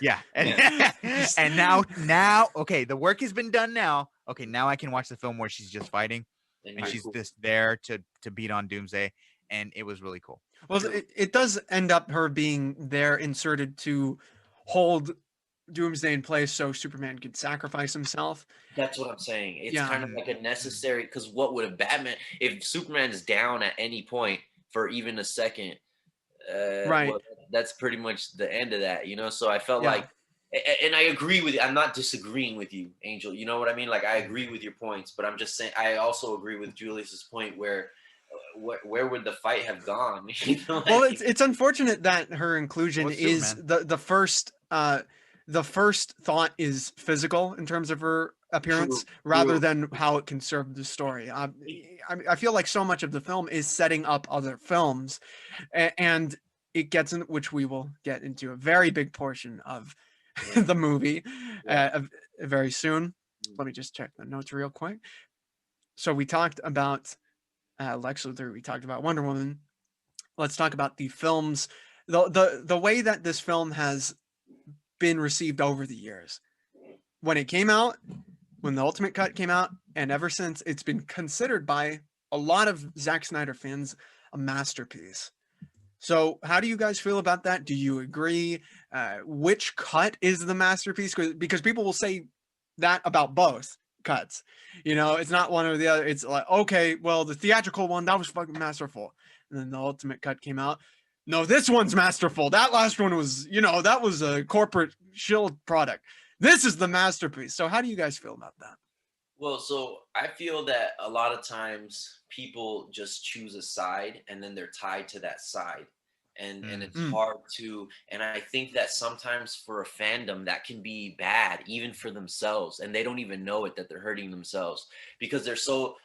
Yeah. And now, okay, the work has been done now. Okay, now I can watch the film where she's just fighting and she's just there to beat on Doomsday, and it was really cool. Well, it does end up her being there inserted to hold Doomsday in place so Superman could sacrifice himself. That's what I'm saying. It's Yeah. kind of like a necessary, because what would a Batman, if Superman's down at any point for even a second, Right. well, that's pretty much the end of that, you know? So I felt Yeah. like, and I agree with you. I'm not disagreeing with you, Angel. You know what I mean? Like I agree with your points, but I'm just saying, I also agree with Julius's point where would the fight have gone? You know, Well, like, it's unfortunate that her inclusion Well, it's is Superman. the first thought is physical in terms of her appearance rather than how it can serve the story. I feel like so much of the film is setting up other films, and it gets in, which we will get into a very big portion of the movie very soon. Let me just check the notes real quick. So we talked about Lex Luthor. We talked about Wonder Woman. Let's talk about the films, the way that this film has been received over the years. When it came out, when the Ultimate Cut came out, and ever since, it's been considered by a lot of Zack Snyder fans a masterpiece. So how do you guys feel about that? Do you agree? Which cut is the masterpiece? Because people will say that about both cuts. You know, it's not one or the other. It's like, okay, well, the theatrical one, that was fucking masterful. And then the Ultimate Cut came out. No, this one's masterful. That last one was, you know, that was a corporate shield product. This is the masterpiece. So how do you guys feel about that? well, so I feel that a lot of times people just choose a side and then they're tied to that side. And it's hard to, and I think that sometimes for a fandom that can be bad even for themselves, and they don't even know it, that they're hurting themselves because they're so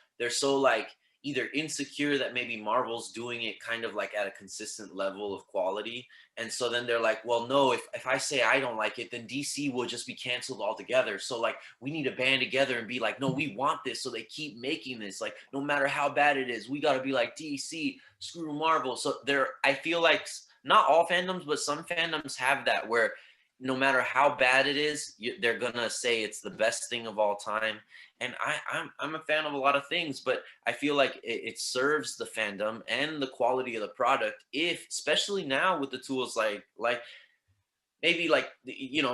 like either insecure that maybe Marvel's doing it kind of like at a consistent level of quality. And so then they're like, well, no, if I say I don't like it, then DC will just be canceled altogether. So like we need to band together and be like, no, we want this. So they keep making this, like, no matter how bad it is, we got to be like DC, screw Marvel. So I feel like not all fandoms, but some fandoms have that where no matter how bad it is, they're gonna say it's the best thing of all time. And I'm a fan of a lot of things, but I feel like it serves the fandom and the quality of the product, if especially now with the tools like maybe like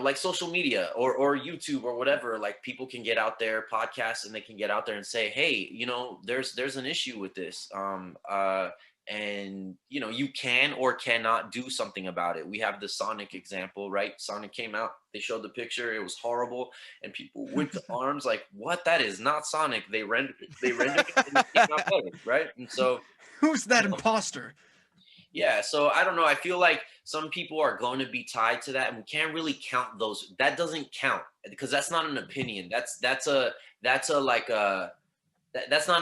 like social media or YouTube or whatever, like people can get out there, podcasts, and they can get out there and say, hey, there's an issue with this, and you can or cannot do something about it. We have the Sonic example, right? Sonic came out, they showed the picture, it was horrible, and people went to arms like, what, that is not Sonic. They rendered it and it came out better, right? And so Who's that imposter? yeah, so I don't know. I feel like some people are going to be tied to that, and we can't really count those. That doesn't count because that's not an opinion. That's not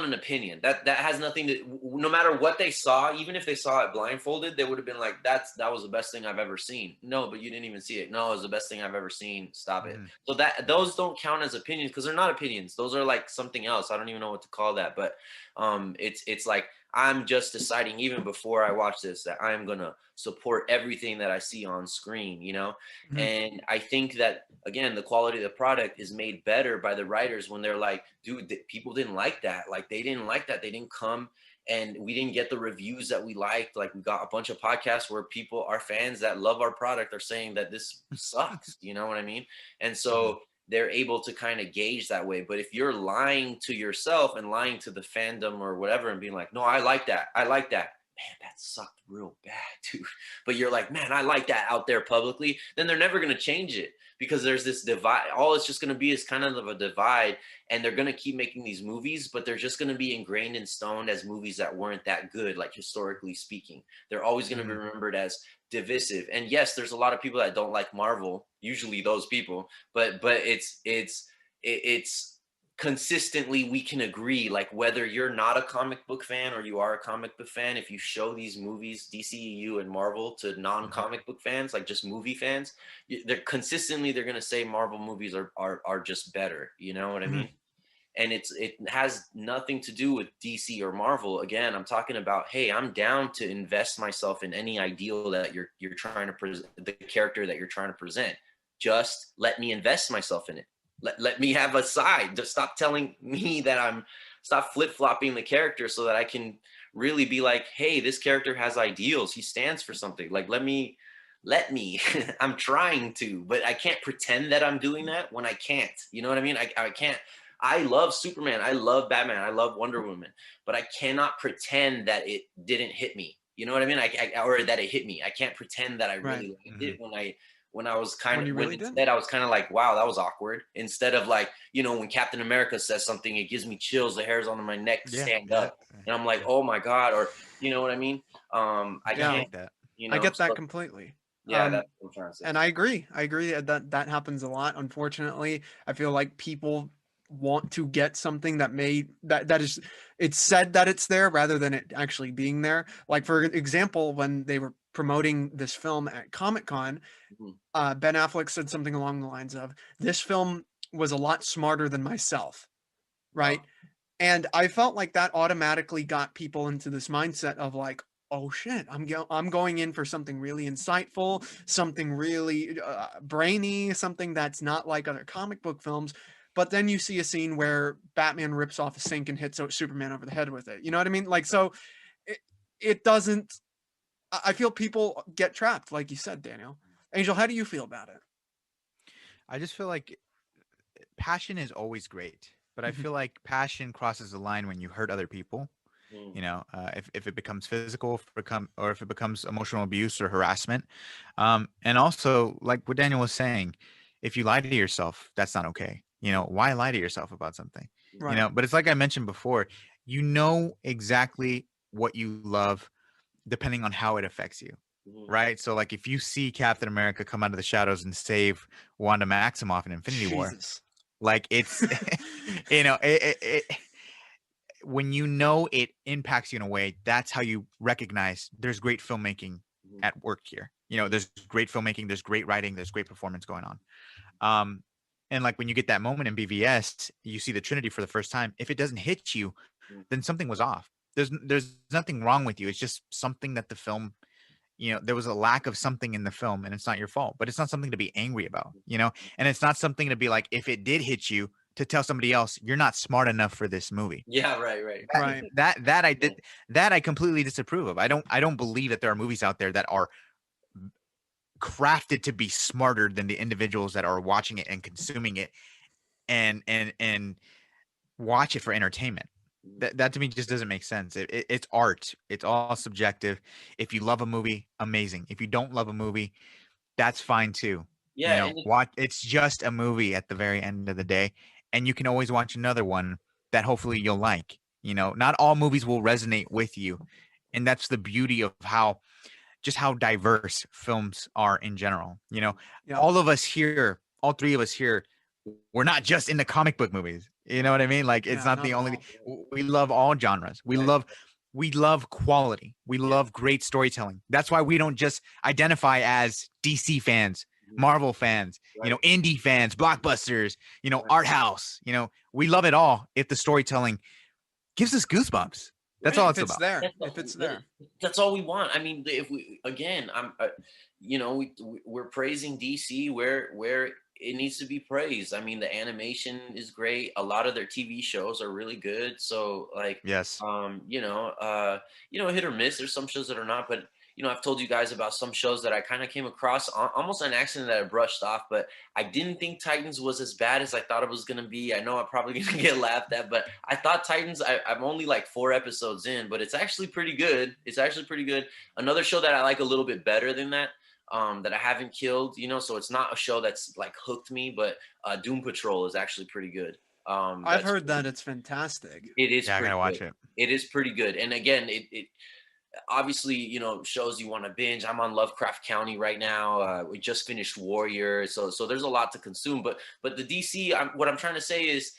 an opinion. That has nothing to. No matter what they saw, even if they saw it blindfolded, they would have been like, that was the best thing I've ever seen. No, but you didn't even see it. No, it was the best thing I've ever seen. Stop it. So those don't count as opinions because they're not opinions. Those are like something else. I don't even know what to call that. But it's like, I'm just deciding even before I watch this that I'm gonna support everything that I see on screen, And I think that again, the quality of the product is made better by the writers when they're like, dude, people didn't like that. Like they didn't like that. They didn't come and we didn't get the reviews that we liked. Like we got a bunch of podcasts where people, our fans that love our product are saying that this sucks. You know what I mean? And so they're able to kind of gauge that way. But if you're lying to yourself and lying to the fandom or whatever and being like, no, I like that. Man, that sucked real bad, dude. But you're like, man, I like that out there publicly. Then they're never going to change it because there's this divide. All it's just going to be is kind of a divide. And they're going to keep making these movies, but they're just going to be ingrained in stone as movies that weren't that good, like historically speaking. They're always going to be remembered as divisive. And yes, there's a lot of people that don't like Marvel, usually those people, but it's consistently we can agree, like whether you're not a comic book fan or you are a comic book fan, if you show these movies, DCEU and Marvel, to non-comic book fans, like just movie fans, they're going to say Marvel movies are just better. You know what I mean? And it has nothing to do with DC or Marvel. Again, I'm talking about, hey, I'm down to invest myself in any ideal that you're trying to present, the character that you're trying to present. Just let me invest myself in it. Let me have a side. Just stop telling me that stop flip-flopping the character so that I can really be like, hey, this character has ideals. He stands for something. Like, let me, I'm trying to, but I can't pretend that I'm doing that when I can't. You know what I mean? I can't. I love Superman. I love Batman. I love Wonder Woman, but I cannot pretend that it didn't hit me. You know what I mean? Or that it hit me. I can't pretend that I really liked it when I was kind of, instead I was kind of like, wow, that was awkward. Instead of like, when Captain America says something, it gives me chills. The hairs on my neck stand up. And I'm like, oh my God. Or, you know what I mean? I can't, like that. I get that completely. Yeah, that's what I'm trying to say. And I agree that happens a lot. Unfortunately, I feel like people want to get something that is, it's said that it's there rather than it actually being there. Like for example, when they were promoting this film at Comic-Con, Ben Affleck said something along the lines of, this film was a lot smarter than myself, right? And I felt like that automatically got people into this mindset of like, oh shit, I'm going in for something really insightful, something really brainy, something that's not like other comic book films. But then you see a scene where Batman rips off a sink and hits Superman over the head with it. You know what I mean? Like, so it doesn't, I feel people get trapped, like you said, Daniel. Angel, how do you feel about it? I just feel like passion is always great, but I feel like passion crosses the line when you hurt other people. If it becomes physical, if it becomes emotional abuse or harassment. And also, like what Daniel was saying, if you lie to yourself, that's not okay. Why lie to yourself about something? Right. But it's like I mentioned before, exactly what you love depending on how it affects you. Right. So like if you see Captain America come out of the shadows and save Wanda Maximoff in Infinity War, like it's, when it impacts you in a way, that's how you recognize there's great filmmaking at work here. There's great filmmaking, there's great writing, there's great performance going on. And like when you get that moment in BVS, you see the Trinity for the first time. If it doesn't hit you, then something was off. There's nothing wrong with you. It's just something that the film, there was a lack of something in the film, and it's not your fault. But it's not something to be angry about, and it's not something to be like, if it did hit you, to tell somebody else you're not smart enough for this movie. Yeah, right. That I completely disapprove of. I don't believe that there are movies out there that are crafted to be smarter than the individuals that are watching it and consuming it and watch it for entertainment. That to me just doesn't make sense. It's art. It's all subjective. If you love a movie, amazing. If you don't love a movie, that's fine too. You Yeah, know, and watch. It's just a movie at the very end of the day, and you can always watch another one that hopefully you'll like. You know, not all movies will resonate with you, and that's the beauty of how diverse films are in general. You know, Yeah. all of us here, all three of us here, we're not just into comic book movies. You know what I mean? Like it's Yeah, not not the at only. all. We love all genres. We love quality. We love great storytelling. That's why we don't just identify as DC fans, Marvel fans, you know, indie fans, blockbusters, you know, art house. You know, we love it all if the storytelling gives us goosebumps. That's all If it's it's about. there, if it's there. That's all we want. I mean, if we again, we're praising DC where it needs to be praised. I mean, the animation is great. A lot of their TV shows are really good. So like, Yes. hit or miss. There's some shows that are not, but I've told you guys about some shows that I kind of came across almost an accident that I brushed off, but I didn't think Titans was as bad as I thought it was going to be. I know I'm probably going to get laughed at, but I thought Titans, I'm only like 4 episodes in, but it's actually pretty good. It's actually pretty good. Another show that I like a little bit better than that, that I haven't killed, so it's not a show that's like hooked me, but Doom Patrol is actually pretty good. I've heard that it's fantastic. It is Yeah, I pretty gotta watch good. it. It is pretty good. And again, it obviously, shows you want to binge. I'm on Lovecraft County right now. We just finished Warrior, so there's a lot to consume. But the DC, what I'm trying to say is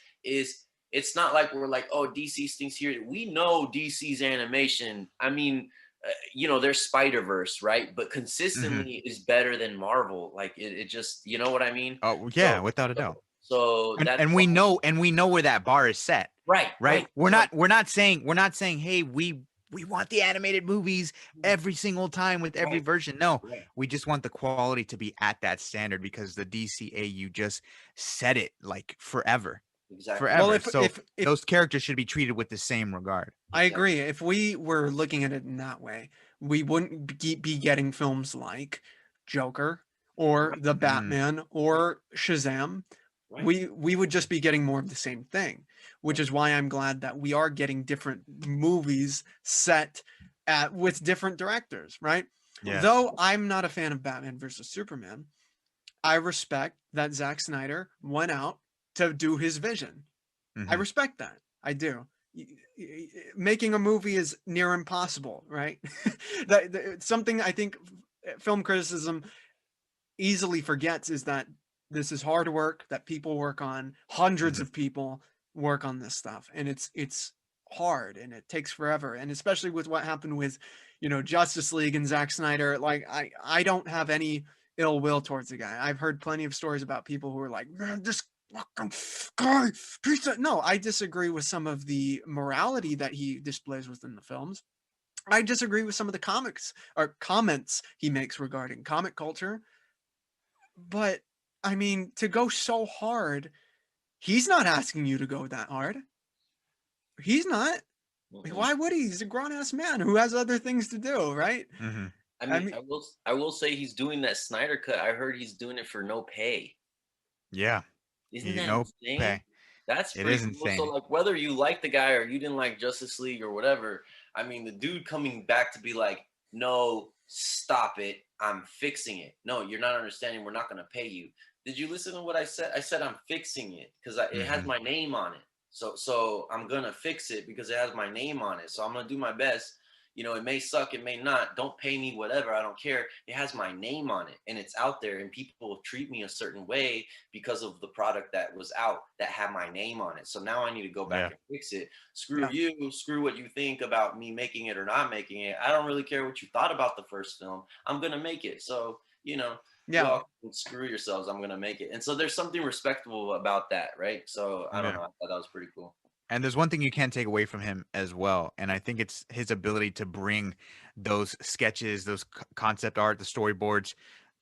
it's not like we're like, oh, DC stinks here. We know DC's animation. I mean, there's Spider-Verse, right? But consistently is better than Marvel. Like it just, you know what I mean? Oh yeah, without a doubt. So that's And we know where that bar is set. right. We're not saying hey, we want the animated movies every single time with every version. No, we just want the quality to be at that standard because the DCAU just set it like forever. Exactly. Forever. Well, so if those characters should be treated with the same regard. I agree. If we were looking at it in that way, we wouldn't be getting films like Joker or The Batman or Shazam. Right. We would just be getting more of the same thing, which is why I'm glad that we are getting different movies set with different directors, right? Yes. Though I'm not a fan of Batman versus Superman, I respect that Zack Snyder went out to do his vision. I respect that. I do. Making a movie is near impossible, right? Something I think film criticism easily forgets is that this is hard work that people work on. Hundreds of people work on this stuff, and it's hard and it takes forever. And especially with what happened with, Justice League and Zack Snyder, like I don't have any ill will towards the guy. I've heard plenty of stories about people who are like, man, this fucking guy, pizza. No, I disagree with some of the morality that he displays within the films. I disagree with some of the comics or comments he makes regarding comic culture. But I mean, to go so hard, he's not asking you to go that hard. He's not. Why would he? He's a grown-ass man who has other things to do, right? I mean, I will say he's doing that Snyder cut. I heard he's doing it for no pay. Yeah. Isn't that no insane? pay. That's It pretty is cool. insane. So like whether you like the guy or you didn't like Justice League or whatever, I mean the dude coming back to be like, no, stop it. I'm fixing it. No, you're not understanding. We're not going to pay you. Did you listen to what I said? I said I'm fixing it because it has my name on it. So I'm going to fix it because it has my name on it. So I'm going to do my best. It may suck, it may not. Don't pay me whatever. I don't care. It has my name on it and it's out there and people treat me a certain way because of the product that was out that had my name on it. So now I need to go back and fix it. Screw you. Screw what you think about me making it or not making it. I don't really care what you thought about the first film. I'm going to make it. So, well, screw yourselves. I'm going to make it. And so there's something respectable about that, right? So I don't know. I thought that was pretty cool. And there's one thing you can't take away from him as well. And I think it's his ability to bring those sketches, those concept art, the storyboards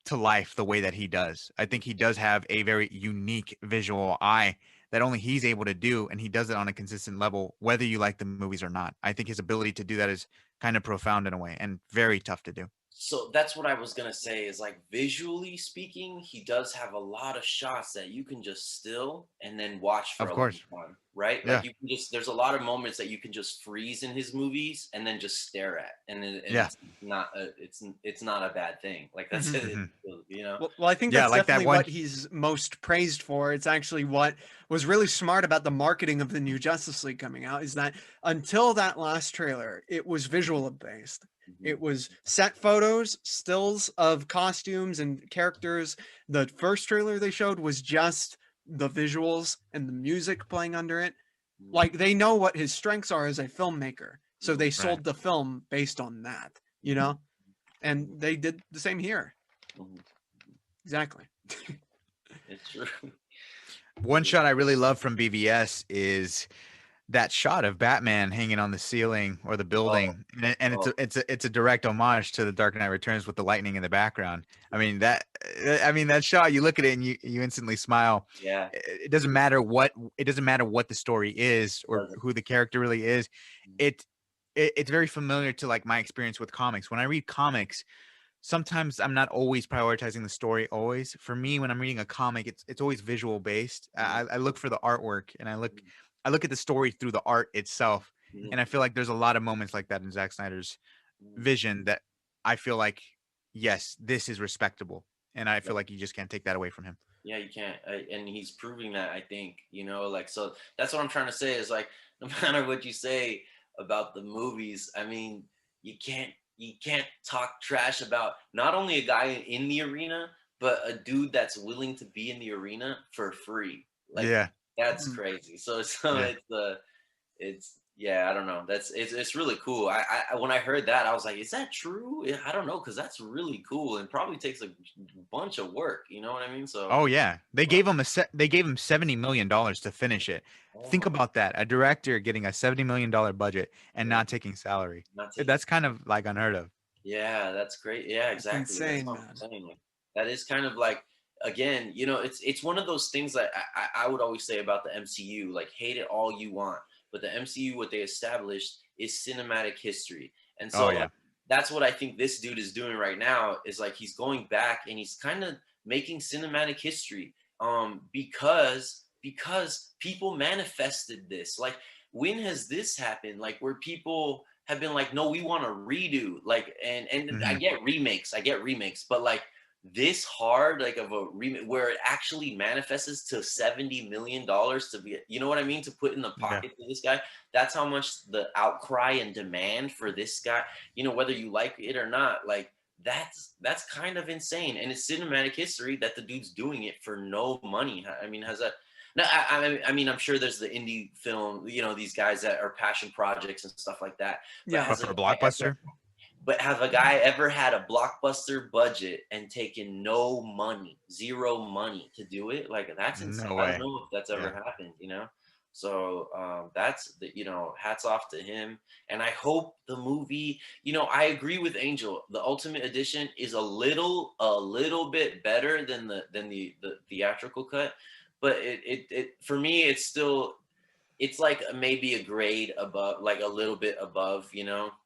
to life the way that he does. I think he does have a very unique visual eye that only he's able to do. And he does it on a consistent level, whether you like the movies or not. I think his ability to do that is kind of profound in a way and very tough to do. So that's what I was gonna say is like visually speaking, he does have a lot of shots that you can just still and then watch for Of a long course. time, right? Yeah. Like you can just there's a lot of moments that you can just freeze in his movies and then just stare at, and Yeah. it's not a bad thing. Like that's Mhm. it, Mhm. you know. Well, I think Yeah, that's like that definitely one. what he's most praised for. It's actually what was really smart about the marketing of the new Justice League coming out is that until that last trailer, it was visual based. Mhm. It was set photos, stills of costumes and characters. The first trailer they showed was just the visuals and the music playing under it. Like they know what his strengths are as a filmmaker. So they Right. sold the film based on that, you know? And they did the same here. Mhm. Exactly. It's true. One shot I really love from BVS is that shot of Batman hanging on the ceiling or the Oh, building, and oh, it's a direct homage to the Dark Knight Returns with the lightning in the background. I mean that shot. You look at it and you instantly smile. yeah. It doesn't matter what the story is or Doesn't. who the character really is. It, it's very familiar to like my experience with comics. When I read comics, sometimes I'm not always prioritizing the story. Always for me, when I'm reading a comic, it's always visual based. I look for the artwork and I look at the story through the art itself. Mhm. And I feel like there's a lot of moments like that in Zack Snyder's Mhm. vision that I feel like, yes, this is respectable, and I feel like you just can't take that away from him. Yeah, you can't, and he's proving that. I think like so. That's what I'm trying to say is like no matter what you say about the movies, I mean, you can't talk trash about not only a guy in the arena, but a dude that's willing to be in the arena for free. Like Yeah, that's Mm. crazy. yeah. It's yeah, I don't know. It's really cool. When I heard that, I was like, is that true? Yeah, I don't know, because that's really cool and probably takes a bunch of work. You know what I mean? So, Oh yeah, wow. they gave him $70 million to finish it. Oh Think my, about that, a director getting a $70 million budget and yeah, not taking salary. not taking. That's kind of like unheard of. Yeah, that's great. Yeah, That's exactly. That's insane, what I'm man. saying. Like, that is kind of like again, it's one of those things that I would always say about the MCU. Like, hate it all you want, but the MCU, what they established is cinematic history, and Oh so yeah. like that's what I think this dude is doing right now. Is like he's going back and he's kind of making cinematic history. Because people manifested this. Like, when has this happened? Like, where people have been like, no, we want to redo, like, and Hmm. I get remakes, but like this hard, like of a remake where it actually manifests to $70 million to be, you know what I mean, to put in the Yeah. pocket of this guy. That's how much the outcry and demand for this guy, whether you like it or not, like that's kind of insane, and it's cinematic history that the dude's doing it for no money. I mean, has that no, I mean, I'm sure there's the indie film, these guys that are passion projects and stuff like that. But Yeah. But has a for a guy ever, blockbuster, but have a guy ever had a blockbuster budget and taken no money, zero money to do it? Like that's insane. no I don't way. know if that's Yeah. ever happened. So that's the hats off to him. And I hope the movie, I agree with Angel. The Ultimate Edition is a little bit better than the theatrical cut, but it for me it's like maybe a grade above, like a little bit above.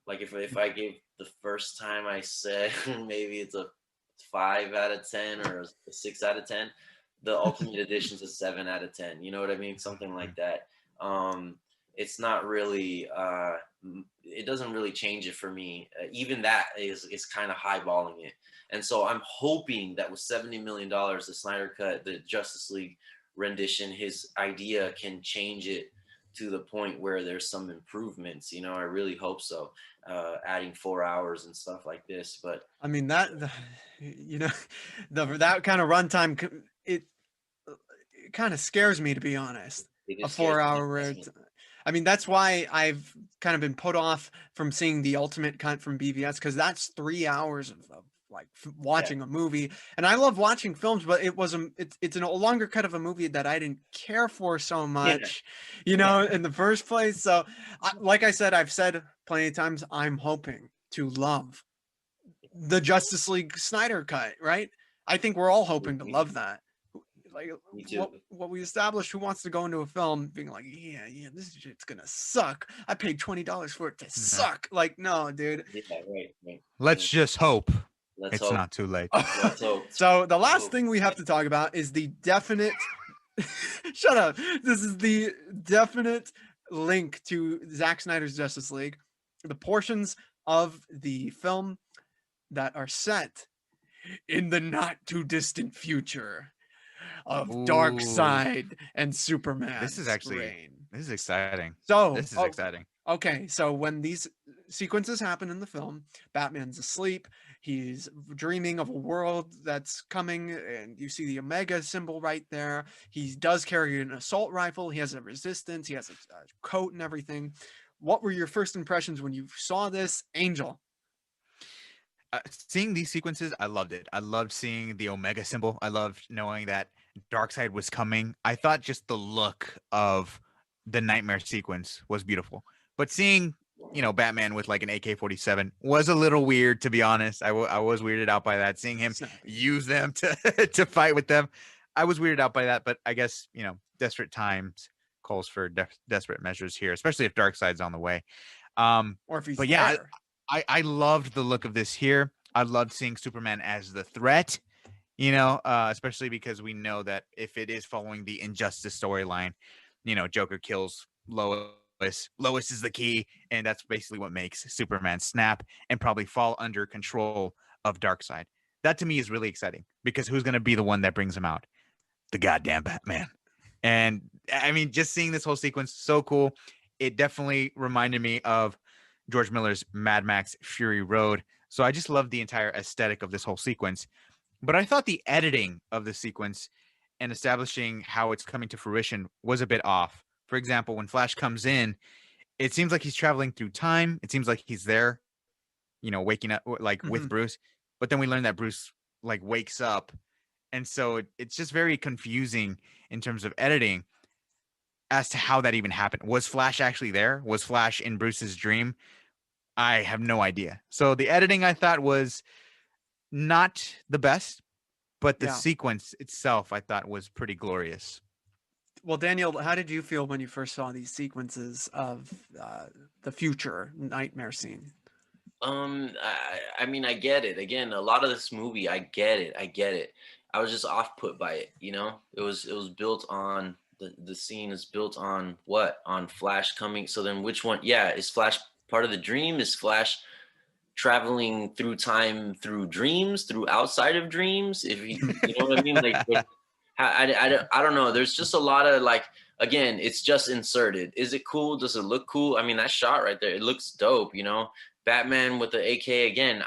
Like if I gave the first time I said maybe it's a 5 out of 10 or a 6 out of 10, the Ultimate Edition's a 7 out of 10. You know what I mean? Something like that. Um, it's not really. It doesn't really change it for me. Even that is kind of highballing it. And so I'm hoping that with $70 million, the Snyder Cut, the Justice League rendition, his idea can change it to the point where there's some improvements. I really hope so. Adding 4 hours and stuff like this, but I mean you know, that kind of runtime, it kind of scares me, to be honest. it A just scares the 4 hour. investment. I mean, that's why I've kind of been put off from seeing the ultimate cut from BVS, because that's 3 hours of like Yeah, watching a movie. And I love watching films, but it's a longer cut of a movie that I didn't care for so yeah, much, in the first place. So, like I said, I've said plenty of times, I'm hoping to love the Justice League Snyder cut, right? I think we're all hoping to love that. like Me too. what we established, who wants to go into a film being like, yeah, this shit's gonna suck. I paid $20 for it to suck. Like, no, dude. Yeah, right. Let's just hope Let's it's hope. not too late. Let's hope. So the last hope. thing we have to talk about is the definite shut up. This is the definite link to Zack Snyder's Justice League. The portions of the film that are set in the not too distant future of Ooh. Darkseid and Superman. This is exciting. So This is exciting. Okay, so when these sequences happen in the film, Batman's asleep, he's dreaming of a world that's coming, and you see the Omega symbol right there. He does carry an assault rifle, he has a resistance, he has a coat and everything. What were your first impressions when you saw this, Angel? Seeing these sequences, I loved it. I loved seeing the Omega symbol. I loved knowing that Darkseid was coming. I thought just the look of the nightmare sequence was beautiful. But seeing, Batman with like an AK-47 was a little weird, to be honest. I was weirded out by that. Seeing him use them to fight with them, I was weirded out by that. But I guess, desperate times calls for desperate measures here, especially if Darkseid's on the way. Or if he's there. I loved the look of this here. I loved seeing Superman as the threat, especially because we know that if it is following the Injustice storyline, Joker kills Lois. Lois is the key, and that's basically what makes Superman snap and probably fall under control of Darkseid. That to me is really exciting because who's going to be the one that brings him out? The goddamn Batman. And I mean, just seeing this whole sequence, so cool. It definitely reminded me of George Miller's Mad Max Fury Road. So I just love the entire aesthetic of this whole sequence. But I thought the editing of the sequence and establishing how it's coming to fruition was a bit off. For example, when Flash comes in, it seems like he's traveling through time. It seems like he's there, waking up like with Bruce. But then we learn that Bruce like wakes up. And so it's just very confusing in terms of editing as to how that even happened. Was Flash actually there? Was Flash in Bruce's dream? I have no idea. So the editing I thought was not the best, but the sequence itself I thought was pretty glorious. Well, Daniel, how did you feel when you first saw these sequences of the future nightmare scene? I mean, I get it. Again, a lot of this movie, I get it. I was just off put by it. It was built on the scene is built on what? On Flash coming. So then which one? Yeah. Is Flash part of the dream? Is Flash traveling through time, through dreams, through outside of dreams? If you know what I mean? Like, I don't know. There's just a lot of like, again, it's just inserted. Is it cool? Does it look cool? I mean, that shot right there, it looks dope, Batman with the AK again.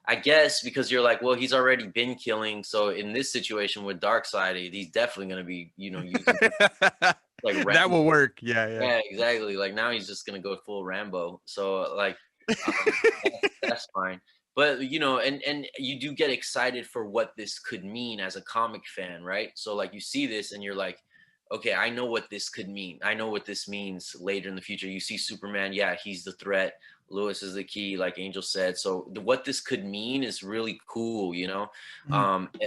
I guess because you're like, well, he's already been killing. So in this situation with Darkseid, he's definitely going to be, using like Rambo. That will work. Yeah. Yeah, exactly. Like now he's just going to go full Rambo. So like, that's fine. But, and you do get excited for what this could mean as a comic fan, right? So like you see this and you're like, okay, I know what this could mean. I know what this means later in the future. You see Superman, yeah, he's the threat. Lewis is the key, like Angel said. So what this could mean is really cool,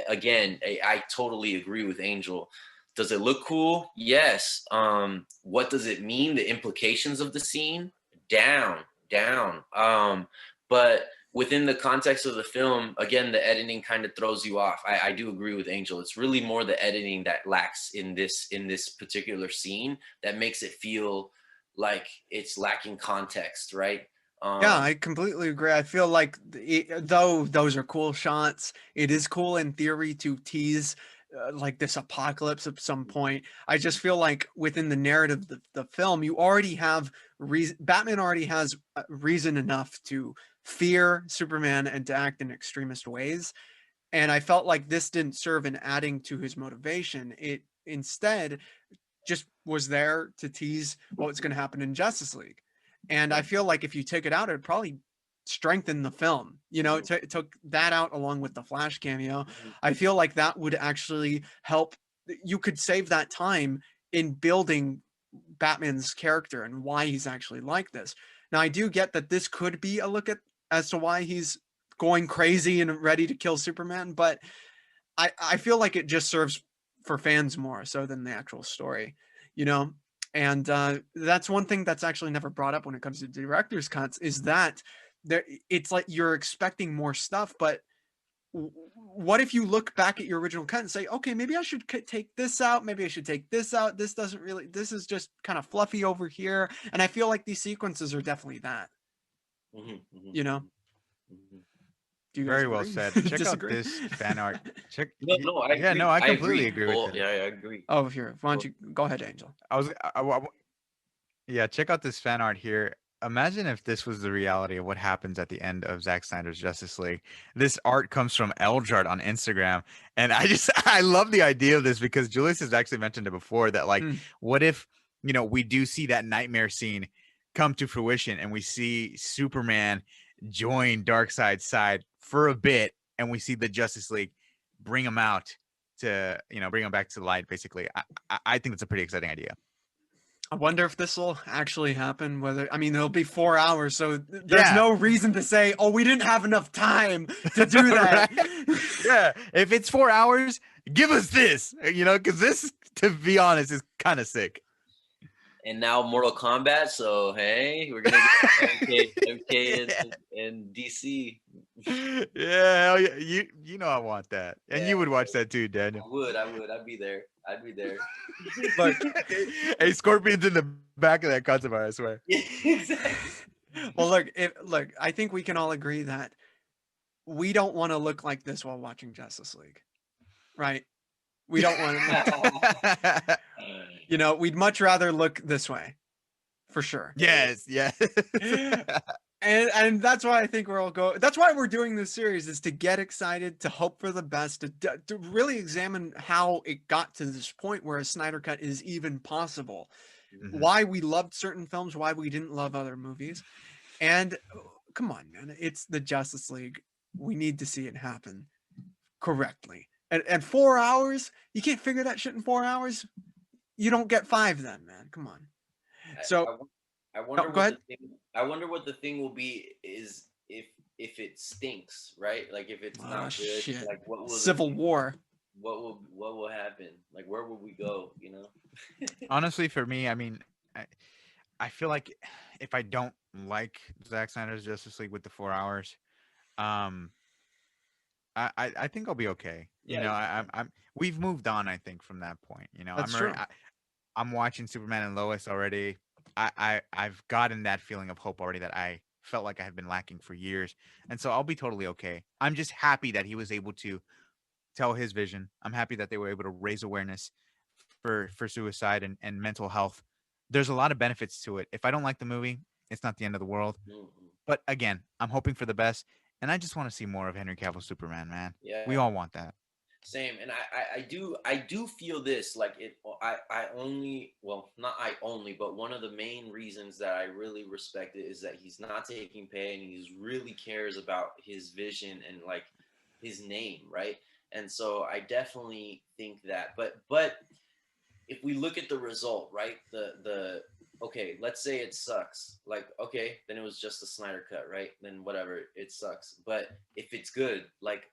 Again, I totally agree with Angel. Does it look cool? Yes. What does it mean? The implications of the scene? Down. But within the context of the film, again, the editing kind of throws you off. I do agree with Angel. It's really more the editing that lacks in this particular scene that makes it feel like it's lacking context, right? Yeah, I completely agree. I feel like though those are cool shots, it is cool in theory to tease like this apocalypse at some point. I just feel like within the narrative of the film, you already have Batman already has reason enough to fear Superman and to act in extremist ways. And I felt like this didn't serve in adding to his motivation. It instead just was there to tease what's going to happen in Justice League. And I feel like if you took it out, it'd probably strengthen the film. Took that out along with the Flash cameo. I feel like that would actually help. You could save that time in building Batman's character and why he's actually like this. Now, I do get that this could be a look at as to why he's going crazy and ready to kill Superman, but I feel like it just serves for fans more so than the actual story, you know? And that's one thing that's actually never brought up when it comes to director's cuts is that there it's like you're expecting more stuff, but what if you look back at your original cut and say, okay, maybe I should take this out, maybe I should take this out, this doesn't really, this is just kind of fluffy over here. And I feel like these sequences are definitely that, you know? Do you guys Very well agree? said. Check out Disagree? this fan art. Check. No, I Yeah, agree. no, I I completely agree. agree with Yeah, it. I agree. Oh, here, why don't you go ahead, Angel? Yeah, check out this fan art here. Imagine if this was the reality of what happens at the end of Zack Snyder's Justice League. This art comes from Eldred on Instagram, and I love the idea of this because Julius has actually mentioned it before that like, what if we do see that nightmare scene come to fruition, and we see Superman join Darkseid's side for a bit, and we see the Justice League bring him out to bring him back to light. Basically, I think that's a pretty exciting idea. I wonder if this will actually happen. I mean, it'll be 4 hours, so there's no reason to say, "Oh, we didn't have enough time to do that." Yeah, if it's 4 hours, give us this, because this, to be honest, is kind of sick. And now Mortal Kombat. So hey, we're gonna get MK and DC. Yeah, hell yeah. You I want that, and you would watch that too, Daniel. I would. I'd be there. Look, hey, Scorpion's in the back of that concept art, I swear. Yeah, exactly. Well, look. I think we can all agree that we don't want to look like this while watching Justice League, right? We don't want to. We'd much rather look this way, for sure. Yes. And that's why I think that's why we're doing this series, is to get excited, to hope for the best, to really examine how it got to this point where a Snyder Cut is even possible, why we loved certain films, why we didn't love other movies. And come on, man, it's the Justice League. We need to see it happen correctly. And 4 hours, you can't figure that shit in 4 hours. You don't get 5 then, man. Come on. So I wonder go ahead. I wonder what the thing will be is if it stinks, right? Like if it's not good, shit. like what will Civil War. What will happen? Like where will we go? Honestly, for me, I mean, I feel like if I don't like Zack Snyder's Justice League with the 4 hours, I think I'll be okay. We've moved on, I think, from that point. That's true. I'm watching Superman and Lois already. I've gotten that feeling of hope already that I felt like I had been lacking for years. And so I'll be totally okay. I'm just happy that he was able to tell his vision. I'm happy that they were able to raise awareness for suicide and mental health. There's a lot of benefits to it. If I don't like the movie, it's not the end of the world. But again, I'm hoping for the best. And I just want to see more of Henry Cavill's Superman, man. Yeah. We all want that. Same, and I do feel this, like but one of the main reasons that I really respect it is that he's not taking pay and he really cares about his vision and like his name, right? And so I definitely think that, but if we look at the result, right, okay, let's say it sucks, like, okay, then it was just a Snyder Cut, right? Then whatever, it sucks. But if it's good, like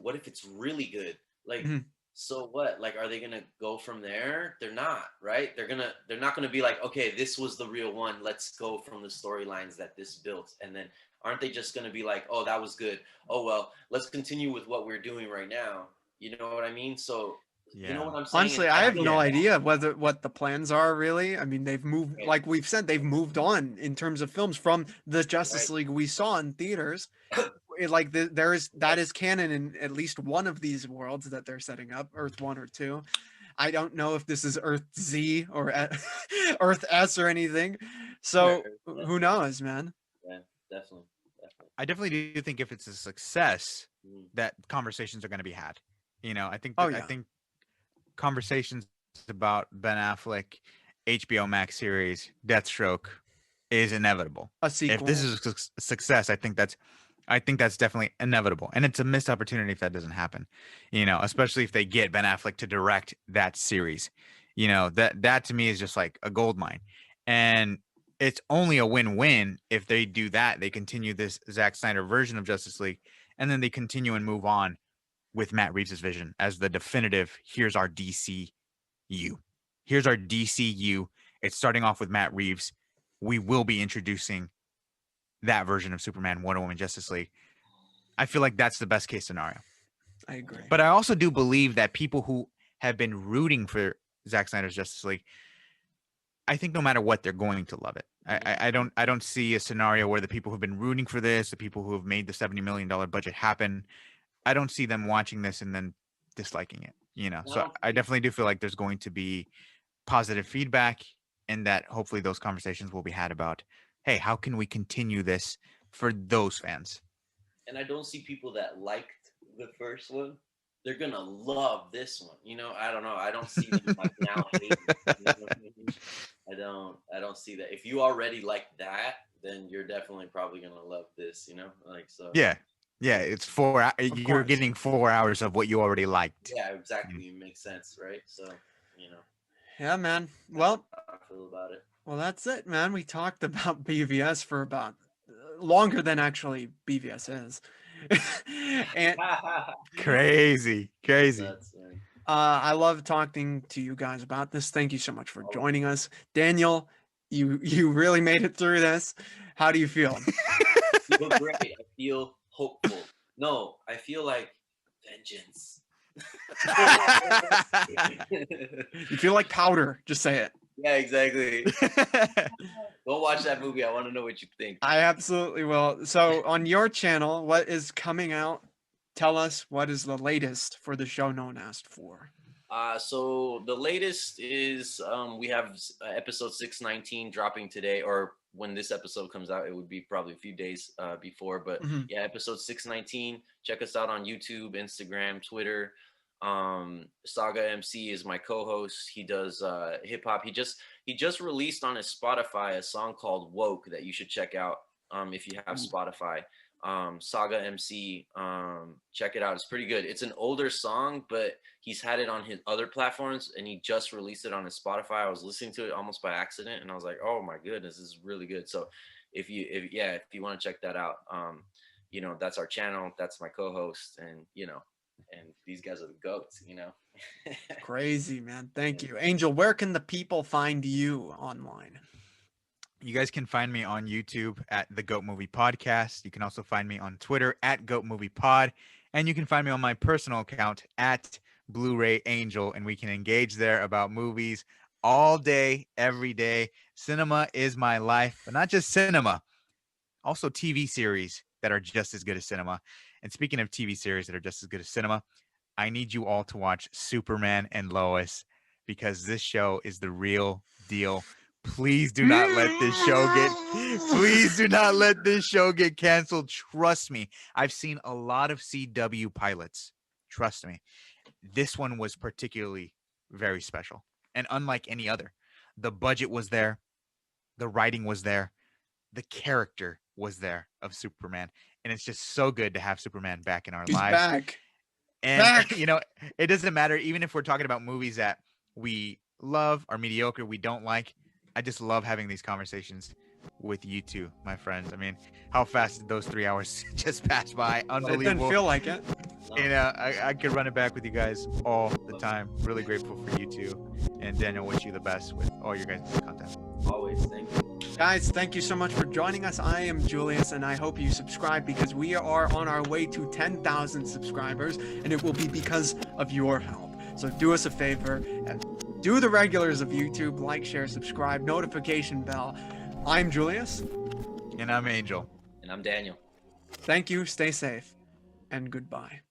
what if it's really good? Like, so what? Like, are they gonna go from there? They're not, right? They're not gonna be like, okay, this was the real one. Let's go from the storylines that this built, and then aren't they just gonna be like, oh, that was good. Oh well, let's continue with what we're doing right now. You know what I mean? So. Yeah. You know what I'm saying? Honestly, I have no idea what the plans are really. I mean, they've moved, like we've said, they've moved on in terms of films from the Justice League we saw in theaters. Like that is canon in at least one of these worlds that they're setting up, Earth 1 or 2. I don't know if this is Earth Z or Earth S or anything. So who knows, man? Yeah, definitely. I definitely do think if it's a success, that conversations are going to be had. I think I think conversations about Ben Affleck HBO Max series Deathstroke is inevitable. A sequel. If this is a success, I think that's definitely inevitable, and it's a missed opportunity if that doesn't happen. Especially if they get Ben Affleck to direct that series. That to me is just like a gold mine, and it's only a win-win if they do that. They continue this Zack Snyder version of Justice League, and then they continue and move on with Matt Reeves' vision as the definitive, here's our DCU. Here's our DCU. It's starting off with Matt Reeves. We will be introducing that version of Superman, Wonder Woman, Justice League. I feel like that's the best case scenario. I agree. But I also do believe that people who have been rooting for Zack Snyder's Justice League, I think no matter what, they're going to love it. I don't see a scenario where the people who've been rooting for this, the people who have made the $70 million budget happen, I don't see them watching this and then disliking it. So I definitely do feel like there's going to be positive feedback, and that hopefully those conversations will be had about, hey, how can we continue this for those fans? And I don't see people that liked the first one, they're gonna love this one. I don't know. I don't see them like now hating. You know what I mean? I don't see that. If you already like that, then you're definitely probably gonna love this. So. Yeah, it's 4 hours. You're getting 4 hours of what you already liked. Yeah, exactly. It makes sense, right? So, Yeah, man. Well, I feel about it. Well, that's it, man. We talked about BVS for about longer than actually BVS is. And crazy. I love talking to you guys about this. Thank you so much for joining us. Daniel, you really made it through this. How do you feel? I feel great. I feel hopeful. No, I feel like vengeance. You feel like powder. Just say it. Yeah, exactly. Go watch that movie. I want to know what you think. I absolutely will. So on your channel, what is coming out? Tell us what is the latest for the show known as for. So the latest is we have episode 619 dropping today, or when this episode comes out, it would be probably a few days before. But yeah, episode 619. Check us out on YouTube, Instagram, Twitter. Saga MC is my co-host. He does hip hop. He just released on his Spotify a song called Woke that you should check out if you have Spotify. Saga MC, check it out. It's pretty good. It's an older song, but he's had it on his other platforms and he just released it on his Spotify. I was listening to it almost by accident and I was like, oh my goodness, this is really good. So if you want to check that out, that's our channel, that's my co-host, and and these guys are the goats, Crazy, man. Thank you. Angel, where can the people find you online? You guys can find me on YouTube at the Goat Movie Podcast. You can also find me on Twitter at Goat Movie Pod. And you can find me on my personal account at Blu-ray Angel. And we can engage there about movies all day, every day. Cinema is my life, but not just cinema, also TV series that are just as good as cinema. And speaking of TV series that are just as good as cinema, I need you all to watch Superman and Lois, because this show is the real deal. Please do not let this show get canceled. Trust me. I've seen a lot of CW pilots. Trust me. This one was particularly very special and unlike any other. The budget was there. The writing was there. The character was there of Superman. And it's just so good to have Superman back in our He's lives. back. And, it doesn't matter. Even if we're talking about movies that we love, are mediocre, we don't like, I just love having these conversations with you two, my friends. I mean, how fast did those 3 hours just pass by? Unbelievable. It didn't feel like it. I could run it back with you guys all the time. Really grateful for you two. And Daniel, wish you the best with all your guys' content. Always. Thank you. Guys, thank you so much for joining us. I am Julius, and I hope you subscribe because we are on our way to 10,000 subscribers, and it will be because of your help. So do us a favor and do the regulars of YouTube, like, share, subscribe, notification bell. I'm Julius. And I'm Angel. And I'm Daniel. Thank you, stay safe, and goodbye.